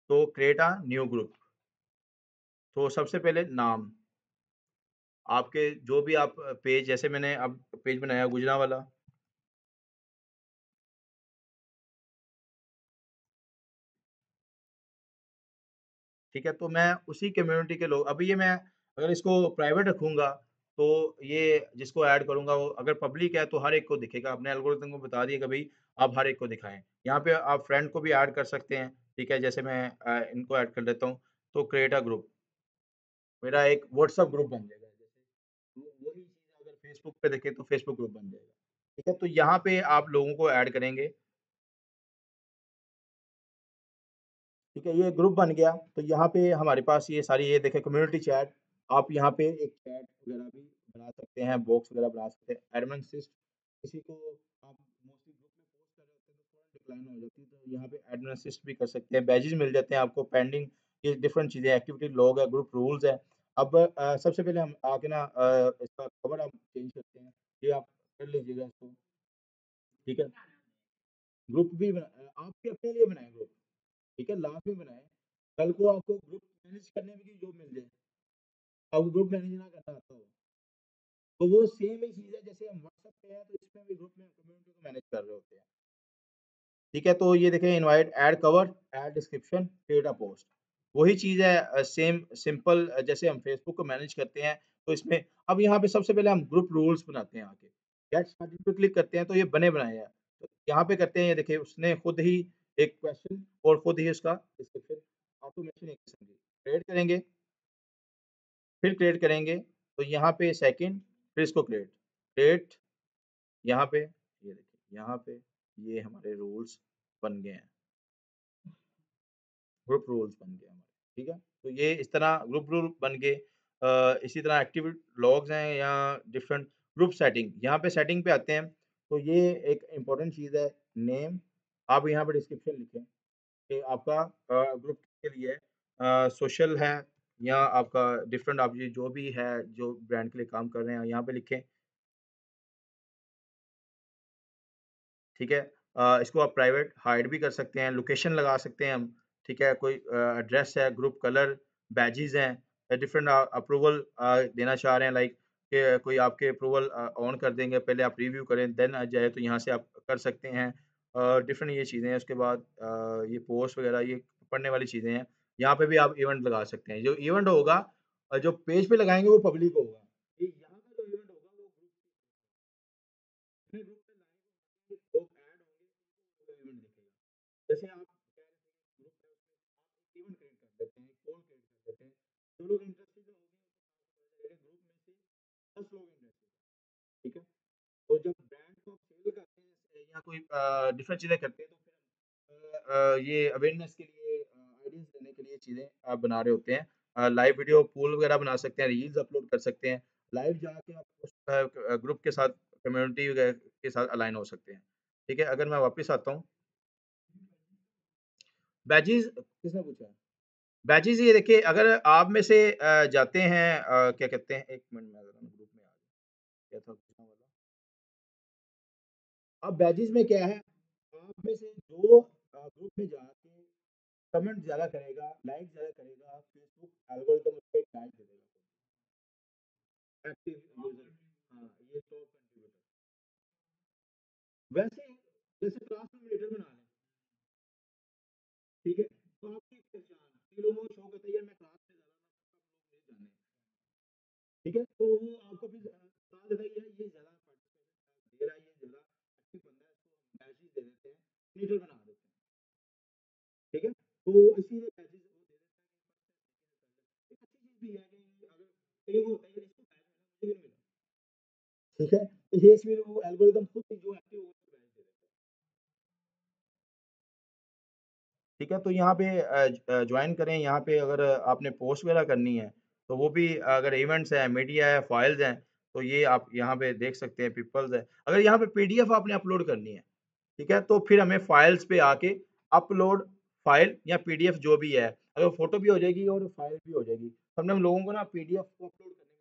तो क्रिएट अ न्यू ग्रुप। तो सबसे पहले नाम, आपके जो भी आप पेज जैसे मैंने अब पेज बनाया गुजरांवाला, ठीक है? तो मैं उसी कम्युनिटी के लोग अभी ये मैं अगर इसको प्राइवेट रखूँगा, तो ये जिसको ऐड करूँगा वो अगर पब्लिक है तो हर एक को दिखेगा। अपने एल्गोरिथम को बता दिया कि भई आप हर एक को दिखाएँ। यहाँ पे आप फ्रेंड को भी ऐड कर सकते हैं, ठीक है? जैसे मैं इनको ऐड कर लेता हूँ, तो क्रिएट अ ग्रुप, मेरा एक व्हाट्सएप ग्रुप बन जाएगा। जैसे वही चीज़ अगर फेसबुक पे देखें तो फेसबुक ग्रुप बन जाएगा, ठीक है? तो यहाँ पे आप लोगों को ऐड करेंगे, ठीक है, ये ग्रुप बन गया, तो यहाँ पे हमारे पास ये सारी ये देखें कम्युनिटी चैट, आप यहाँ पे एक चैट वगैरह भी बना सकते हैं, बॉक्स वगैरह बना सकते हैं, एडमिन असिस्ट किसी को आप मोस्टली ग्रुप में पोस्ट कर रहे होते हैं तो तुरंत डिक्लाइन हो जाती है, तो यहाँ पे एडमिन असिस्ट भी कर सकते हैं, बैजेस मिल जाते हैं आपको पेंडिंग, ये डिफरेंट चीज़ें एक्टिविटी लॉग है, ग्रुप रूल्स है। अब सबसे पहले हम आके ना इसका कवर हम चेंज करते हैं, ये आप कर लीजिएगा इसको, ठीक है? ग्रुप भी आपके अपने लिए बनाएँ ग्रुप। ठीक है, लास्ट में बनाएँ, कल को आपको ग्रुप मैनेज करने में की जॉब मिल जाए, आपको ग्रुप मैनेज ना करना आता हो, तो वो सेम ही चीज़ है जैसे हम व्हाट्सएप पे है तो इसमें भी ग्रुप में कम्युनिटी को मैनेज कर रहे होते हैं। ठीक है, तो ये देखें invite, add cover, add description, create a post. वही चीज़ है सेम सिंपल जैसे हम फेसबुक को मैनेज करते हैं, तो इसमें अब यहाँ पे सबसे पहले हम ग्रुप रूल्स बनाते हैं आके। गेट स्टार्टेड पे क्लिक करते हैं तो ये बने बनाए हैं। तो यहाँ पे करते हैं ये देखिए उसने खुद ही एक क्वेश्चन और खुद ही उसका डिस्क्रिप्शन ऑटोमेशन एक किस्म की क्रिएट करेंगे, फिर क्रिएट करेंगे, तो यहाँ पे सेकंड फिर इसको क्रिएट, क्रिएट यहाँ पे ये देखिए, यहाँ पे ये हमारे रूल्स बन गए हैं। ग्रुप रूल्स बन गए हमारे, ठीक है? तो ये इस तरह ग्रुप रूल बन गए। इसी तरह एक्टिव लॉग्स हैं या डिफरेंट ग्रुप सेटिंग, यहाँ पे सेटिंग पे आते हैं, तो ये एक इम्पोर्टेंट चीज़ है, नेम आप यहाँ पे डिस्क्रिप्शन लिखें कि आपका ग्रुप के लिए सोशल है या आपका डिफरेंट आप ये जो भी है, जो ब्रांड के लिए काम कर रहे हैं, यहाँ पे लिखें। ठीक है? इसको आप प्राइवेट हाइड भी कर सकते हैं, लोकेशन लगा सकते हैं हम, ठीक है? कोई एड्रेस है, ग्रुप कलर, बैजेज़ हैं, डिफरेंट अप्रूवल देना चाह रहे हैं लाइक कि कोई आपके अप्रूवल ऑन कर देंगे, पहले आप रिव्यू करें देन आ जाए तो यहाँ से आप कर सकते हैं। डिफरेंट ये चीज़ें हैं, उसके बाद ये पोस्ट वगैरह ये पढ़ने वाली चीज़ें हैं। यहाँ पे भी आप इवेंट लगा सकते हैं, जो इवेंट होगा जो पेज पे लगाएँगे वो पब्लिक होगा। ये यहाँ का जो इवेंट होगा वो ग्रुप पे लाएँगे, लोग ऐड होंगे, तो इवेंट दिखेगा। जैसे आप कह रहे थे कि ग्रुप है उसमें आप इवेंट क्रिएट कर देते हैं, एक पोल क्रिएट कर देते हैं, जो लोग इंटरेस्टेड होंगे ग्रुप में से 10 लोग इंटरेस्टेड हैं, ठीक है? तो जब ब्रांड को आप सेल करते हैं या कोई डिफरेंट चीज़ें करते हैं तो फिर ये अवेयरनेस के लिए आइडियाज़ देने के लिए चीज़ें आप बना रहे होते हैं। लाइव वीडियो पोल वगैरह बना सकते हैं, रील्स अपलोड कर सकते हैं, लाइव जाके आप उस ग्रुप के साथ कम्युनिटी वगैरह के साथ अलाइन हो सकते हैं। ठीक है? अगर मैं वापस आता हूँ, बैजेज़ किसने पूछा है? बैचेज़ ये देखिए अगर आप में से जाते हैं क्या कहते हैं 1 मिनट मैं ज़रा ग्रुप में आ गया, क्या था पूछना वाला? अब बैचेज़ में क्या है, आप में से जो ग्रुप में जाके कमेंट ज़्यादा करेगा, लाइक ज़्यादा करेगा, फेसबुक एल्गोरिदम उसको एक टैग दे देगा। एक्टिव यूज़र हाँ, ये टॉप कंट्रीब्यूटर। वैसे जैसे क्लास में लीडर बना लें, ठीक है? तो आपकी एक पहचान कई लोगों को शौक होता है यार मैं क्लास में ज़्यादा ना सब लोग मुझे जाने। ठीक है? तो वो आपको फिर बता देता है कि यार ये ज़्यादा पार्टिसिपेट दे रहा है, ये ज़्यादा एक्टिव बंदा है, इसको हम बैच ही दे देते हैं, लीडर बना देते हैं। ठीक है? तो इसीलिए बैचेज़ वो दे देता है कि एक अच्छी चीज़ भी है कि अगर कईयों को होता है यार इसको बैच मिला, मुझे नहीं मिला। ठीक है? तो ये फिर वो एल्गोरिदम खुद ही जो एक्टिव होगा उसको बैच दे देता है। ठीक है? तो यहाँ पे जॉइन करें, यहाँ पे अगर आपने पोस्ट वगैरह करनी है, तो वो भी अगर इवेंट्स हैं, मीडिया है, फाइल्स हैं, तो ये आप यहाँ पे देख सकते हैं, पीपल्स है। अगर यहाँ पे पीडीएफ आपने अपलोड करनी है, ठीक है? तो फिर हमें फाइल्स पे आके अपलोड फाइल या पीडीएफ जो भी है, अगर फ़ोटो भी हो जाएगी और फाइल भी हो जाएगी। हमने हम लोगों को ना पीडीएफ को अपलोड करने में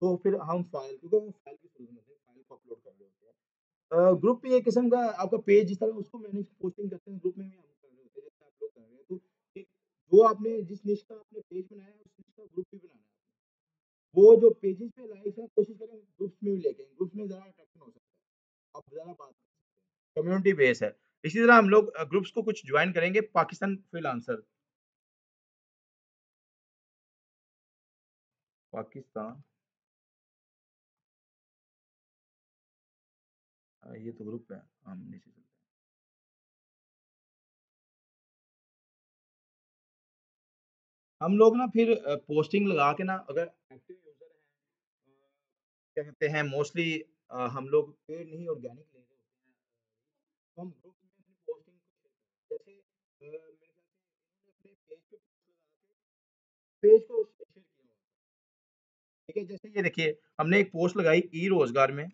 तो फिर हम फाइल क्योंकि वो फाइल की ज़रूरत होती है, फाइल को अपलोड कर रहे होते हैं। ग्रुप भी एक किस्म का आपका पेज जिस तरह उसको मैनेज पोस्टिंग करते हैं, ग्रुप में भी हम कर रहे होते हैं, जैसे आप लोग कर रहे हैं। तो एक जो आपने जिस निche का आपने पेज बनाया है, उस निche का ग्रुप भी बनाना है आपने। वो जो पेजेज़ पे लाइक्स हैं, कोशिश करें ग्रुप्स में भी लेके आएँ, ग्रुप्स में ज़्यादा अट्रैक्शन हो सकता है। आप ज़्यादा बात कर सकते हैं। कम्युनिटी बेस है। इसी तरह हम लोग ग्रुप्स को कुछ जॉइन करेंगे पाकिस्तान फ्रीलांसर, पाकिस्तान ये तो ग्रुप है, हम नीचे चलते हैं। हम लोग ना फिर पोस्टिंग लगा के ना अगर एक्टिव यूज़र हैं क्या कहते हैं मोस्टली हम लोग पेड नहीं ऑर्गेनिक ले रहे होते हैं। तो हम ग्रुप में अपनी पोस्टिंग को शेयर करें। जैसे मेरे ख्याल से इन्होंने अपने पेज पे पोस्ट लगा के पेज को शेयर किया हुआ है। ठीक है, जैसे ये देखिए हमने एक पोस्ट लगाई ई-रोज़गार में,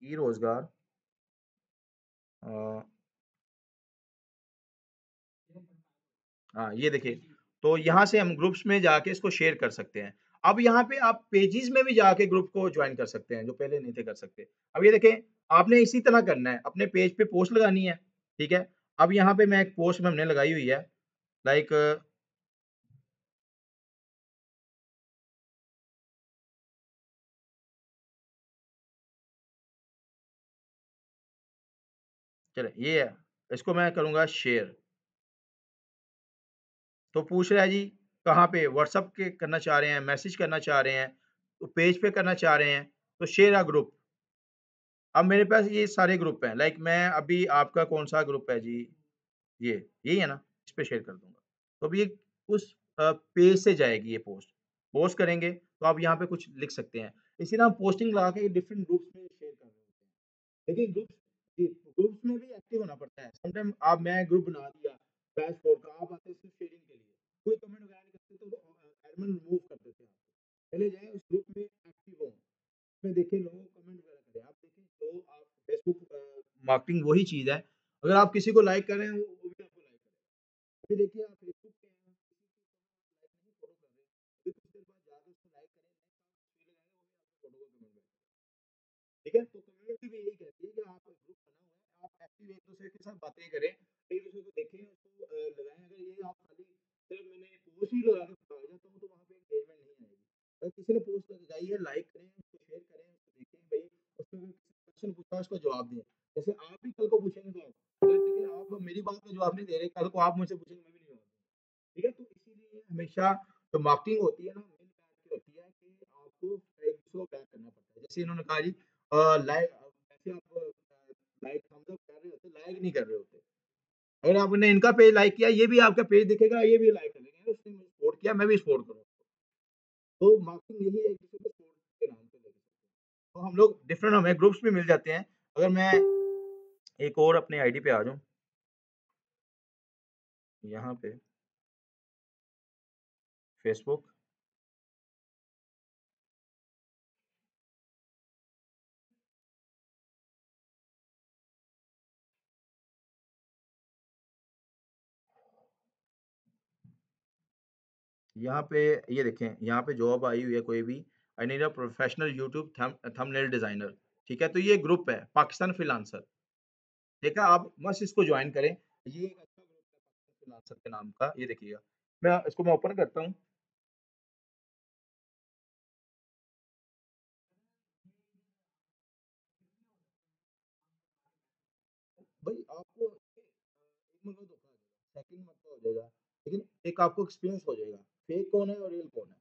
ई-रोज़गार अ, हाँ, ये देखिए, तो यहाँ से हम ग्रुप्स में जाके इसको शेयर कर सकते हैं। अब यहाँ पे आप पेजेज़ में भी जाके ग्रुप को जॉइन कर सकते हैं, जो पहले नहीं थे कर सकते। अब ये देखें, आपने इसी तरह करना है, अपने पेज पे पोस्ट लगानी है, ठीक है? अब यहाँ पे मैं एक पोस्ट हमने लगाई हुई है, लाइक चले ये है, इसको मैं करूँगा शेयर। तो पूछ रहा है जी कहाँ पे व्हाट्सएप के करना चाह रहे हैं, मैसेज करना चाह रहे हैं, तो पेज पे करना चाह रहे हैं, तो शेयर अ ग्रुप। अब मेरे पास ये सारे ग्रुप हैं, लाइक मैं अभी आपका कौन-सा ग्रुप है जी? ये, यही है ना? इस पे शेयर कर दूँगा। तो अब ये उस पेज से जाएगी ये पोस्ट। पोस्ट करेंगे तो आप यहाँ पे कुछ लिख सकते हैं। इसी तरह हम पोस्टिंग लगा के डिफरेंट ग्रुप्स में शेयर कर रहे होते हैं। लेकिन ग्रुप्स जी, ग्रुप्स में भी एक्टिव होना पड़ता है। समटाइम आप मैं ग्रुप बना दिया बैच फॉर का, आप आते हैं सिर्फ शेयरिंग के लिए। कोई कमेंट वगैरह नहीं करते तो एडमिन रिमूव कर देते हैं आपको। पहले जाएँ उस ग्रुप में एक्टिव हों। उसमें देखें लोग कमेंट वगैरह करें। आप देखें तो आप फेसबुक मार्केटिंग वही चीज़ है। अगर आप किसी को लाइक कर रहे हैं, वो भी आपको लाइक करेगा। अभी देखिए आप फेसबुक पे हैं, किसी को लाइक नहीं फॉलो कर रहे, फिर कुछ देर बाद जाके उसको लाइक करें, नेक्स्ट आप फीड लगाएगा, वो भी आपको फॉलो को कमेंट बैक ठीक है? तो कम्युनिटी भी यही कहती है कि आप ग्रुप बना हुआ है, आप एक्टिव एक-दूसरे के साथ बातें करें, एक-दूसरे को देखें, उसको लगाएँ। अगर ये आप खाली सिर्फ मैंने पोस्ट ही लगा के भाग जाता हूँ, तो वहाँ पे एंगेजमेंट नहीं आएगी। अगर किसी ने पोस्ट लगाई है, लाइक करें, उसको शेयर करें, उसको देखें भई, उसमें कोई क्वेश्चन पूछा है, उसका जवाब दें। जैसे आप भी कल को पूछेंगे तो अगर देखिए आप मेरी बात का जवाब नहीं दे रहे, कल को आप मुझसे पूछेंगे, मैं भी नहीं जवाब दूँगा। ठीक है? तो इसीलिए हमेशा जो मार्केटिंग होती है ना, मेन बात ये होती है कि आपको एक-दूसरे को बैक करना पड़ता है। जैसे इन्होंने कहा जी ऐसे आप लाइक थम्स अप कर रहे होते, लाइक नहीं कर रहे होते। अगर आपने इनका पेज लाइक किया, ये भी आपका पेज दिखेगा, ये भी लाइक करेंगे, उसने मुझे सपोर्ट किया, मैं भी सपोर्ट करूँगा। तो मार्केटिंग यही है एक-दूसरे को सपोर्ट के नाम पे लेके चलते हैं। तो हम लोग डिफरेंट हमें ग्रुप्स भी मिल जाते हैं। अगर मैं एक और अपनी आईडी पे आ जाऊँ, यहाँ पे फेसबुक, यहाँ पे ये देखें, यहाँ पे जॉब आई हुई है कोई भी, I need a professional YouTube thumbnail designer, ठीक है? तो ये ग्रुप है, पाकिस्तान फ्रीलांसर, ठीक है? आप मस्त इसको जॉइन करें। ये एक अच्छा ग्रुप है पाकिस्तान फ्रीलांसर के नाम का, ये देखिएगा। मैं ओपन करता हूँ। भाई आपको एक महीना धोखा आ जाएगा, सेकंड मंथ का हो जाएगा, लेकिन एक आपको एक्सपीरियंस हो जाएगा, फेक कौन है और रियल कौन है,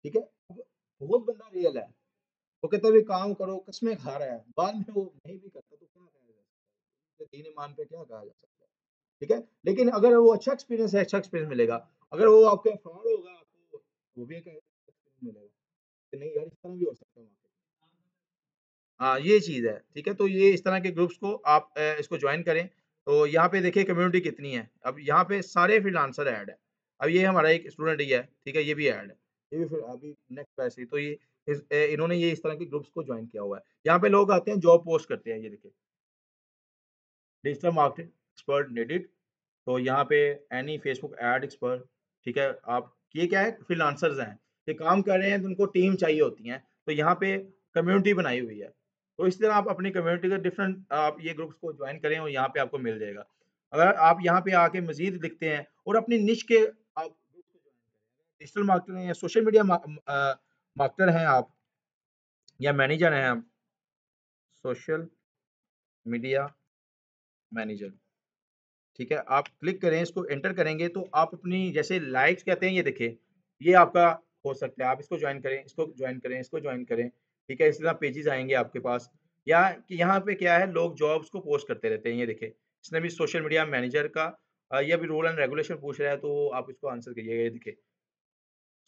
ठीक है? अब बहुत बंदा रियल है, वो कहता है भई काम करो, कसमें खा रहा है, बाद में वो नहीं भी करता तो क्या कहा जा सकता है? दीन ईमान पे क्या कहा जा सकता है, ठीक है? लेकिन अगर वो अच्छा एक्सपीरियंस है, अच्छा एक्सपीरियंस मिलेगा। अगर वो आपके फ्रॉड होगा, आपको वो भी एक एक्सपीरियंस मिलेगा कि नहीं यार, इस तरह भी हो सकता है वहाँ पे। हाँ, ये चीज़ है, ठीक है? तो ये इस तरह के ग्रुप्स को आप इसको जॉइन करें, तो यहाँ पे देखिए कम्युनिटी कितनी है। अब यहाँ पे सारे फ्रीलांसर ऐड है। अब ये हमारा एक स्टूडेंट ही है, ठीक है? ये भी ऐड है। ये भी फिर अभी नेक्स्ट बैच है, तो ये इन्होंने ये इस तरह के ग्रुप्स को जॉइन किया हुआ है। यहाँ पे लोग आते हैं, जॉब पोस्ट करते हैं, ये देखिए। डिजिटल मार्केटिंग एक्सपर्ट नीडेड, तो यहाँ पे एनी फेसबुक एड एक्सपर्ट, ठीक है? आप ये क्या है फ्रीलांसर्स हैं, ये काम कर रहे हैं तो उनको टीम चाहिए होती है, तो यहाँ पे कम्युनिटी बनाई हुई है। तो इस तरह आप अपनी कम्युनिटी के डिफरेंट आप ये ग्रुप्स को जॉइन करें और यहाँ पे आपको मिल जाएगा। अगर आप यहाँ पे आके मज़ीद लिखते हैं और अपनी निश के आप ग्रुप को जॉइन करें। डिजिटल मार्केटिंग या सोशल मीडिया मार्केटर हैं आप या मैनेजर हैं आप, सोशल मीडिया मैनेजर। ठीक है? आप क्लिक करें, इसको एंटर करेंगे तो आप अपनी जैसे लाइक्स कहते हैं ये देखिए, ये आपका हो सकता है। आप इसको जॉइन करें, इसको जॉइन करें, इसको जॉइन करें, ठीक है? इस तरह पेजेज़ आएँगे आपके पास या कि यहाँ पे क्या है लोग जॉब्स को पोस्ट करते रहते हैं, ये देखिए। इसने भी सोशल मीडिया मैनेजर का ये अभी रूल एंड रेगुलेशन पूछ रहा है तो आप इसको आंसर कीजिएगा, ये देखिए।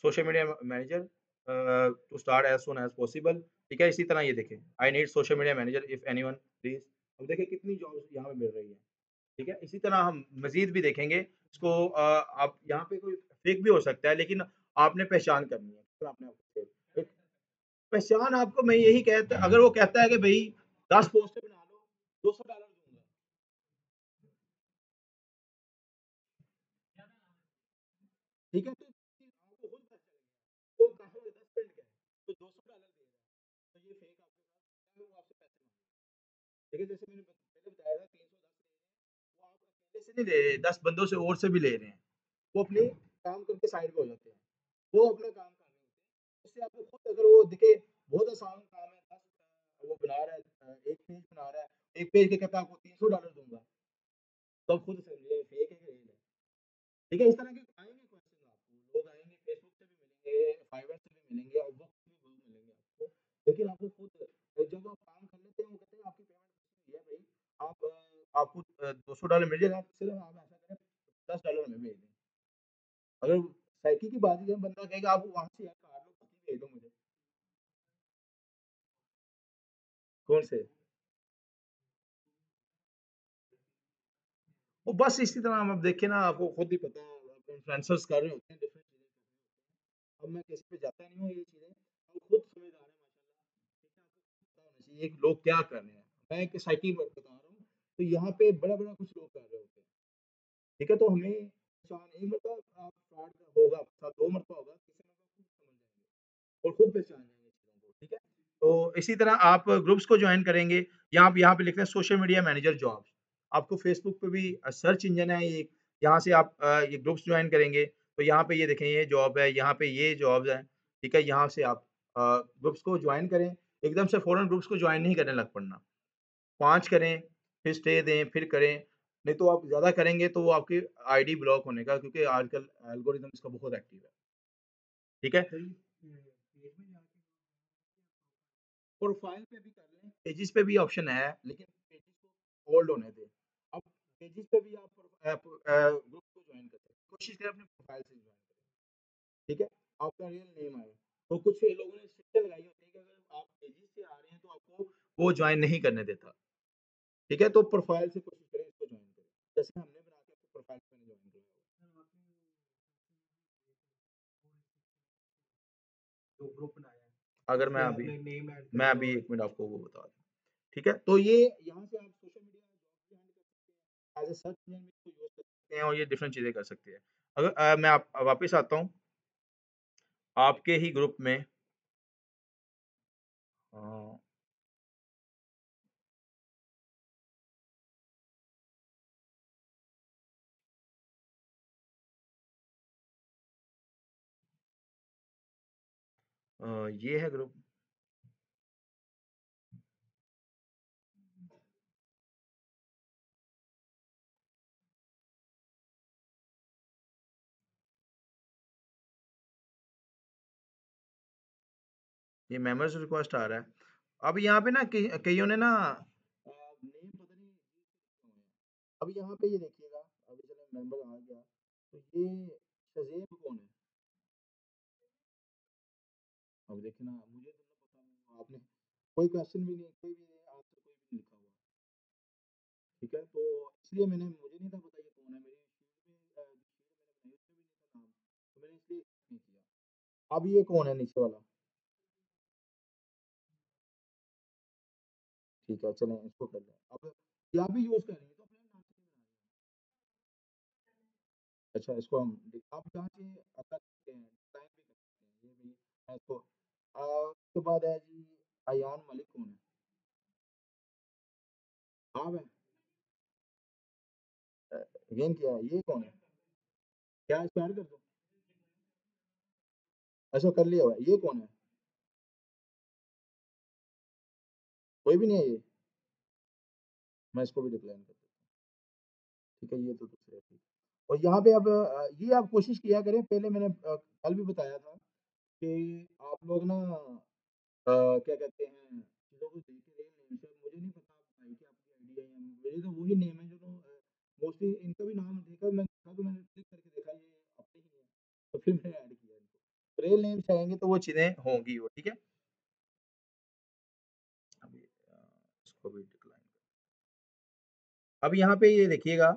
Social media manager to start as soon as possible, ठीक है? इसी तरह ये देखिए, I need social media manager if anyone please. अब देखिए कितनी जॉब्स यहाँ पे मिल रही हैं। ठीक है? इसी तरह हम मज़ीद भी देखेंगे। इसको आप यहाँ पे कोई फ़ेक भी हो सकता है लेकिन आपने पहचान करनी है। फिर आपने एक पहचान आपको मैं यही कहता अगर वो कहता है कि भई 10 पोस्टें बना लो, $200 दूँगा। ठीक है? तो आपको खुद पता चलेगा। तो कहाँ 10 फ्रेंड क्या है? तो $200 दे रहा है। तो ये फ़ेक आपके पास वो आपसे पैसे माँगेगा। ठीक है? जैसे मैंने पहले बताया था 310 वो आप अकेले से नहीं ले रहे, 10 बंदों से और से भी ले रहे हैं। वो अपने काम करके साइड पे हो जाते हैं। वो अपना काम कर रहे होते हैं। उससे आपको खुद अगर वो दिखे बहुत आसान काम है, 10 वो बना रहा है, 1 पेज बना रहा है, 1 पेज के कहता है आपको $300 दूँगा। तो आप खुद समझिए फेक है कि रियल है। ठीक है, इस तरह के आएँगे क्वेश्चन आपको, लोग आएँगे फेसबुक से भी मिलेंगे, फाइवर से भी मिलेंगे, अपवर्क से भी बहुत मिलेंगे आपको। लेकिन आपको खुद जब आप काम कर लेते हैं, वो कहते हैं आपकी पेमेंट कुछ नहीं है भई, आपको $200 मिल जाएगा, सिर्फ आप ऐसा करें $10 हमें भेज दें। अगर साइकिल की बात है, बंदा कहेगा आप वहाँ से यार कार लो, भेज दो मुझे। कौन से? वो बस इसी तरह हम अब देखिए ना, आपको खुद ही पता है, इन्फ्लुएंसर्स कर रहे होते हैं डिफरेंट चीज़ें कर रहे होते हैं। अब मैं किसी पे जाता नहीं हूँ ये चीज़ें, हम खुद समझदार हैं माशाल्लाह। ठीक है, आपको पता होना चाहिए कि लोग क्या कर रहे हैं। मैं एक साइकिल बता रहा हूँ, तो यहाँ पे बड़ा-बड़ा कुछ लोग कर रहे होते हैं। ठीक है, तो हमें पहचान एक मरतबा आप फ्रॉड होगा, 2 मरतबा होगा, तीसरे मरतबा खुद समझ जाएँगे और खुद पहचान जाएँगे चीज़ों को, ठीक है? तो इसी तरह आप ग्रुप्स को जॉइन करेंगे, यहाँ पे लिखते हैं सोशल मीडिया मैनेजर जॉब्स। आपको फेसबुक पे भी सर्च इंजन है एक, यहाँ से आप ये ग्रुप्स जॉइन करेंगे, तो यहाँ पे ये देखें ये जॉब है, यहाँ पे ये जॉब्स हैं, ठीक है? यहाँ से आप ग्रुप्स को जॉइन करें, एकदम से फ़ौरन ग्रुप्स को जॉइन नहीं करने लग पड़ना। 5 करें, फिर स्टे दें, फिर करें, नहीं तो आप ज़्यादा करेंगे तो वो आपकी आईडी ब्लॉक होने का, क्योंकि आजकल एल्गोरिदम इसका बहुत एक्टिव है, ठीक है? प्रोफाइल पे भी कर लें, पेजेस पे भी ऑप्शन है, लेकिन पेजेस को होल्ड होने दें। अब पेजेस पे भी आप ग्रुप को जॉइन कर सकते हैं। कोशिश करें अपने प्रोफाइल से जॉइन करें, ठीक है? आपका रियल नेम आए। तो कुछ लोगों ने स्ट्रिक्ट लगाई होती है कि अगर आप पेजेस से आ रहे हैं तो आपको वो जॉइन नहीं करने देता, ठीक है? तो प्रोफाइल से कोशिश करें इसको जॉइन करें। जैसे हमने बना के आपको प्रोफाइल पे मैंने जॉइन किया होगा। जो ग्रुप बनाया है, अगर मैं अभी 1 मिनट आपको वो बता दूँ। ठीक है? तो ये यहाँ से आप सोशल मीडिया जॉब्स भी हैंडल कर सकते हैं, एज़ अ सर्च इंजन भी इसको यूज़ कर सकते हैं और ये डिफरेंट चीज़ें कर सकते हैं। अगर मैं आप वापस आता हूँ, आपके ही ग्रुप में अ ये है ग्रुप। ये मेंबर्स रिक्वेस्ट आ रहा है। अब यहाँ पे ना कइयों ने ना नेम पता नहीं अब यहाँ पे ये देखिएगा, अभी चलो मेंबर आ गया, तो ये शज़ेब कौन है? अब देखिए ना, मुझे तो ना पता नहीं, आपने कोई क्वेश्चन भी नहीं, कोई भी आंसर कोई भी नहीं लिखा हुआ। ठीक है? तो इसलिए मुझे नहीं था पता ये कौन है, मेरी शीट में शीट मैंने बनाई उसमें भी नहीं था नाम, तो मैंने इसलिए नहीं किया। अब ये कौन है नीचे वाला? ठीक है, चलें इसको कर लें। अब ये आप भी यूज़ कर रही हैं, तो अपने नाम से क्यों बना रही हैं? अच्छा, इसको हम आप चाहें कर सकते हैं, टाइप भी कर सकते हैं, ये भी मैं इसको उसके बाद है जी अयान मलिक कौन है? आप हैं? अगेन क्या है? ये कौन है? क्या इसको ऐड कर दूँ? अच्छा कर लिया हुआ है, ये कौन है? कोई भी नहीं है ये? मैं इसको भी डिक्लाइन कर देता हूँ। ठीक है, ये तो दूसरे ठीक। और यहाँ पे अब ये आप कोशिश किया करें, पहले मैंने कल भी बताया था कि आप लोग ना क्या कहते हैं, चीज़ों को देख के नेम से मुझे नहीं पता भाई कि आपकी आईडी है या मेरी तो वही नेम है जो मोस्टली इनका भी नाम देखा मैं देखा तो मैंने क्लिक करके देखा ये अपने ही है। तो फिर मैंने ऐड किया इनको। रियल नेम से आएँगे तो वो चीज़ें होंगी वो, ठीक है? अभी इसको भी डिक्लाइन अब यहाँ पे ये देखिएगा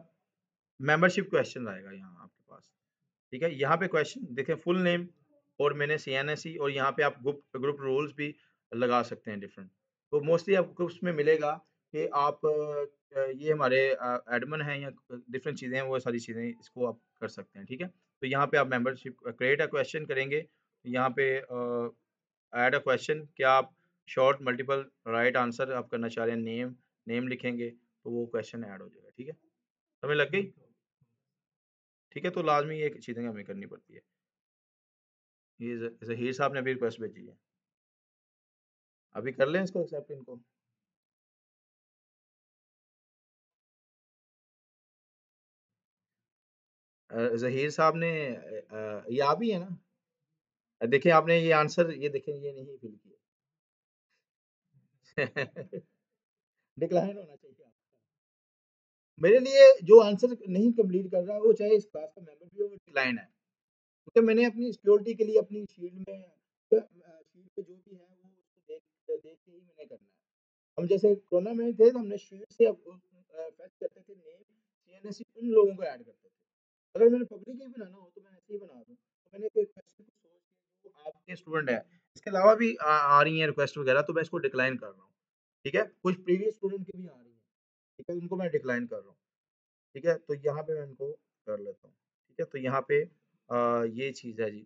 मेंबरशिप क्वेश्चन आएगा यहाँ आपके पास, ठीक है? यहाँ पे क्वेश्चन देखें फुल नेम और मैंने सीएनएसई और यहाँ पे आप ग्रुप ग्रुप रूल्स भी लगा सकते हैं डिफरेंट। तो मोस्टली आपको उसमें मिलेगा कि आप ये हमारे एडमिन हैं या डिफरेंट चीज़ें हैं, वो सारी चीज़ें इसको आप कर सकते हैं, ठीक है? तो यहाँ पे आप मेंबरशिप क्रिएट अ क्वेश्चन करेंगे, यहाँ पे ऐड अ क्वेश्चन क्या आप शॉर्ट मल्टीपल राइट आंसर आप करना चाह रहे हैं, नेम नेम लिखेंगे, तो वो क्वेश्चन ऐड हो जाएगा, ठीक है? समझ लग गई? ठीक है? तो लाज़मी ये चीज़ें हमें करनी पड़ती है। ये ज़हीर साहब ने अभी रिक्वेस्ट भेजी है। अभी कर लें इसको एक्सेप्ट इनको? ज़हीर साहब ने ये आप ही है ना? देखिए आपने ये आंसर ये देखें ये नहीं फिल किया। डिक्लाइन होना चाहिए आपका। मेरे लिए जो आंसर नहीं कंप्लीट कर रहा है वो चाहे इस क्लास का मेंबर भी हो वो डिक्लाइन है। क्योंकि मैंने अपनी सिक्योरिटी के लिए अपनी शील्ड में शील्ड पे जो भी है वो उसको देख के ही मैंने करना है। हम जैसे कोरोना में थे तो हमने शील्ड से फेच करते थे नेम सीएनएस उन लोगों को ऐड करते थे। अगर मैंने पब्लिक ही बनाना हो तो मैं ऐसे ही बना दूँ। तो मैंने कोई क्वेश्चन को सोच के जो आपके स्टूडेंट है, इसके अलावा भी आ रही हैं रिक्वेस्ट वगैरह तो मैं इसको डिक्लाइन कर रहा हूँ। ठीक है? कुछ प्रीवियस स्टूडेंट की भी आ रही हैं। ठीक है? उनको मैं डिक्लाइन कर रहा हूँ। ठीक है? तो यहाँ पे मैं इनको कर लेता हूँ। ठीक है? तो यहाँ पे ये चीज़ है जी।